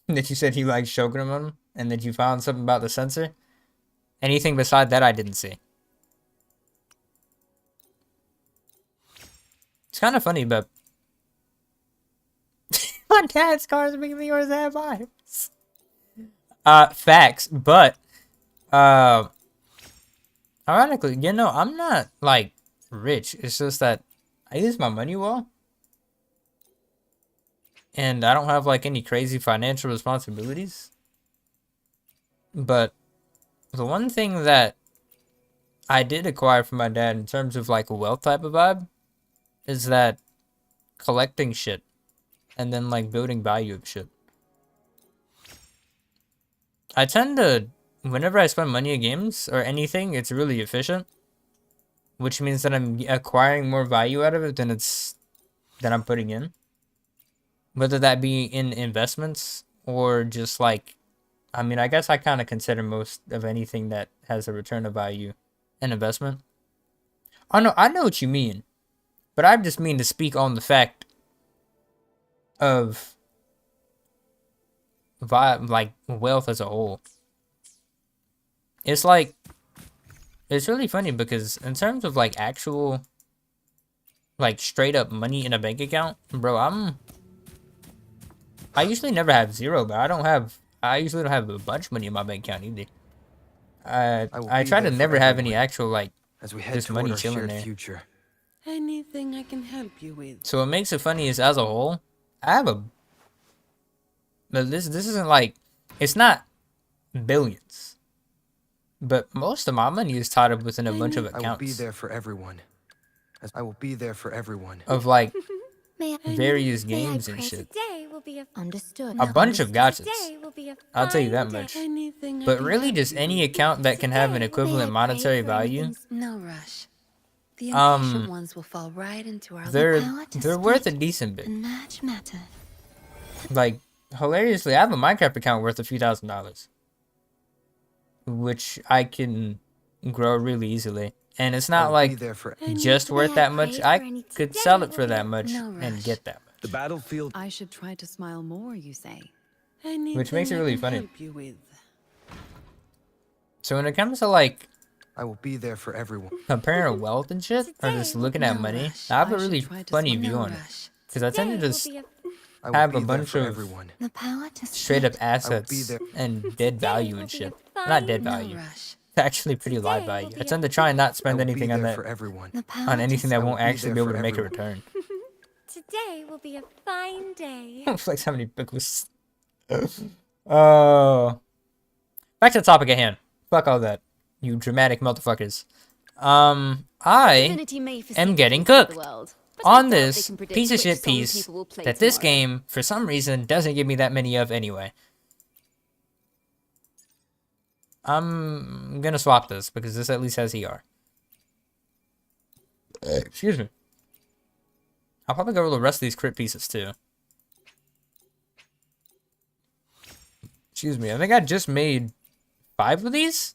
That you said you liked choking on them, and that you found something about the sensor. Anything beside that I didn't see. It's kind of funny, but my dad's cars are making me yours have vibes. Facts, but ironically, you know, I'm not like rich. It's just that I use my money well. And I don't have like any crazy financial responsibilities. But the one thing that I did acquire from my dad in terms of like a wealth type of vibe is that collecting shit and then like building value of shit. I tend to, whenever I spend money on games or anything, it's really efficient, which means that I'm acquiring more value out of it than I'm putting in. Whether that be in investments or just like, I mean, I guess I kind of consider most of anything that has a return of value an investment. Oh no, I know what you mean, but I just mean to speak on the fact of like wealth as a whole. It's like, it's really funny because in terms of like actual, like straight up money in a bank account, bro, I usually never have zero, but I usually don't have a bunch of money in my bank account either. I try to never have any actual like just money chilling there. Future. Anything I can help you with? So what makes it funny is as a whole, but this isn't like, it's not billions, but most of my money is tied up within a bunch of accounts. I will be there for everyone. I will be there for everyone. Of like May I, various may I games and pray shit. Today will be a Understood. A bunch of gotchas. Today will be a I'll tell you that fine much. day. Anything I But can really, help just you any with? account that can have an equivalent monetary value, No rush. The impatient ones will fall right into our they're worth a decent bit. match matter. Like, hilariously, I have a Minecraft account worth a few $1,000s, which I can grow really easily. And it's not like just worth that much. I could sell it for that much and get that much. The battlefield. I should try to smile more, you say? Which makes it really funny. Help you with. So when it comes to like I will be there for everyone. comparing wealth and shit, or just looking at money, I have a really funny view on it. Because I tend to just have a bunch of The power to straight up split. assets and dead value and shit. Not dead value. It's actually pretty live value. I tend to try and not spend anything on that, on anything that won't actually be able to make a return. Today will be a fine day. Flex how many pickles. Oh. Back to the topic at hand. Fuck all that. You dramatic motherfuckers. I am getting cooked on this piece of shit piece that this game, for some reason, doesn't give me that many of anyway. I'm gonna swap this because this at least has ER. Excuse me. I'll probably go over the rest of these crit pieces too. Excuse me, I think I just made 5 of these?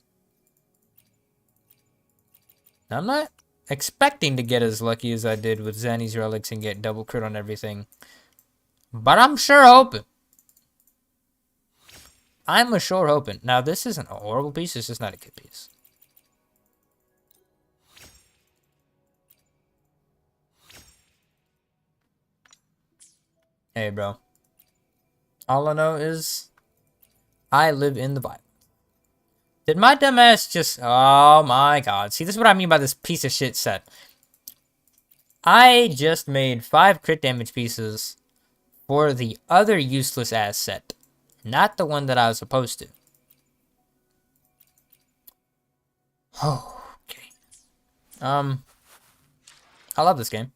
I'm not expecting to get as lucky as I did with Zanny's relics and get double crit on everything. But I'm sure hoping. I'm a sure hoping. Now this isn't a horrible piece, it's just not a good piece. Hey bro. All I know is I live in the Bible. Did my dumbass just... Oh my god. See, this is what I mean by this piece of shit set. I just made 5 crit damage pieces for the other useless ass set. Not the one that I was supposed to. Oh, okay. I love this game.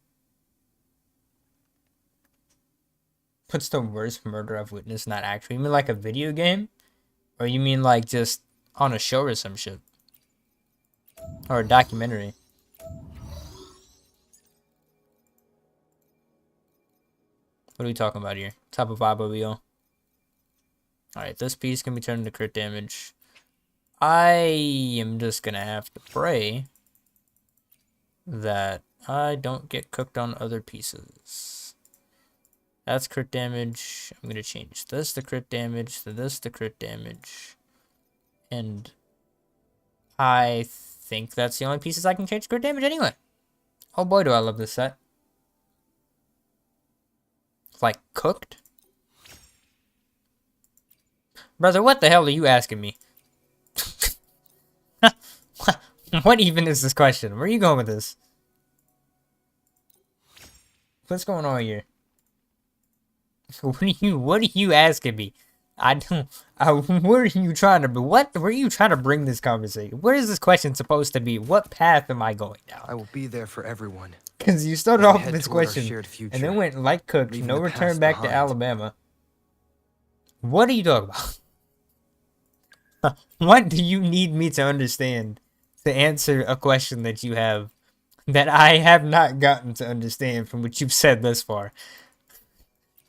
What's the worst murder I've witnessed? Not actually. You mean like a video game? Or you mean like just on a show or some shit? Or a documentary? What are we talking about here? Type of vibe OBO. Alright, this piece can be turned into crit damage. I am just gonna have to pray that I don't get cooked on other pieces. That's crit damage. I'm gonna change this to crit damage, to this to crit damage. And I think that's the only pieces I can change crit damage anyway. Oh boy, do I love this set. Like, cooked? Brother, what the hell are you asking me? What even is this question? Where are you going with this? What's going on here? What are you asking me? I don't, what are you trying to, where are you trying to bring this conversation? Where is this question supposed to be? What path am I going down? I will be there for everyone. Because you started off with this question, and then went like cooked, no return back to Alabama. What are you talking about? What do you need me to understand to answer a question that you have that I have not gotten to understand from what you've said thus far?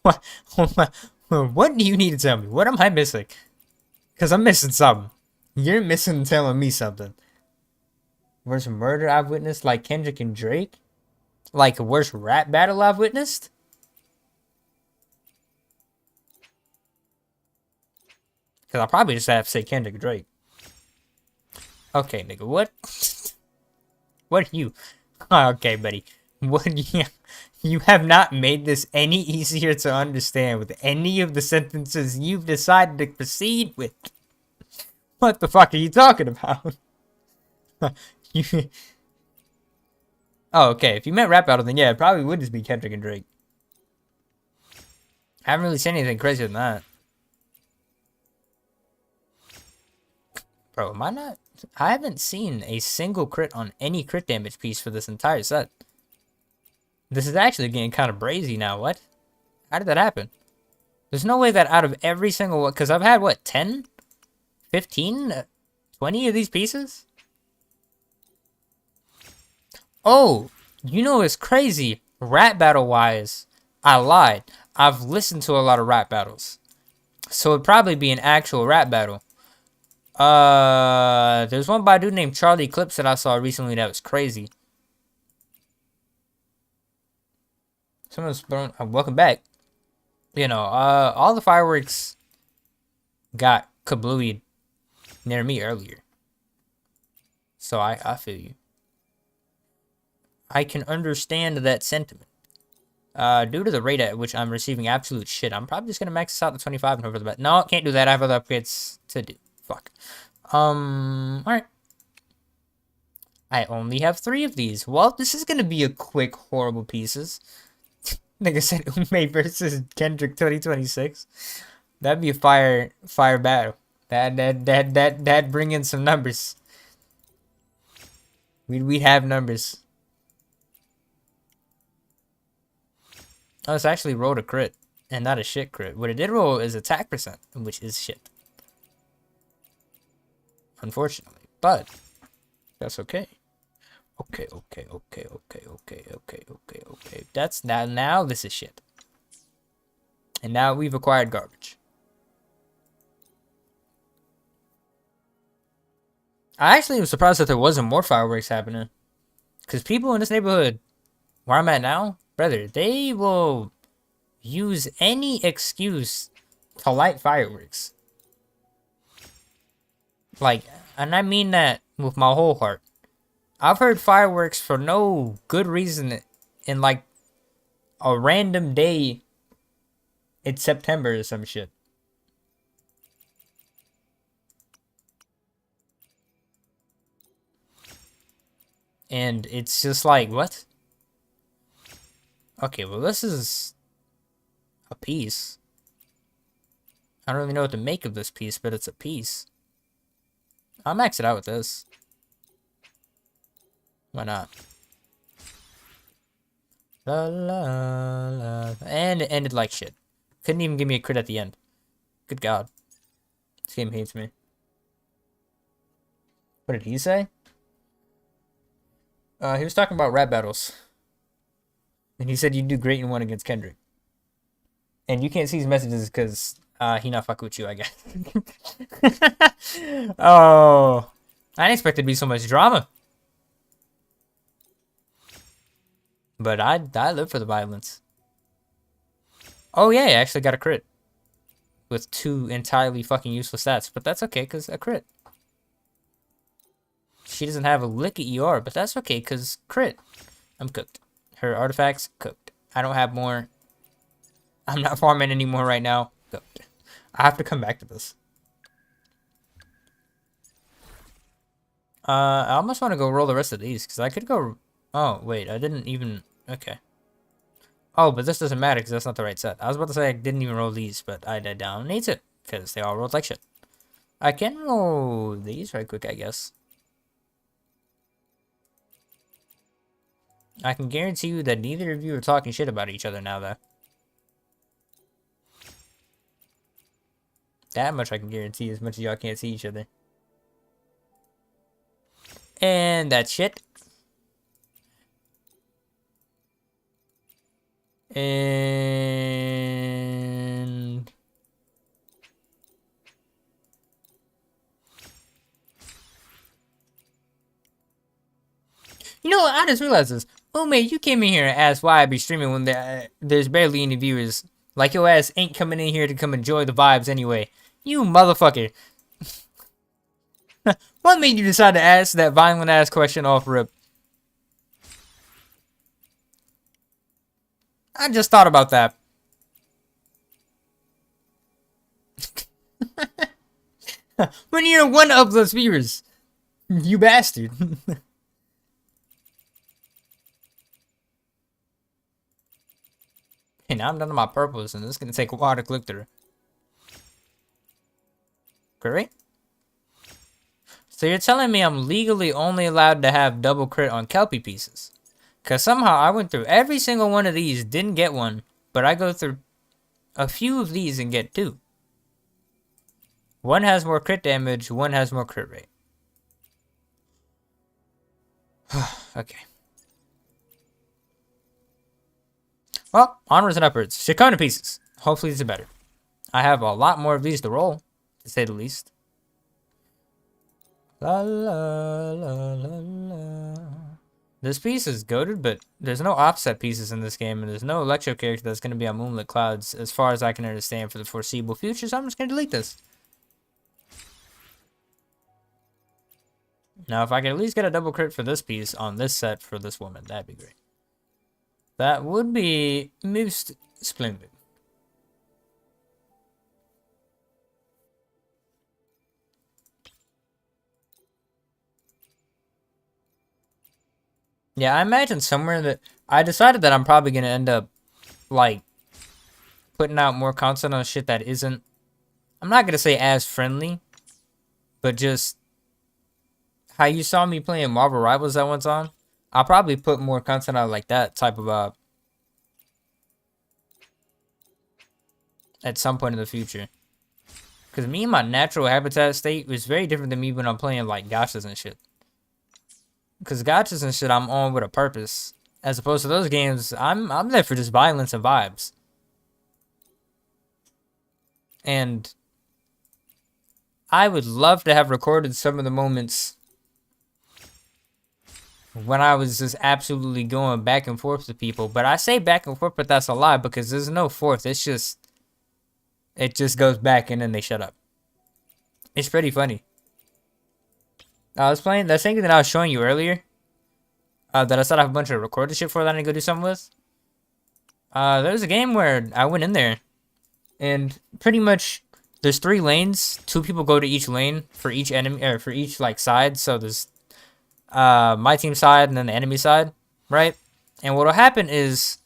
What do you need to tell me? What am I missing? Because I'm missing something. You're missing telling me something. Worst murder I've witnessed, like Kendrick and Drake? Like, worst rap battle I've witnessed? Because I'll probably just have to say Kendrick and Drake. Okay, nigga, what? What are you? Okay, buddy. What you have not made this any easier to understand with any of the sentences you've decided to proceed with. What the fuck are you talking about? Oh, okay. If you meant rap battle, then yeah, it probably would just be Kendrick and Drake. I haven't really seen anything crazier than that. Bro, am I not? I haven't seen a single crit on any crit damage piece for this entire set. This is actually getting kind of brazy now. What? How did that happen? There's no way that out of every single one, because I've had, what, 10? 15? 20 of these pieces? Oh, you know it's crazy. Rap battle wise, I lied. I've listened to a lot of rap battles. So it'd probably be an actual rap battle. There's one by a dude named Charlie Clips that I saw recently that was crazy. Someone's thrown, welcome back. You know, all the fireworks got kablooied near me earlier. So I feel you. I can understand that sentiment. Due to the rate at which I'm receiving absolute shit, I'm probably just gonna max this out to 25 and hope for the best. No, can't do that. I have other upgrades to do. Fuck. Alright. I only have 3 of these. Well, this is gonna be a quick, horrible pieces. Nigga said Ume versus Kendrick 2026. That'd be a fire battle. That'd bring in some numbers. We'd have numbers. Oh, it's actually rolled a crit, and not a shit crit. What it did roll is attack percent, which is shit. Unfortunately, but that's okay. Okay. That's now this is shit. And now we've acquired garbage. I actually was surprised that there wasn't more fireworks happening. Because people in this neighborhood, where I'm at now, brother, they will use any excuse to light fireworks. Like, and I mean that with my whole heart. I've heard fireworks for no good reason in like a random day in September or some shit. And it's just like, what? Okay, well this is a piece. I don't really know what to make of this piece, but it's a piece. I'll max it out with this. Why not? La la la. And it ended like shit. Couldn't even give me a crit at the end. Good God. This game hates me. What did he say? He was talking about rap battles. And he said you'd do great in one against Kendrick. And you can't see his messages because he not fucking with you, I guess. Oh. I didn't expect there to be so much drama. But I live for the violence. Oh yeah, I actually got a crit. With 2 entirely fucking useless stats. But that's okay, because a crit. She doesn't have a lick at ER, but that's okay, because crit. I'm cooked. Her artifacts, cooked. I don't have more. I'm not farming anymore right now. Cooked. I have to come back to this. I almost want to go roll the rest of these, because I could go... Oh, wait, I didn't even... Okay. Oh, but this doesn't matter, because that's not the right set. I was about to say I didn't even roll these, but I don't need to, because they all rolled like shit. I can roll these right quick, I guess. I can guarantee you that neither of you are talking shit about each other now, though. That much I can guarantee, as much as y'all can't see each other. And that's shit. And... You know what? I just realized this. Oh, mate, you came in here and asked why I be streaming when there's barely any viewers. Like your ass ain't coming in here to come enjoy the vibes anyway. You motherfucker. What made you decide to ask that violent ass question off rip? I just thought about that. When you're one of those viewers. You bastard. Okay, now I'm done with my purples, and this is going to take a while to click through. Great. So you're telling me I'm legally only allowed to have double crit on Kelpie pieces? Because somehow I went through every single one of these, didn't get one, but I go through a few of these and get 2. One has more crit damage, one has more crit rate. Okay. Well, onwards and upwards. Should come to pieces. Hopefully these are better. I have a lot more of these to roll, to say the least. La la la la la. This piece is goated, but there's no offset pieces in this game, and there's no Electro character that's going to be on Moonlit Clouds, as far as I can understand, for the foreseeable future, so I'm just going to delete this. Now, if I could at least get a double crit for this piece on this set for this woman, that'd be great. That would be most splendid. Yeah, I imagine somewhere that... I decided that I'm probably going to end up, like, putting out more content on shit that isn't... I'm not going to say as friendly, but just... How you saw me playing Marvel Rivals that one time? I'll probably put more content out like that type of at some point in the future. Because me and my natural habitat state was very different than me when I'm playing like gachas and shit. Because gachas and shit I'm on with a purpose. As opposed to those games, I'm there for just violence and vibes. And I would love to have recorded some of the moments when I was just absolutely going back and forth with people. But I say back and forth, but that's a lie, because there's no forth. It's just... It just goes back and then they shut up. It's pretty funny. I was playing... That same thing that I was showing you earlier. That I said I have a bunch of recorded shit for that I need to go do something with. There was a game where I went in there. And pretty much... There's 3 lanes. 2 people go to each lane for each enemy... Or for each, like, side. So there's... my team side and then the enemy side, right? And what'll happen is,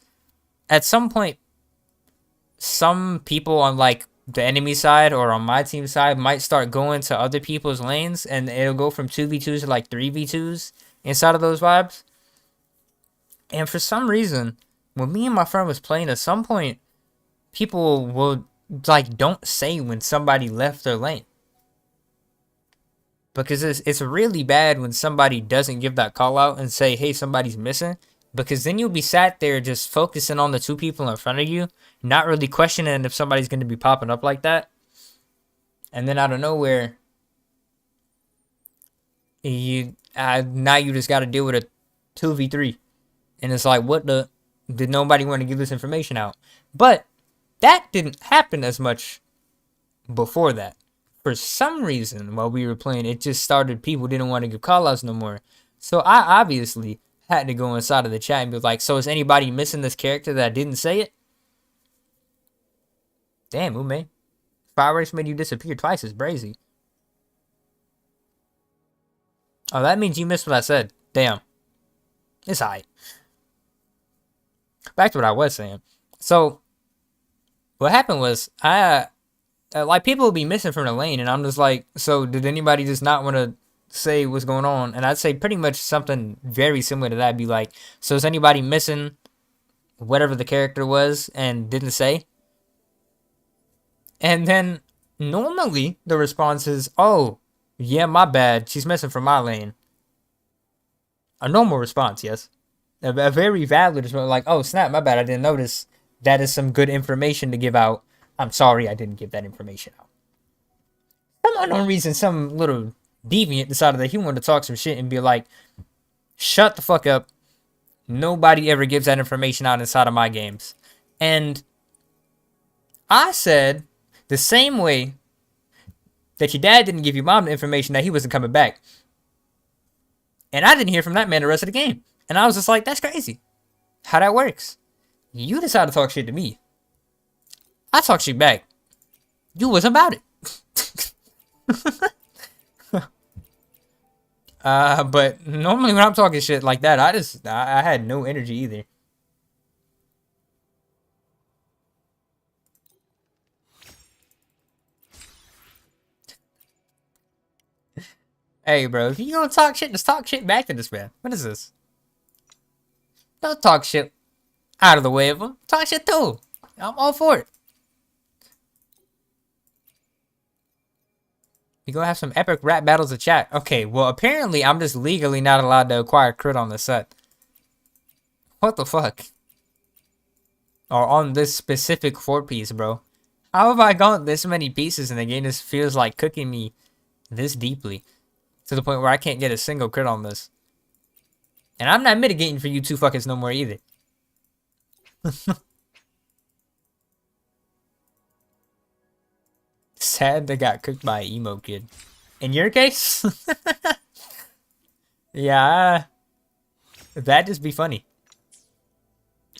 at some point, some people on like the enemy side or on my team side might start going to other people's lanes, and it'll go from 2v2s to like 3v2s inside of those vibes. And for some reason, when me and my friend was playing, at some point, people will like don't say when somebody left their lane. Because it's really bad when somebody doesn't give that call out and say, hey, somebody's missing. Because then you'll be sat there just focusing on the 2 people in front of you, not really questioning if somebody's going to be popping up like that. And then out of nowhere, now you just got to deal with a 2v3. And it's like, what the... Did nobody want to give this information out? But That didn't happen as much before that. For some reason, while we were playing, it just started, people didn't want to give callouts no more. So I obviously had to go inside of the chat and be like, so is anybody missing this character that I didn't say it? Damn, Ume. Fireworks made you disappear twice is brazy. Oh, that means you missed what I said. Damn. It's alright. Back to what I was saying. So, what happened was, like, people would be missing from the lane, and I'm just like, so did anybody just not want to say what's going on? And I'd say pretty much something very similar to that. I'd be like, so is anybody missing whatever the character was and didn't say? And then normally the response is, oh, yeah, my bad, she's missing from my lane. A normal response, yes. A very valid response, like, oh, snap, my bad, I didn't notice. That is some good information to give out. I'm sorry I didn't give that information out. Some unknown reason, some little deviant decided that he wanted to talk some shit and be like, shut the fuck up. Nobody ever gives that information out inside of my games. And I said, the same way that your dad didn't give your mom the information that he wasn't coming back. And I didn't hear from that man the rest of the game. And I was just like, that's crazy. How that works. You decide to talk shit to me. I talk shit back. You wasn't about it. But normally when I'm talking shit like that, I had no energy either. Hey, bro, if you gonna talk shit, just talk shit back to this man. What is this? Don't talk shit out of the way of him. Talk shit to him. I'm all for it. You gonna have some epic rap battles of chat. Okay, well, apparently I'm just legally not allowed to acquire crit on the set. What the fuck? Or on this specific 4-piece, bro. How have I gone this many pieces and the game just feels like cooking me this deeply? To the point where I can't get a single crit on this. And I'm not mitigating for you two fuckers no more either. Sad they got cooked by an emo kid. In your case? Yeah. That'd just be funny.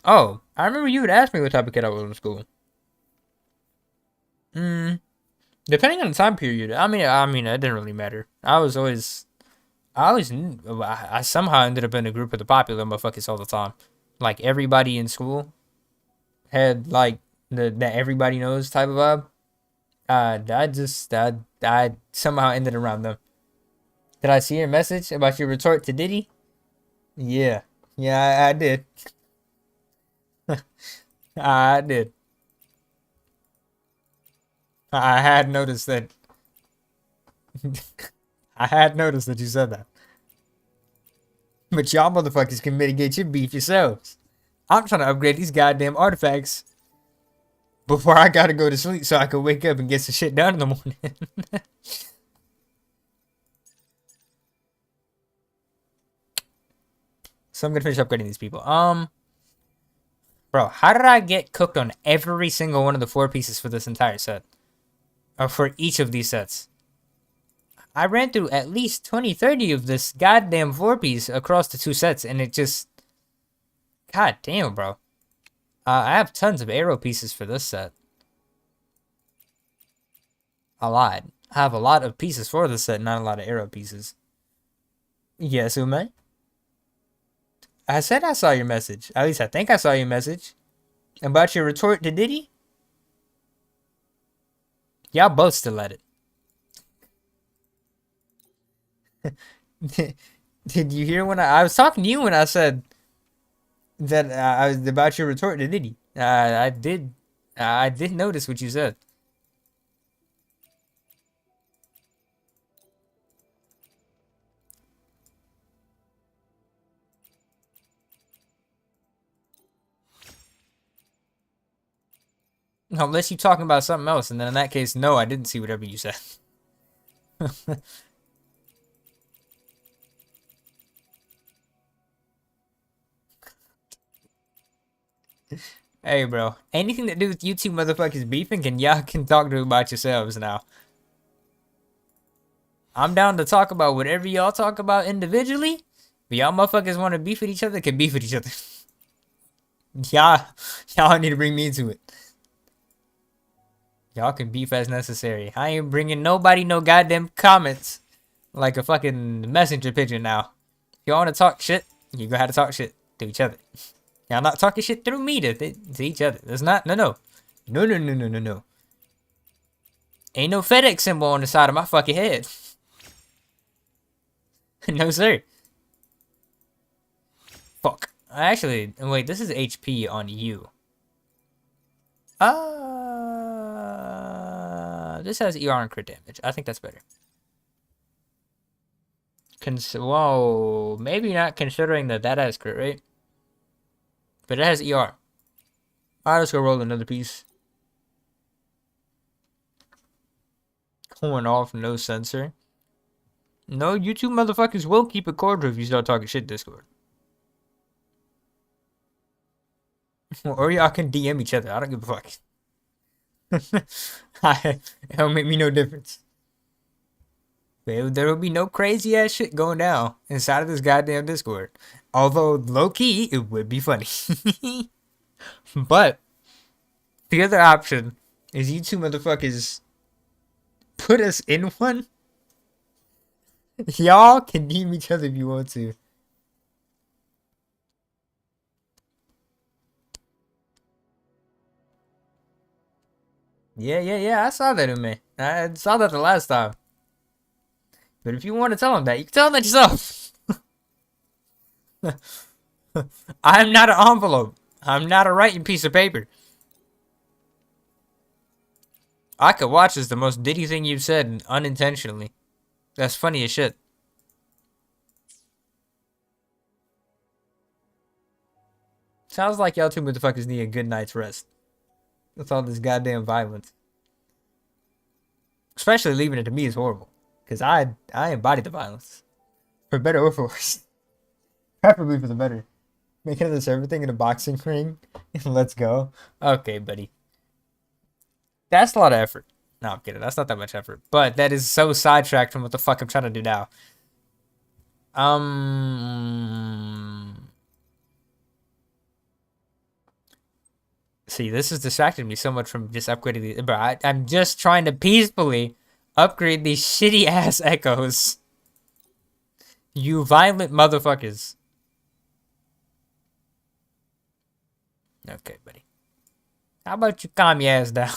Oh, I remember you would ask me what type of kid I was in school. Depending on the time period, I mean, it didn't really matter. I somehow ended up in a group of the popular motherfuckers all the time. Like, everybody in school had, like, the everybody knows type of vibe. I somehow ended around them. Did I see your message about your retort to Diddy? Yeah. Yeah, I did. I did. I had noticed that. I had noticed that you said that. But y'all motherfuckers can mitigate your beef yourselves. I'm trying to upgrade these goddamn artifacts before I gotta go to sleep so I can wake up and get some shit done in the morning. So I'm gonna finish upgrading these people. Bro, how did I get cooked on every single one of the 4 pieces for this entire set? Or for each of these sets? I ran through at least 20-30 of this goddamn 4-piece across the 2 sets, and it just... God damn, bro. I have tons of arrow pieces for this set. A lot. I have a lot of pieces for this set, not a lot of arrow pieces. Yes, Ume? I said I saw your message. At least I think I saw your message. About your retort to Diddy? Y'all both still at it. Did you hear when I was talking to you when I said that I was about your retort to Diddy? I did notice what you said. Unless you're talking about something else, and then in that case, no, I didn't see whatever you said. Hey, bro. Anything to do with you two motherfuckers beefing, y'all can talk to about yourselves now. I'm down to talk about whatever y'all talk about individually. But y'all motherfuckers want to beef with each other, can beef with each other. y'all need to bring me into it. Y'all can beef as necessary. I ain't bringing nobody no goddamn comments like a fucking messenger pigeon now. If y'all want to talk shit, you gonna have to talk shit to each other. Y'all not talking shit through me to each other. There's not, no. Ain't no FedEx symbol on the side of my fucking head. No, sir. Fuck. Actually, wait, this is HP on you. This has ER and crit damage. I think that's better. Whoa, maybe not considering that has crit, right? But it has ER. Alright, let's go roll another piece. Going off, no sensor. No, you two motherfuckers will keep it cordial if you start talking shit Discord. Or y'all can DM each other. I don't give a fuck. It don't make me no difference. There will be no crazy ass shit going down inside of this goddamn Discord. Although, low key, it would be funny. But the other option is you two motherfuckers put us in one. Y'all can DM each other if you want to. Yeah, I saw that in me. I saw that the last time. But if you want to tell him that, you can tell him that yourself. I'm not an envelope. I'm not a writing piece of paper. I could watch as the most ditty thing you've said unintentionally. That's funny as shit. Sounds like y'all two motherfuckers need a good night's rest. With all this goddamn violence. Especially leaving it to me is horrible. Because I embody the violence. For better or for worse. Preferably for the better. Make another server thing in a boxing ring. Let's go. Okay, buddy. That's a lot of effort. No, I'm kidding. That's not that much effort. But that is so sidetracked from what the fuck I'm trying to do now. See, this has distracted me so much from just upgrading these. Bro, I'm just trying to peacefully upgrade these shitty ass echoes. You violent motherfuckers. Okay, buddy. How about you calm your ass down?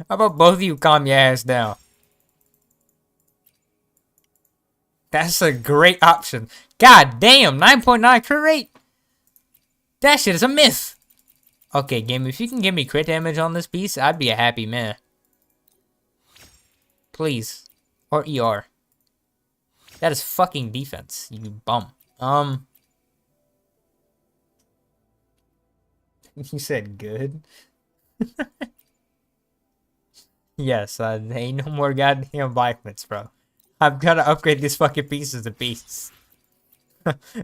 How about both of you calm your ass down? That's a great option. God damn, 9.9 crit rate? That shit is a myth. Okay, game, if you can give me crit damage on this piece, I'd be a happy man. Please. Or ER. That is fucking defense, you bum. You said good? Yes, ain't no more goddamn violence, bro. I've got to upgrade these fucking pieces to piece.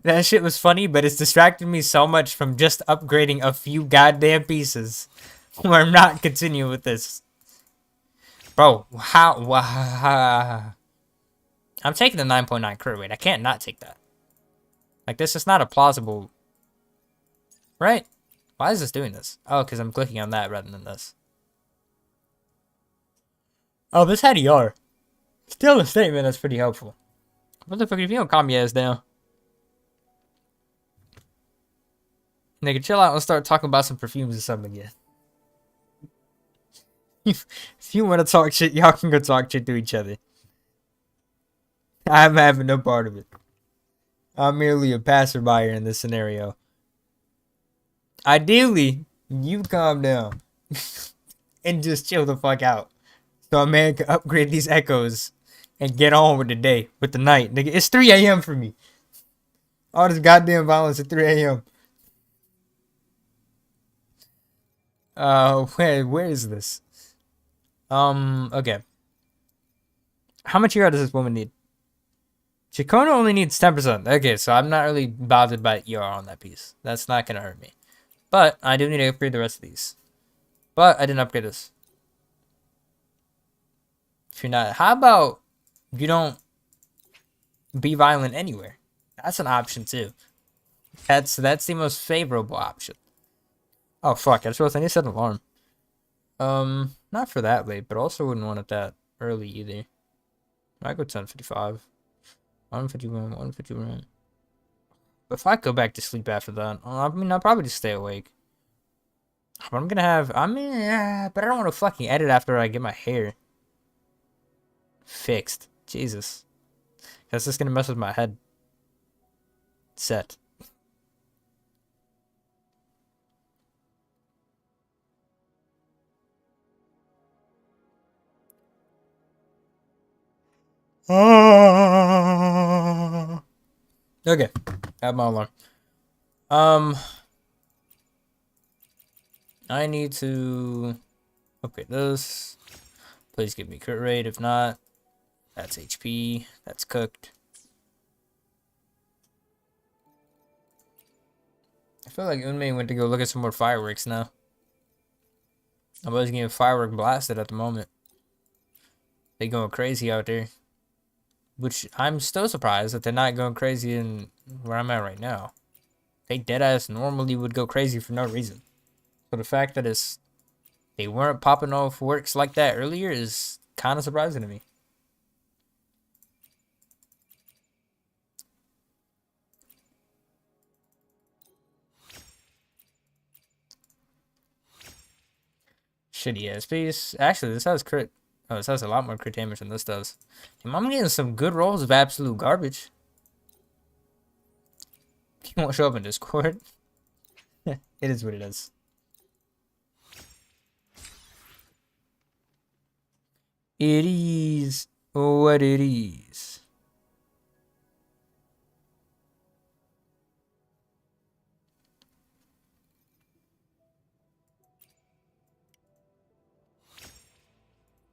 That shit was funny, but it's distracted me so much from just upgrading a few goddamn pieces. Where I'm not continuing with this. Bro, how? I'm taking the 9.9 crit rate. I can't not take that. Like, this is not a plausible... Right? Why is this doing this? Oh, because I'm clicking on that rather than this. Oh, this had ER. Still a statement that's pretty helpful. Motherfucker, if you don't calm your ass down. Nigga, chill out and start talking about some perfumes or something again. If you want to talk shit, y'all can go talk shit to each other. I'm having no part of it. I'm merely a passerby in this scenario. Ideally, you calm down. And just chill the fuck out. So a man can upgrade these echoes. And get on with the day. With the night. Nigga, it's 3 a.m. for me. All this goddamn violence at 3 a.m. Where is this? Okay. How much ER does this woman need? Chikona only needs 10%. Okay, so I'm not really bothered by ER on that piece. That's not gonna hurt me. But I do need to upgrade the rest of these. But I didn't upgrade this. If you're not, how about you don't be violent anywhere? That's an option too. That's the most favorable option. Oh fuck! I suppose I need to set an alarm. Not for that late, but also wouldn't want it that early either. I go 10:55, 1:51, 1:51. If I go back to sleep after that, I mean, I'll probably just stay awake. But I'm gonna have, but I don't want to fucking edit after I get my hair fixed. Jesus. That's just gonna mess with my head set. Okay, have my alarm. I need to upgrade this. Please give me crit rate. If not, that's HP. That's cooked. I feel like Unmei went to go look at some more fireworks now. I'm always getting firework blasted at the moment. They going crazy out there. Which I'm still surprised that they're not going crazy in where I'm at right now. They deadass normally would go crazy for no reason. So the fact that they weren't popping off works like that earlier is kind of surprising to me. Shitty ass piece. Actually, this has crit. Oh, this has a lot more crit damage than this does. Damn, I'm getting some good rolls of absolute garbage. You won't show up in Discord. It is what it is. It is what it is.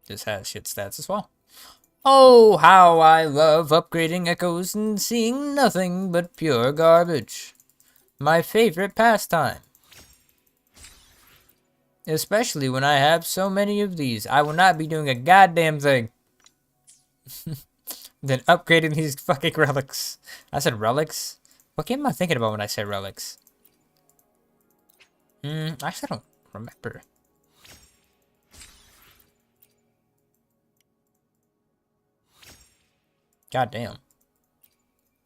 This has shit stats as well. Oh, how I love upgrading echoes and seeing nothing but pure garbage. My favorite pastime. Especially when I have so many of these. I will not be doing a goddamn thing. Then upgrading these fucking relics. I said relics? What game am I thinking about when I say relics? Actually, I don't remember. God damn.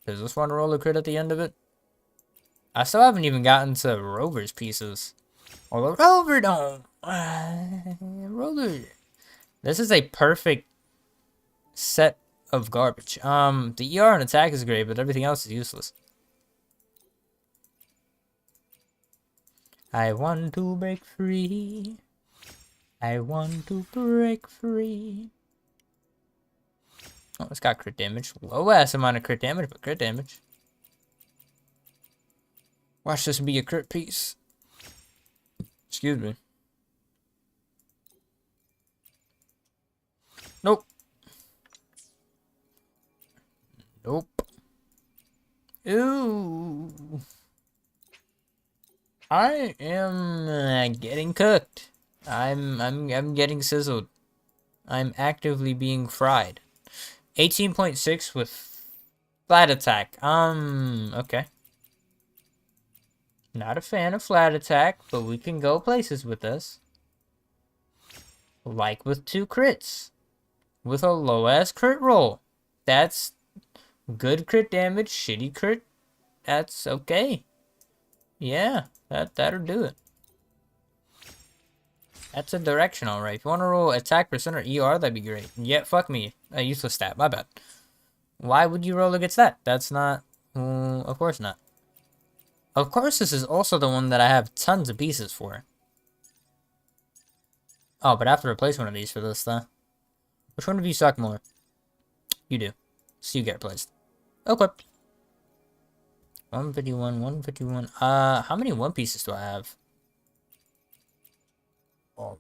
Does this one roll a crit at the end of it? I still haven't even gotten to Rover's pieces. Although Rover don't. Rover. This is a perfect set of garbage. The ER and attack is great, but everything else is useless. I want to break free. I want to break free. Oh, it's got crit damage. Low ass amount of crit damage, but crit damage. Watch this be a crit piece. Excuse me. Nope. Nope. Ooh. I am getting cooked. I'm getting sizzled. I'm actively being fried. 18.6 with flat attack. Okay. Not a fan of flat attack, but we can go places with this. Like with 2 crits. With a low ass crit roll. That's good crit damage, shitty crit. That's okay. Yeah, that'll do it. That's a direction, alright. If you want to roll attack percent or ER, that'd be great. Yeah, fuck me. A useless stat, my bad. Why would you roll against that? That's not... of course not. Of course this is also the one that I have tons of pieces for. Oh, but I have to replace one of these for this, though. Which one of you suck more? You do. So you get replaced. Okay. 151, 151. How many One Pieces do I have? Oh.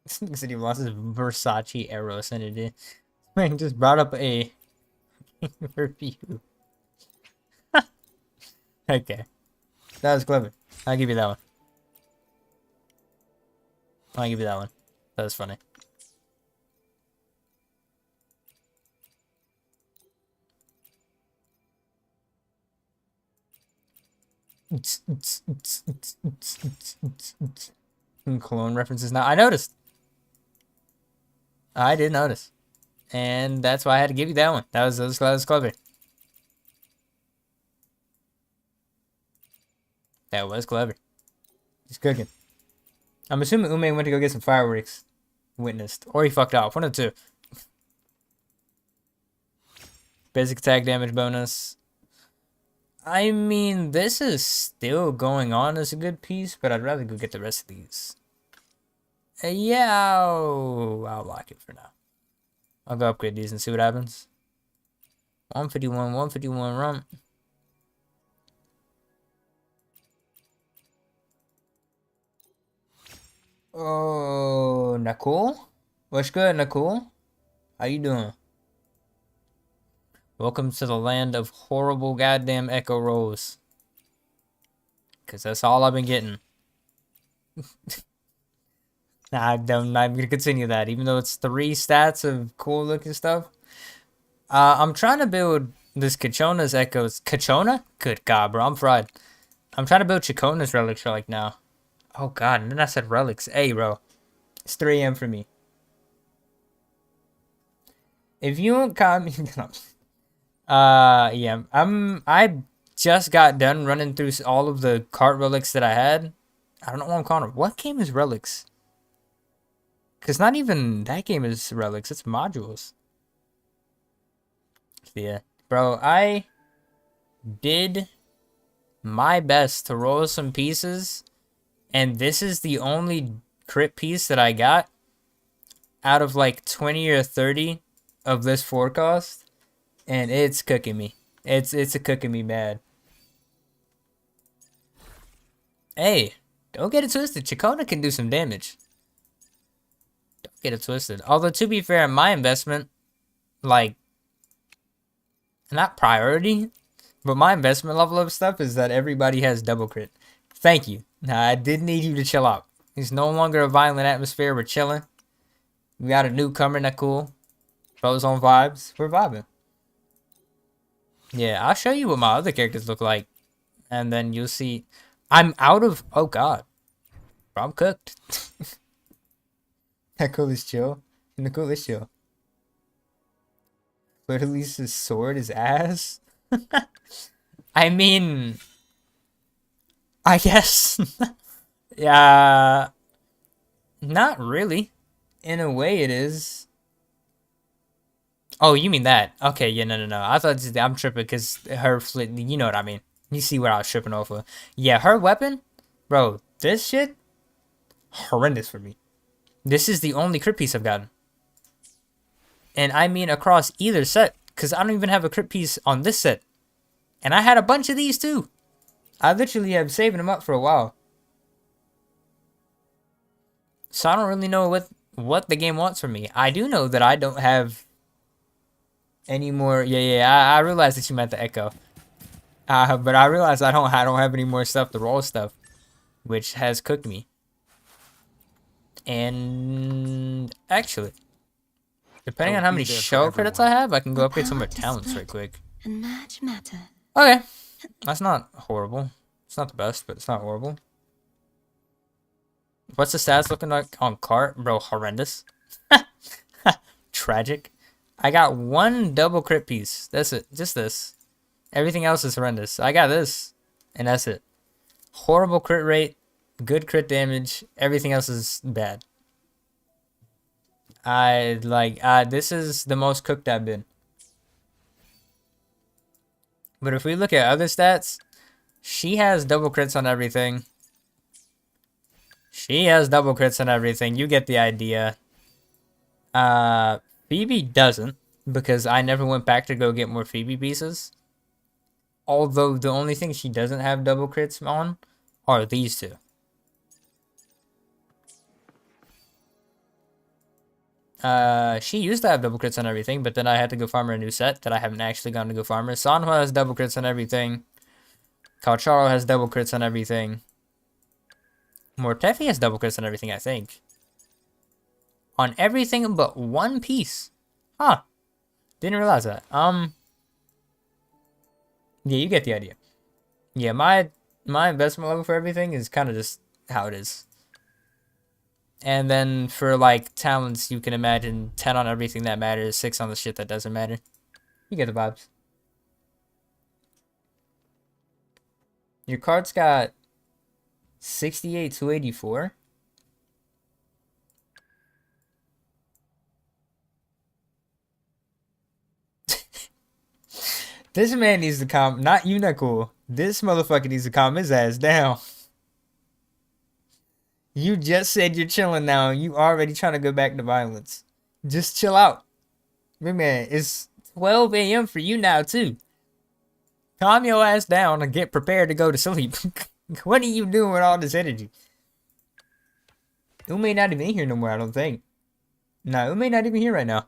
This nigga said he lost his Versace arrow synergy. Man just brought up a review. Okay. That was clever. I'll give you that one. I'll give you that one. That was funny. Cologne references now. I noticed. I did notice. And that's why I had to give you that one. That was clever. That was clever. He's cooking. I'm assuming Ume went to go get some fireworks. Witnessed. Or he fucked off. One of the two. Basic attack damage bonus. I mean, this is still going on as a good piece, but I'd rather go get the rest of these. Yeah, I'll lock it for now. I'll go upgrade these and see what happens. 151 rump. Oh, Nicole? What's good, Nicole? How you doing? Welcome to the land of horrible goddamn echo rolls. Cause that's all I've been getting. Nah, I'm gonna continue that, even though it's 3 stats of cool looking stuff. I'm trying to build this Cachona's echoes. Cachona? Good God, bro, I'm fried. I'm trying to build Chacona's relics relic now. Oh God, and then I said relics. Hey, bro, it's 3 AM for me. If you don't call me, yeah, I just got done running through all of the cart relics that I had. I don't know what I'm calling it. What game is relics? Because not even that game is relics, it's modules. Yeah, bro, I did my best to roll some pieces, and this is the only crit piece that I got out of like 20 or 30 of this forecast, and it's cooking me. It's cooking me bad. Hey, don't get it twisted. Chacona can do some damage. Don't get it twisted. Although, to be fair, my investment, like, not priority, but my investment level of stuff is that everybody has double crit. Thank you. Now, I did need you to chill out. It's no longer a violent atmosphere. We're chilling. We got a newcomer, that cool. Throws on vibes. We're vibing. Yeah, I'll show you what my other characters look like. And then you'll see. I'm out of... Oh, God. Bro, I'm cooked. That cool is chill. And the cool is chill. Fleur-de-Lis's sword is ass. I mean... I guess. Yeah. Not really. In a way, it is. Oh, you mean that? Okay, yeah, no. I thought I'm tripping because her flit. You know what I mean. You see what I was tripping off of. Yeah, her weapon, bro. This shit, horrendous for me. This is the only crit piece I've gotten, and I mean across either set, because I don't even have a crit piece on this set, and I had a bunch of these too. I literally have saving them up for a while, so I don't really know what the game wants from me. I do know that I don't have any more. Yeah. I realized that you meant the echo. But I realized I don't have any more stuff to roll stuff, which has cooked me. And actually, depending on how many show credits I have, I can go upgrade some of my talents right quick. And much matter. Okay, that's not horrible. It's not the best, but it's not horrible. What's the stats looking like on cart, bro? Horrendous. Tragic. I got 1 double crit piece. That's it. Just this. Everything else is horrendous. I got this, and that's it. Horrible crit rate, good crit damage. Everything else is bad. This is the most cooked I've been. But if we look at other stats, she has double crits on everything. She has double crits on everything. You get the idea. Phoebe doesn't, because I never went back to go get more Phoebe pieces. Although the only thing she doesn't have double crits on are these two. She used to have double crits on everything, but then I had to go farm her a new set that I haven't actually gone to go farm her. Sanhua has double crits on everything. Calcharo has double crits on everything. Mortefi has double crits on everything, I think. On everything but one piece. Huh. Didn't realize that. Yeah, you get the idea. Yeah, my investment level for everything is kind of just how it is. And then for like talents, you can imagine 10 on everything that matters, 6 on the shit that doesn't matter. You get the vibes. Your card's got 68 to 84. This man needs to calm, not Unicool. This motherfucker needs to calm his ass down. You just said you're chilling now, and you already trying to go back to violence. Just chill out. Big man, it's 12 a.m. for you now, too. Calm your ass down and get prepared to go to sleep. What are you doing with all this energy? Ume not even here no more, I don't think. Nah, Ume not even here right now.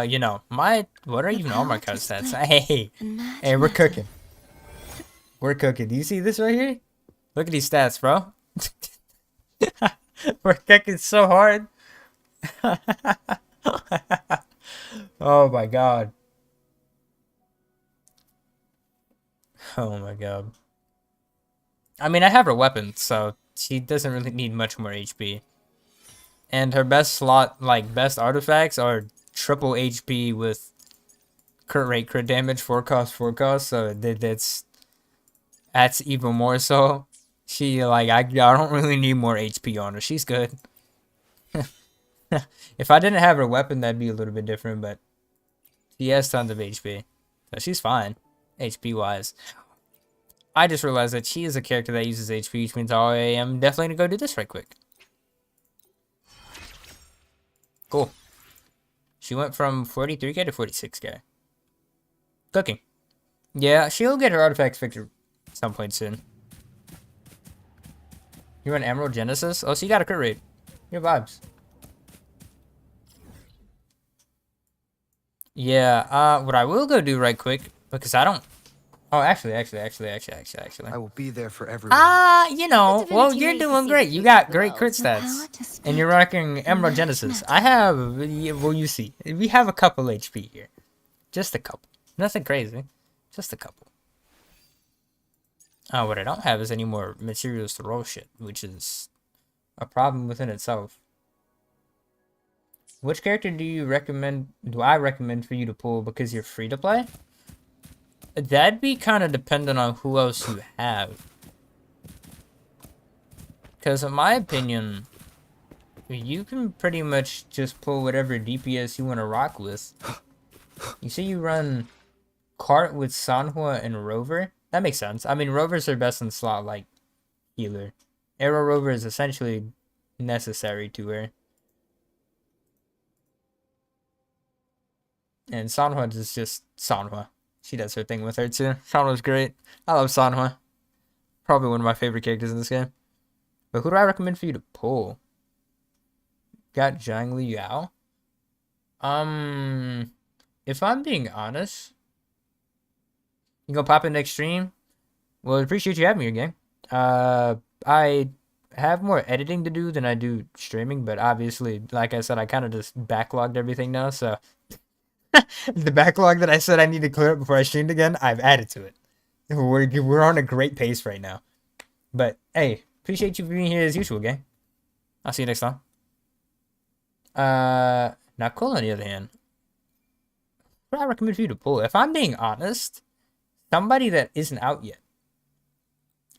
You know, what are even all my card stats? Hey, we're cooking. We're cooking. Do you see this right here? Look at these stats, bro. We're cooking so hard. Oh my god. Oh my god. I mean, I have her weapon, so she doesn't really need much more HP. And her best slot, like, best artifacts are triple HP with crit rate, crit damage, 4 cost, so that's even more so. She, like, I don't really need more HP on her. She's good. If I didn't have her weapon, that'd be a little bit different, but she has tons of HP. So she's fine, HP-wise. I just realized that she is a character that uses HP, which means I am definitely going to go do this right quick. Cool. She went from 43k to 46k. Cooking. Yeah, she'll get her artifacts fixed at some point soon. You run Emerald Genesis? Oh, so you got a crit rate. Your vibes. Yeah, what I will go do right quick, because I don't... Oh, actually. I will be there for everyone. You know, well, you're doing great. You got great crit stats. And you're rocking Emerald Genesis. I have, well, you see. We have a couple HP here. Just a couple. Nothing crazy. Just a couple. What I don't have is any more materials to roll shit, which is a problem within itself. Which character do I recommend for you to pull because you're free to play? That'd be kind of dependent on who else you have. Because in my opinion, you can pretty much just pull whatever DPS you want to rock with. You see you run Cart with Sanhua and Rover? That makes sense. I mean, Rovers are best in slot, like, healer. Arrow Rover is essentially necessary to her. And Sanhua is just Sanhua. She does her thing with her too. Sanhua's great. I love Sanhua. Probably one of my favorite characters in this game. But who do I recommend for you to pull? Got Zhang Liao. If I'm being honest, you gonna pop in next stream? Well, I appreciate you having me again. I have more editing to do than I do streaming, but obviously, like I said, I kind of just backlogged everything now, so the backlog that I said I need to clear up before I streamed again, I've added to it. We're on a great pace right now. But hey, appreciate you being here as usual, gang. I'll see you next time. Not cool on the other hand. What do I recommend for you to pull? If I'm being honest, somebody that isn't out yet.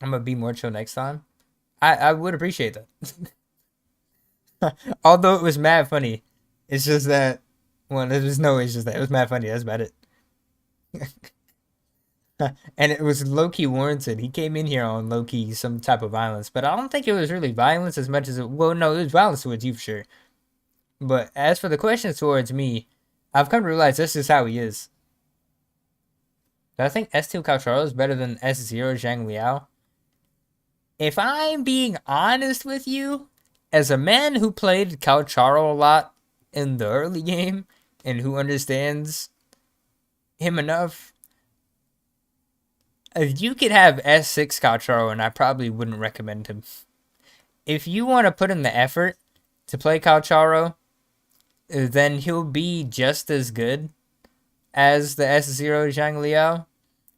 I'm gonna be more chill next time. I would appreciate that. Although it was mad funny. It's just that, well, there's no, it's just that it was mad funny. That's about it. And it was low-key warranted. He came in here on low-key some type of violence, but I don't think it was really violence as much as it, well, no, it was violence towards you for sure. But as for the questions towards me, I've come to realize this is how he is. But I think S2 Calcharo is better than S0 Zhang Liao. If I'm being honest with you, as a man who played Calcharo a lot in the early game and who understands him enough, if you could have S6 Calcharo, and I probably wouldn't recommend him. If you want to put in the effort to play Calcharo, then he'll be just as good as the S0 Zhang Liao.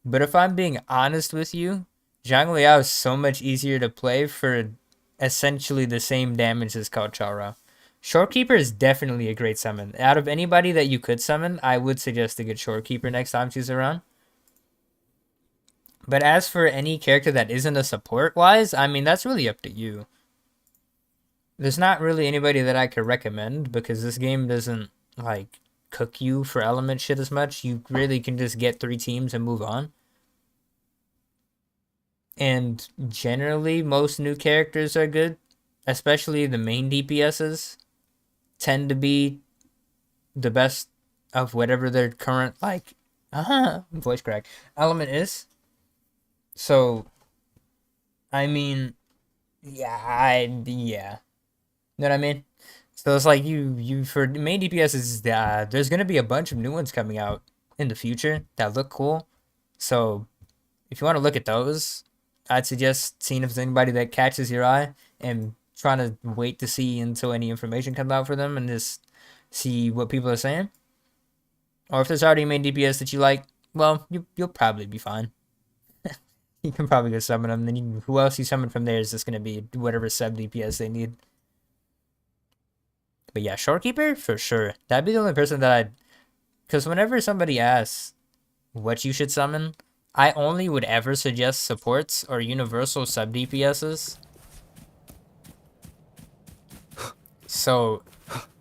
But if I'm being honest with you, Zhang Liao is so much easier to play for essentially the same damage as Calcharo. Shorekeeper is definitely a great summon. Out of anybody that you could summon, I would suggest a good Shorekeeper next time she's around. But as for any character that isn't a support-wise, I mean, that's really up to you. There's not really anybody that I could recommend because this game doesn't, like, cook you for element shit as much. You really can just get 3 teams and move on. And generally, most new characters are good. Especially the main DPSs tend to be the best of whatever their current, like, voice crack, element is. So, I mean, yeah. You know what I mean? So it's like you for main DPSs, there's gonna be a bunch of new ones coming out in the future that look cool. So, if you want to look at those, I'd suggest seeing if there's anybody that catches your eye and trying to wait to see until any information comes out for them and just see what people are saying. Or if there's already a main DPS that you like, well, you'll probably be fine. You can probably go summon them. Then who else you summon from there is just going to be whatever sub DPS they need. But yeah, Shorekeeper, for sure. That'd be the only person that I'd... Because whenever somebody asks what you should summon, I only would ever suggest supports or universal sub DPSs. So,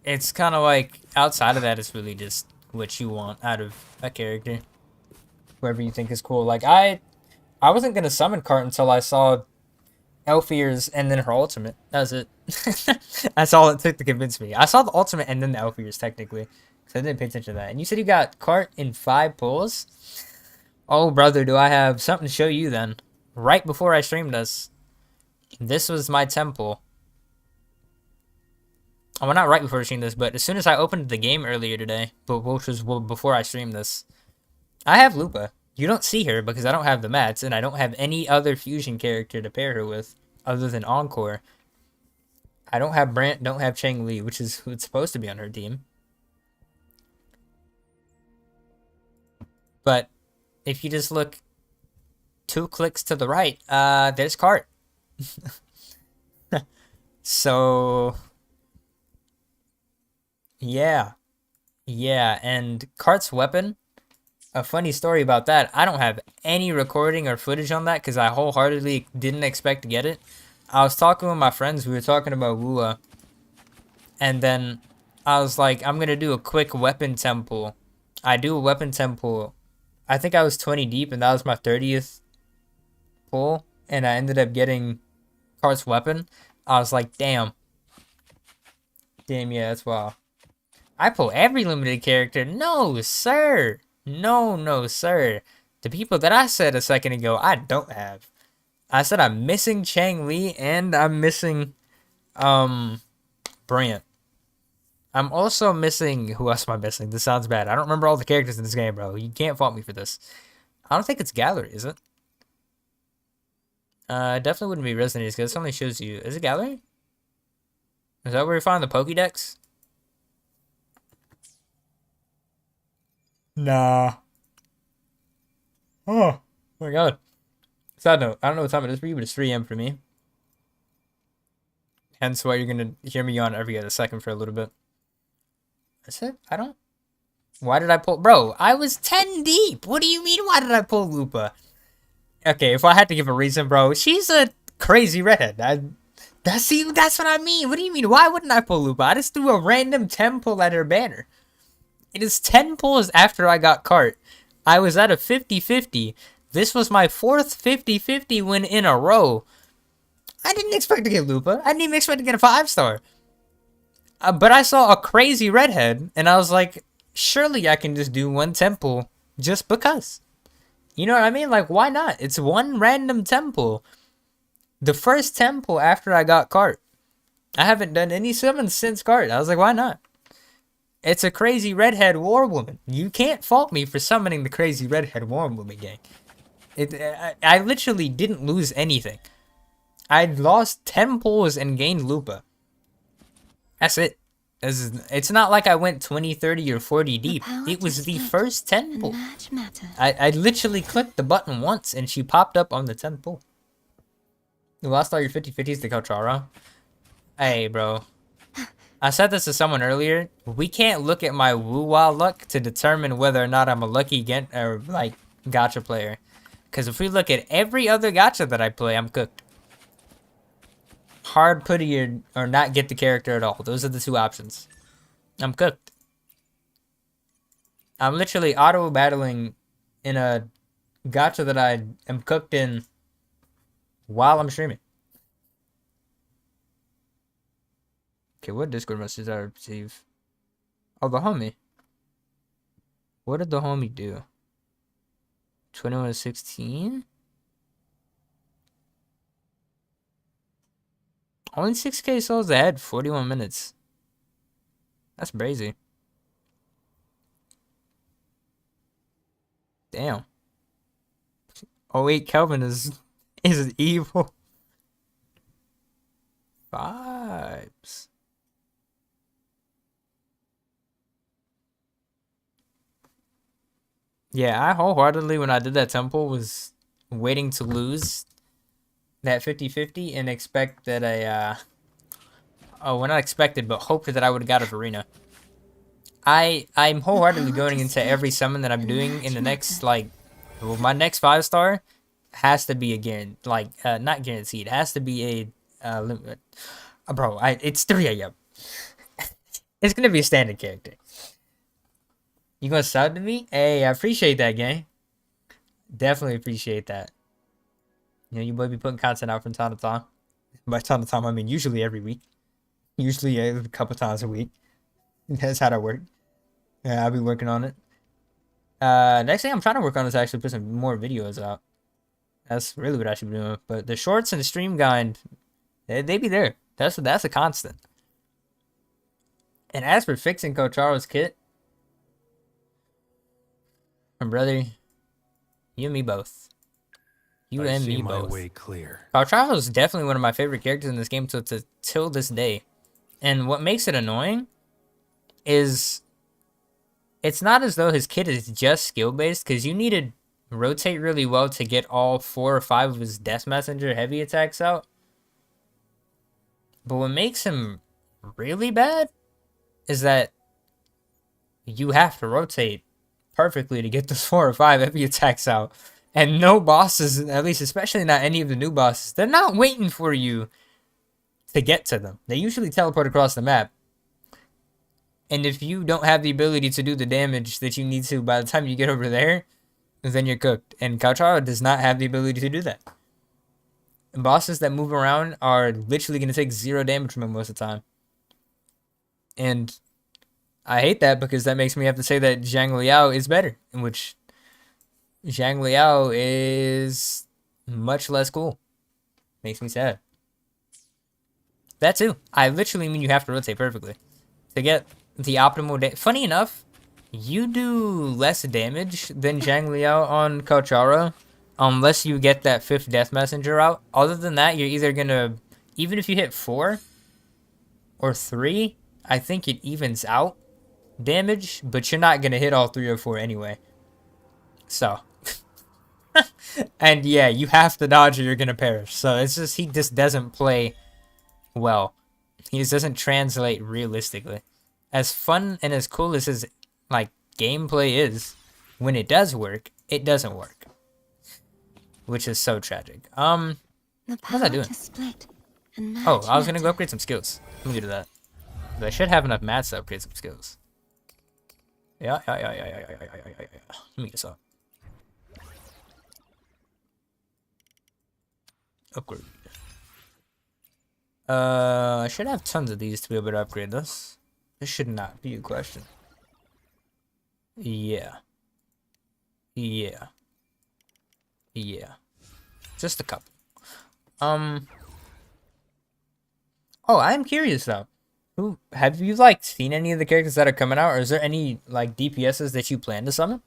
it's kind of like, outside of that, it's really just what you want out of a character. Whoever you think is cool. Like, I wasn't going to summon Cart until I saw Elf Ears and then her ultimate. That was it. That's all it took to convince me. I saw the ultimate and then the Elf Ears, technically. So I didn't pay attention to that. And you said you got Cart in 5 pulls? Oh, brother, do I have something to show you then. Right before I streamed this was my temple. Oh, well, not right before I streamed this, but as soon as I opened the game earlier today, which was before I streamed this, I have Lupa. You don't see her because I don't have the mats, and I don't have any other fusion character to pair her with other than Encore. I don't have Brant, don't have Cheng Li, which is who's supposed to be on her team. But if you just look 2 clicks to the right, there's Cart. So, yeah, and Cart's weapon, a funny story about that, I don't have any recording or footage on that because I wholeheartedly didn't expect to get it. I was talking with my friends, we were talking about Wuwa, and then I was like, I'm going to do a quick weapon temple. I do a weapon temple, I think I was 20 deep, and that was my 30th pull, and I ended up getting Cart's weapon. I was like, damn, yeah, that's wild. I pull every limited character. No, sir. No, sir. The people that I said a second ago, I don't have. I said I'm missing Cheng Li and I'm missing Brant. I'm also missing... Who else am I missing? This sounds bad. I don't remember all the characters in this game, bro. You can't fault me for this. I don't think it's Gallery, is it? It definitely wouldn't be Resident because this only shows you... Is it Gallery? Is that where you find the Pokédex? Nah. Oh my god. Side note, I don't know what time it is for you, but it's 3 AM for me. Hence why you're gonna hear me yawn every other second for a little bit. That's it? I don't... Why did I pull... Bro, I was 10 deep! What do you mean, why did I pull Lupa? Okay, if I had to give a reason, bro, she's a crazy redhead. That's what I mean. What do you mean? Why wouldn't I pull Lupa? I just threw a random 10 pull at her banner. It is 10 pulls after I got Cart. I was at a 50-50. This was my 4th 50-50 win in a row. I didn't expect to get Lupa. I didn't even expect to get a 5-star. But I saw a crazy redhead, and I was like, surely I can just do 1 temple just because. You know what I mean? Like, why not? It's 1 random temple. The first temple after I got Cart. I haven't done any summons since Cart. I was like, why not? It's a crazy redhead war woman. You can't fault me for summoning the crazy redhead war woman, gang. I literally didn't lose anything. I lost 10 pulls and gained Lupa. That's it. It's not like I went 20, 30, or 40 deep. It was the first 10 pull. I literally clicked the button once and she popped up on the 10th pull. You lost all your 50/50s to Kochara? Hey, bro. I said this to someone earlier. We can't look at my Wuwa luck to determine whether or not I'm a lucky gacha player. Because if we look at every other gacha that I play, I'm cooked. Hard putty or not get the character at all. Those are the two options. I'm cooked. I'm literally auto battling in a gacha that I am cooked in while I'm streaming. Okay, what Discord message did I receive? Oh, the homie. What did the homie do? 21 to 16? Only 6k souls ahead, 41 minutes. That's crazy. Damn. Oh wait, Kelvin is evil. Vibes. Yeah, I wholeheartedly, when I did that temple, was waiting to lose that 50/50 and expect that well, not expected, but hoped that I would have got a arena. I'm wholeheartedly going into every summon that I'm doing in the next, well, my next 5-star has to be a not guaranteed, has to be a limit. Bro, it's 3 a.m. It's gonna be a standard character. You gonna sub to me? Hey, I appreciate that, gang. Definitely appreciate that. You know, you boy be putting content out from time to time. By time to time, I mean usually every week. Usually a couple times a week. That's how that works. Yeah, I'll be working on it. Next thing I'm trying to work on is actually put some more videos out. That's really what I should be doing. But the shorts and the stream guide, they be there. That's a constant. And as for fixing Kocharo's kit, my brother, you and me both. You and me both. Way clear. Kocharo is definitely one of my favorite characters in this game till this day. And what makes it annoying is it's not as though his kit is just skill-based, because you need to rotate really well to get all 4 or 5 of his Death Messenger heavy attacks out. But what makes him really bad is that you have to rotate perfectly to get those 4 or 5 heavy attacks out. And no bosses, at least especially not any of the new bosses, they're not waiting for you to get to them. They usually teleport across the map. And if you don't have the ability to do the damage that you need to by the time you get over there, then you're cooked. And Kocharo does not have the ability to do that. And bosses that move around are literally going to take 0 damage from him most of the time. And I hate that, because that makes me have to say that Zhang Liao is better, in which Zhang Liao is much less cool. Makes me sad. That too. I literally mean you have to rotate perfectly to get the optimal Funny enough, you do less damage than Zhang Liao on Kocharo unless you get that 5th Death Messenger out. Other than that, you're either gonna, even if you hit 4 or 3, I think it evens out damage, but you're not gonna hit all 3 or 4 anyway. So and yeah, you have to dodge or you're gonna perish. So it's just, he just doesn't play well. He just doesn't translate realistically. As fun and as cool as his gameplay is, when it does work, it doesn't work, which is so tragic. What was I doing? Oh, I was gonna go upgrade some skills. Let me do that. I should have enough mats to upgrade some skills. Yeah. Let me get this up. Upgrade. I should have tons of these to be able to upgrade this. This should not be a question. Yeah. Just a couple. Oh, I am curious though. Who have you like seen any of the characters that are coming out, or is there any like DPSs that you plan to summon?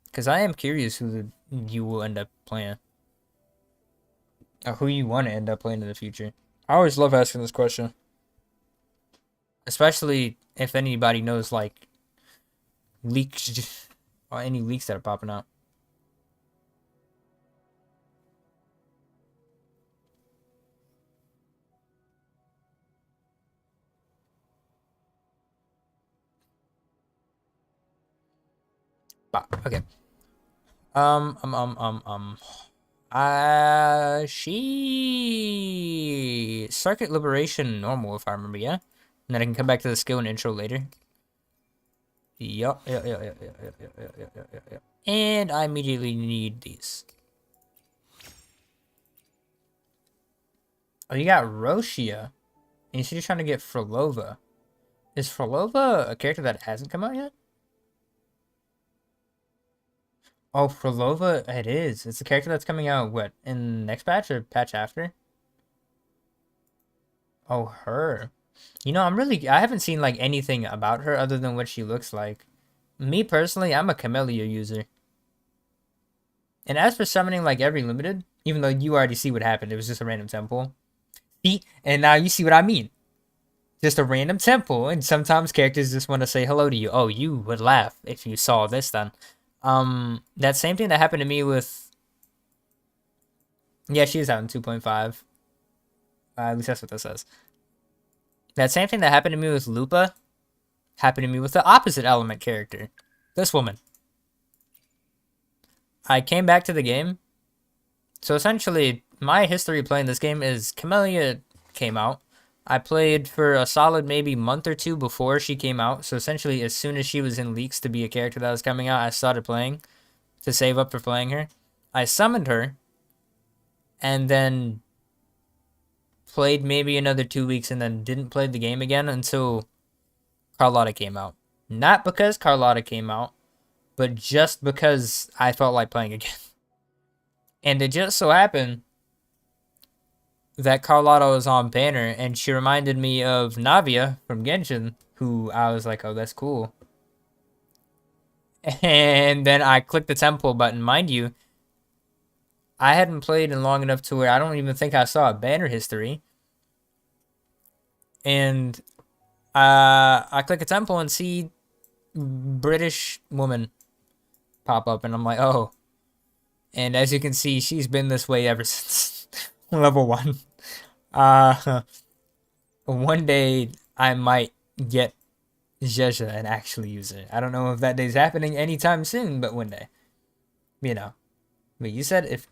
Because I am curious who you will end up playing, or who you want to end up playing in the future. I always love asking this question, especially if anybody knows like leaks or any leaks that are popping out. Okay. She Circuit Liberation normal if I remember, yeah? And then I can come back to the skill and intro later. Yup. And I immediately need these. Oh, you got Roshia. And she's trying to get Frolova. Is Frolova a character that hasn't come out yet? Oh, Frolova, it is. It's a character that's coming out, what, in next patch or patch after? Oh, her. You know, I haven't seen, like, anything about her other than what she looks like. Me, personally, I'm a Camellia user. And as for summoning, like, every limited, even though you already see what happened, it was just a random temple. See? And now you see what I mean. Just a random temple, and sometimes characters just want to say hello to you. Oh, you would laugh if you saw this then. That same thing that happened to me with... Yeah, she is out in 2.5. At least that's what that says. That same thing that happened to me with LUPA happened to me with the opposite element character. This woman. I came back to the game. So essentially, my history playing this game is Camellia came out. I played for a solid maybe month or two before she came out. So essentially, as soon as she was in leaks to be a character that was coming out, I started playing to save up for playing her. I summoned her and then played maybe another 2 weeks and then didn't play the game again until Carlotta came out. Not because Carlotta came out, but just because I felt like playing again. And it just so happened that Carlotta was on banner, and she reminded me of Navia from Genshin, who I was like, oh, that's cool. And then I clicked the temple button. Mind you, I hadn't played in long enough to where I don't even think I saw a banner history. And I click a temple and see British woman pop up, and I'm like, oh. And as you can see, she's been this way ever since level 1. One day I might get Jeja and actually use it. I don't know if that day's happening anytime soon, but one day. You know. But you said if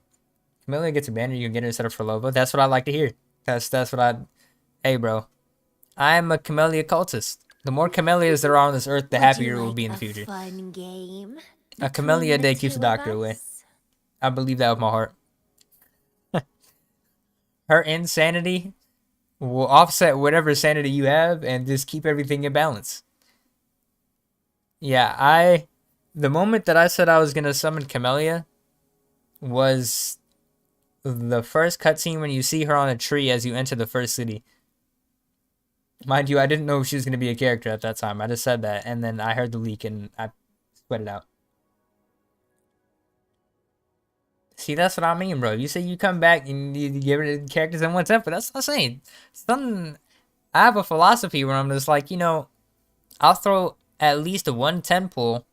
Camellia gets a banner, you can get her instead of Frolova. That's what I like to hear. That's what I... Hey, bro. I'm a Camellia cultist. The more Camellias there are on this earth, the happier it will be in the future. Fun game? A Camellia day keeps the doctor away. I believe that with my heart. Her insanity will offset whatever sanity you have and just keep everything in balance. Yeah, the moment that I said I was going to summon Camellia was the first cutscene when you see her on a tree as you enter the first city. Mind you, I didn't know she was going to be a character at that time. I just said that, and then I heard the leak and I sweat it out. See, that's what I mean, bro. You say you come back and you give rid of characters in one temple. That's what I'm saying. I have a philosophy where I'm just like, you know, I'll throw at least one temple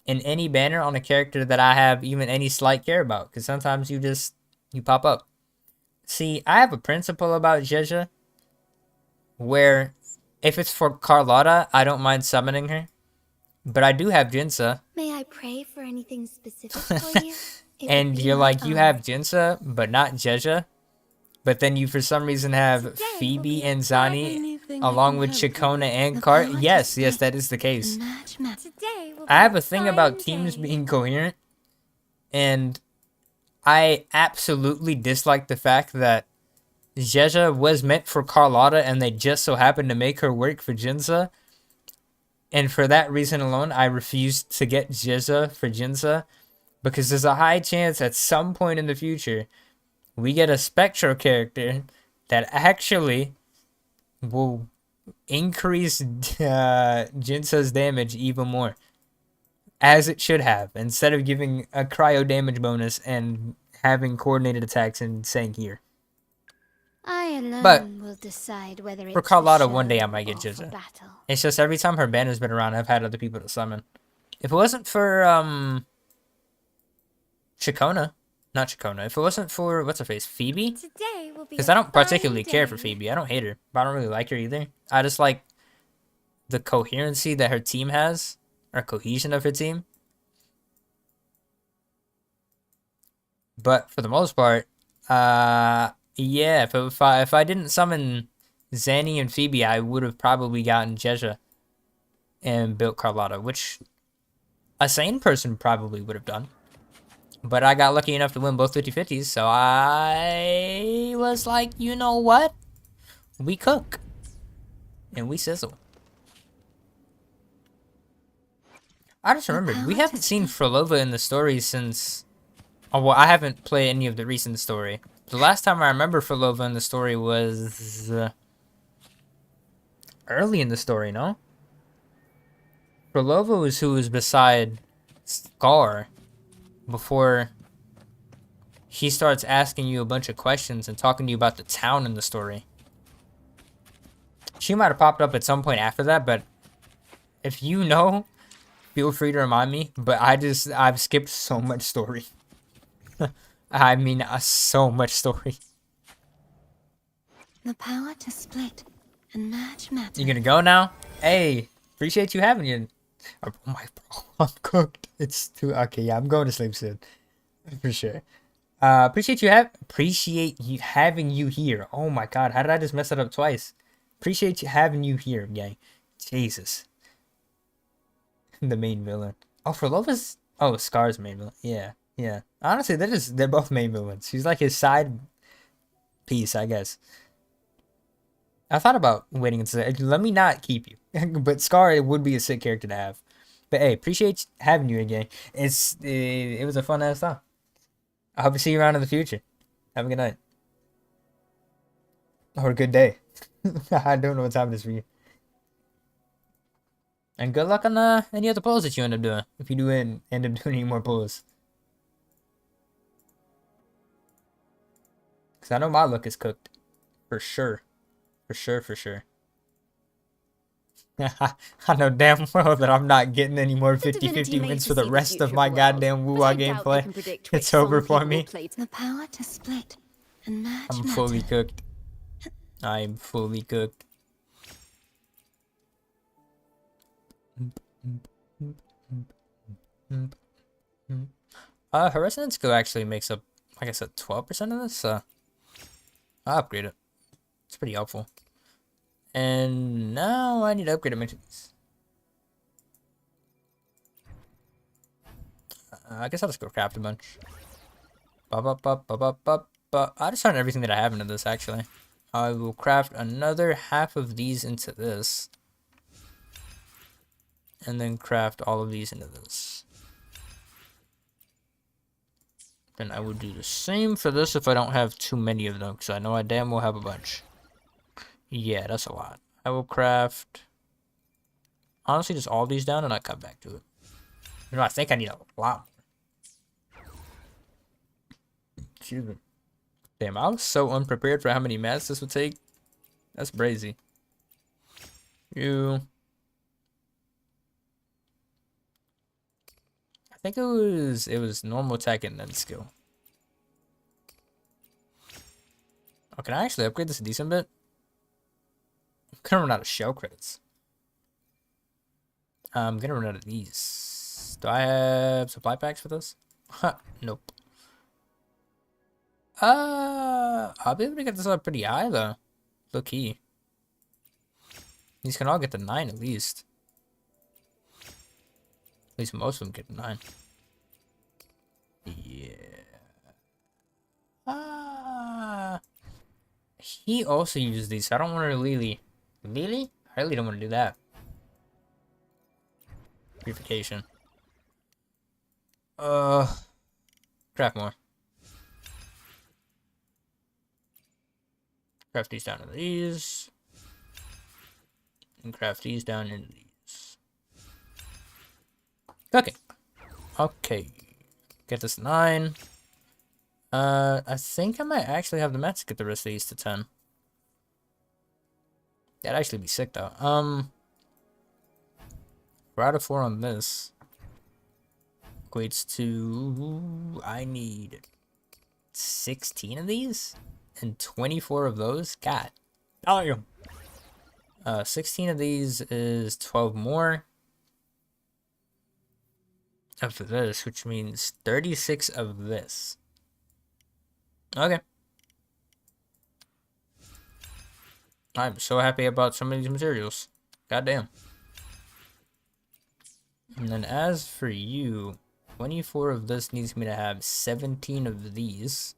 in any banner on a character that I have even any slight care about. Because sometimes you pop up. See, I have a principle about Jeja where if it's for Carlotta, I don't mind summoning her. But I do have Jinsa. May I pray for anything specific for you? And you're like, you have Jinsa, but not Jeja. But then you, for some reason, have Phoebe and Zani, along with Chikona and Cart. Yes, that is the case. I have a thing about teams being coherent. And I absolutely dislike the fact that Jeja was meant for Carlotta, and they just so happened to make her work for Jinsa. And for that reason alone, I refused to get Jeja for Jinsa. Because there's a high chance at some point in the future, we get a Spectro character that actually will increase Jinsa's damage even more, as it should have, instead of giving a cryo damage bonus and having coordinated attacks and saying here. I alone But will decide whether for it's Carlotta, show one day I might get or for Jizza. battle. It's just every time her banner's been around, I've had other people to summon. If it wasn't for Chacona, not Chacona. If it wasn't for what's her face, Phoebe, Today will be because a I don't fine particularly care for day. Phoebe. I don't hate her, but I don't really like her either. I just like the coherency that her team has, or cohesion of her team. But for the most part, yeah, if I didn't summon Zanny and Phoebe, I would have probably gotten Jeja and built Carlotta, which a sane person probably would have done. But I got lucky enough to win both 50-50s, so I was like, you know what? We cook. And we sizzle. I just remembered, we haven't seen Frolova in the story since... Oh, well, I haven't played any of the recent story. The last time I remember Frolova in the story was... early in the story, no? Frolova was who was beside Scar before he starts asking you a bunch of questions and talking to you about the town in the story. She might have popped up at some point after that, but if you know, feel free to remind me. But I've skipped so much story. I mean, so much story. The power to split and merge matter. You gonna go now? Hey, appreciate you having you. Oh my, bro, I'm cooked. It's too okay. Yeah, I'm going to sleep soon, for sure. Appreciate you having you here. Oh my god, how did I just mess it up twice? Appreciate you having you here, gang. Jesus. The main villain. Oh, for Lova's. Oh, Scar's main villain. Yeah, yeah. Honestly, they're both main villains. She's like his side piece, I guess. I thought about waiting and say, let me not keep you. But Scar would be a sick character to have. But hey, appreciate having you again. It was a fun ass time. I hope to see you around in the future. Have a good night. Or a good day. I don't know what time it is for you. And good luck on any other pulls that you end up doing. If you do end up doing any more pulls. Because I know my luck is cooked. For sure. For sure, for sure. I know damn well that I'm not getting any more 50-50 wins for the rest of my goddamn Wuwa gameplay. It's over for me. The power to split and merge I'm matter. fully cooked. I'm fully cooked. Her resonance skill actually makes up, like I said, 12% of this. I'll upgrade it. It's pretty helpful. And now I need to upgrade dimensions. I guess I'll just go craft a bunch. I just turned everything that I have into this, actually. I will craft another half of these into this. And then craft all of these into this. Then I would do the same for this if I don't have too many of them, because I know I damn well have a bunch. Yeah, that's a lot. I will craft, honestly, just all these down and I come back to it. You know, I think I need a lot more. Excuse me. Damn, I was so unprepared for how many mats this would take. That's brazy. I think it was normal attack and then skill. Oh, can I actually upgrade this a decent bit? I'm gonna run out of shell credits. I'm gonna run out of these. Do I have supply packs for this? Nope. I'll be able to get this up pretty high though. Low key. These can all get to 9 at least. At least most of them get to 9. Yeah. He also uses these, so I don't want to really... Really? I really don't want to do that. Purification. Craft more. Craft these down into these. And craft these down into these. Okay. Okay. Get this 9. I think I might actually have the mats to get the rest of these to 10. That'd actually be sick though. 4 out of 4 on this. Equates to... I need 16 of these? And 24 of those? God. Damn. 16 of these is 12 more. Of this, which means 36 of this. Okay. I'm so happy about some of these materials. Goddamn. And then as for you, 24 of this needs me to have 17 of these.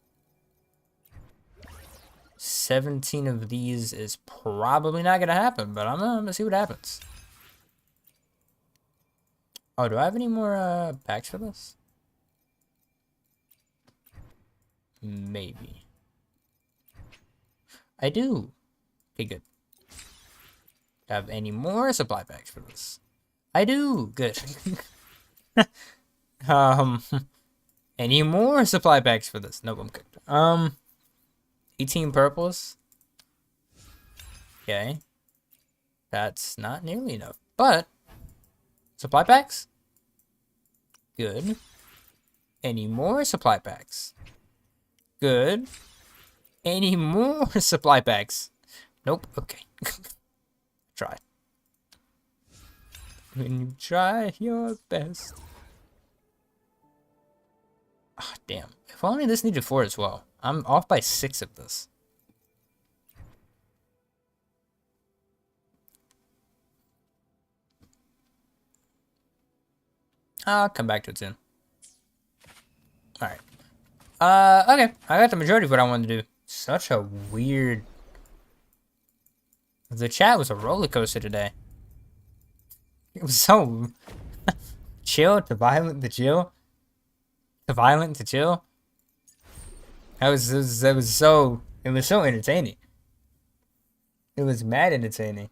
17 of these is probably not gonna happen, but I'm gonna see what happens. Oh, do I have any more packs for this? Maybe. I do. Okay, good. Have any more supply packs for this? I do. Good. Any more supply packs for this? Nope, I'm good. 18 purples. Okay. That's not nearly enough. But supply packs? Good. Any more supply packs? Good. Any more supply packs? Nope. Okay. Try. When you try your best. Ah, damn. If only this needed 4 as well. I'm off by 6 of this. I'll come back to it soon. Alright. Okay. I got the majority of what I wanted to do. Such a weird... The chat was a roller coaster today. It was so... chill to violent to chill. To violent to chill. It was so entertaining. It was mad entertaining.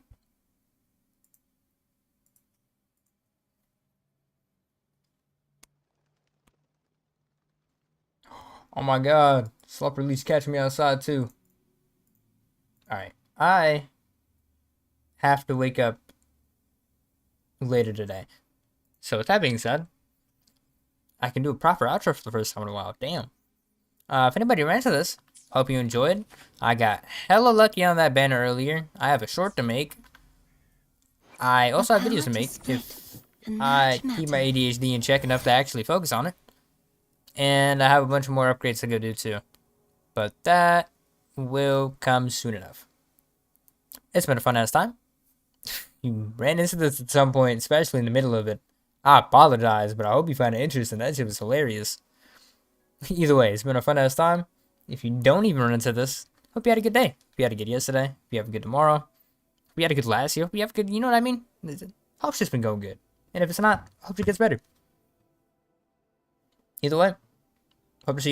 Oh my god. Slump release catch me outside too. Alright. I have to wake up later today. So with that being said, I can do a proper outro for the first time in a while. Damn. If anybody ran into this, hope you enjoyed. I got hella lucky on that banner earlier. I have a short to make. I also have videos to make if I keep my ADHD in check enough to actually focus on it. And I have a bunch more upgrades to go do too. But that will come soon enough. It's been a fun ass time. You ran into this at some point, especially in the middle of it. I apologize, but I hope you found it interesting. That shit was hilarious. Either way, it's been a fun ass time. If you don't even run into this, hope you had a good day. Hope you had a good yesterday. Hope you have a good tomorrow. Hope you had a good last year. Hope you have a good, you know what I mean? Hope shit's been going good. And if it's not, hope it gets better. Either way, hope to see you around.